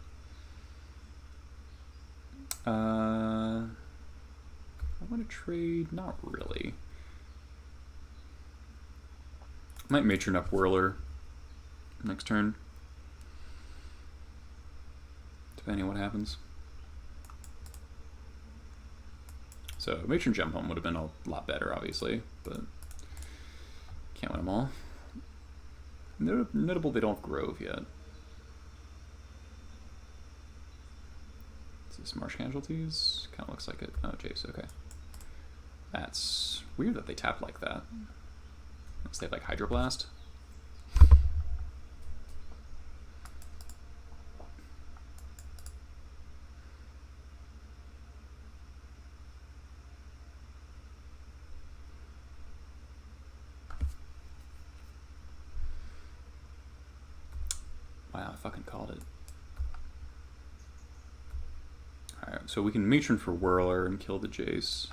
want to trade? Not really. Might matron up Whirler next turn, depending on what happens. So matron jump home would have been a lot better, obviously, but can't win them all. Notable they don't have Grove yet. Is this Marsh Casualties? Kind of looks like it. Oh, Jace, okay. That's weird that they tap like that. Unless they have like Hydroblast. Wow, I fucking called it. Alright, so we can matron for Whirler and kill the Jace.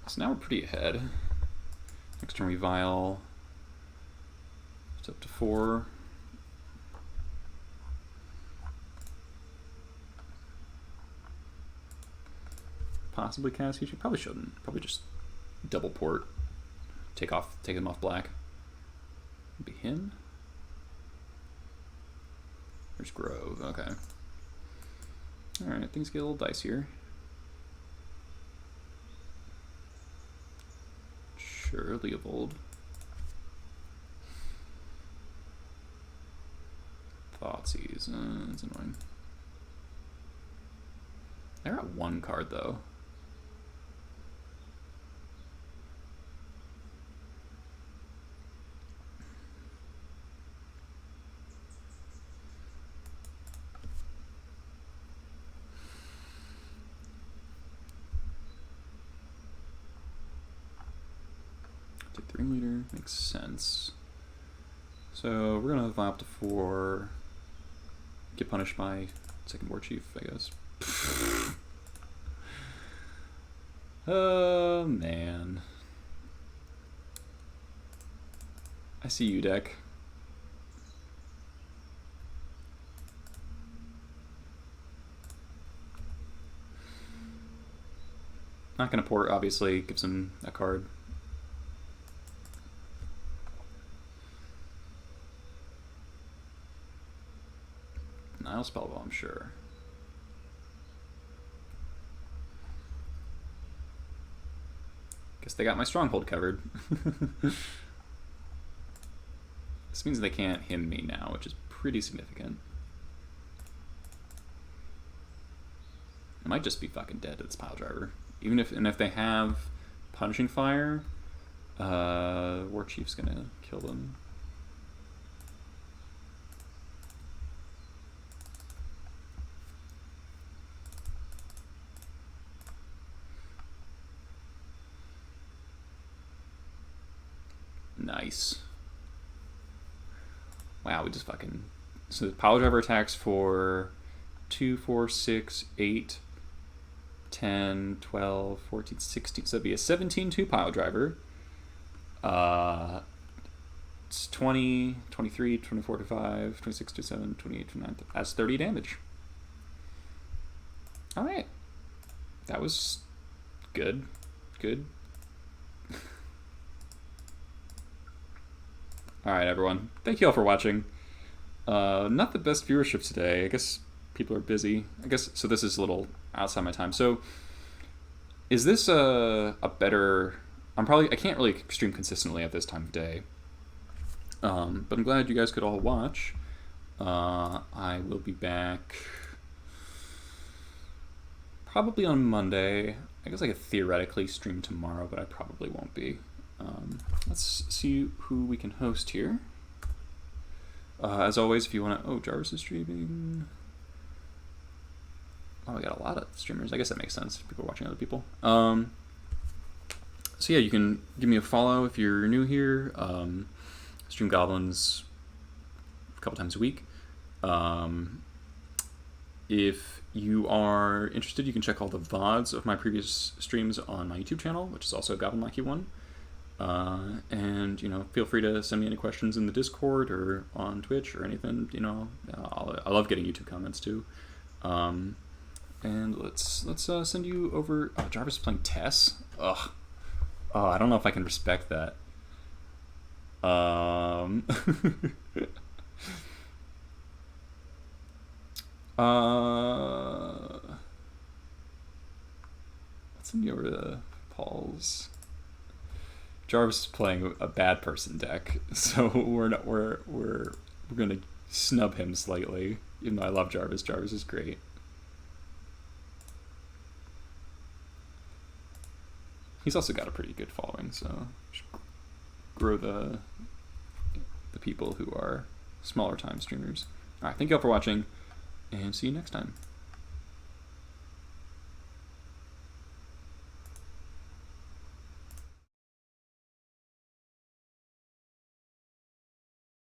So now we're pretty ahead. Next turn we Vial. It's up to 4. Possibly cast Heat. Probably shouldn't. Probably just double port. Take him off black. Be him. There's Grove. Okay. All right, things get a little dicier. Sure, Leovold. Thoughtseize. It's annoying. They're at 1 card though. Ringleader makes sense. So we're gonna Vial up to 4. Get punished by second War Chief, I guess. Oh man. I see you, deck. Not gonna port, obviously. Gives him a card. Nile Spellball, I'm sure. Guess they got my Stronghold covered. This means they can't him me now, which is pretty significant. I might just be fucking dead to this Pile Driver. Even if they have Punishing Fire, War Chief's gonna kill them. Nice. Wow, we just fucking... So the Pile Driver attacks for 2, 4, 6, 8, 10, 12, 14, 16. So it'd be a 17-2 Pile Driver. It's 20, 23, 24, 25, 26, 27, 28, 29. That's 30 damage. Alright. That was good. Good. Alright, everyone. Thank you all for watching. Not the best viewership today. I guess people are busy. I guess, so this is a little outside my time. So, is this a better... I can't really stream consistently at this time of day. But I'm glad you guys could all watch. I will be back probably on Monday. I guess I could theoretically stream tomorrow, but I probably won't be. Let's see who we can host here. As always, if you want to... Oh, Jarvis is streaming. Oh, we got a lot of streamers. I guess that makes sense. People are watching other people. So yeah, you can give me a follow if you're new here. Stream goblins a couple times a week. If you are interested, you can check all the VODs of my previous streams on my YouTube channel, which is also Goblin Lackey 1. And, you know, feel free to send me any questions in the Discord or on Twitch or anything. You know, I love getting YouTube comments too. And let's send you over. Oh, Jarvis is playing Tess. Ugh. Oh, I don't know if I can respect that. Let's send you over to Paul's. Jarvis is playing a bad person deck, so we're gonna snub him slightly. Even though I love Jarvis, Jarvis is great. He's also got a pretty good following, so should grow the people who are smaller time streamers. All right, thank you all for watching, and see you next time.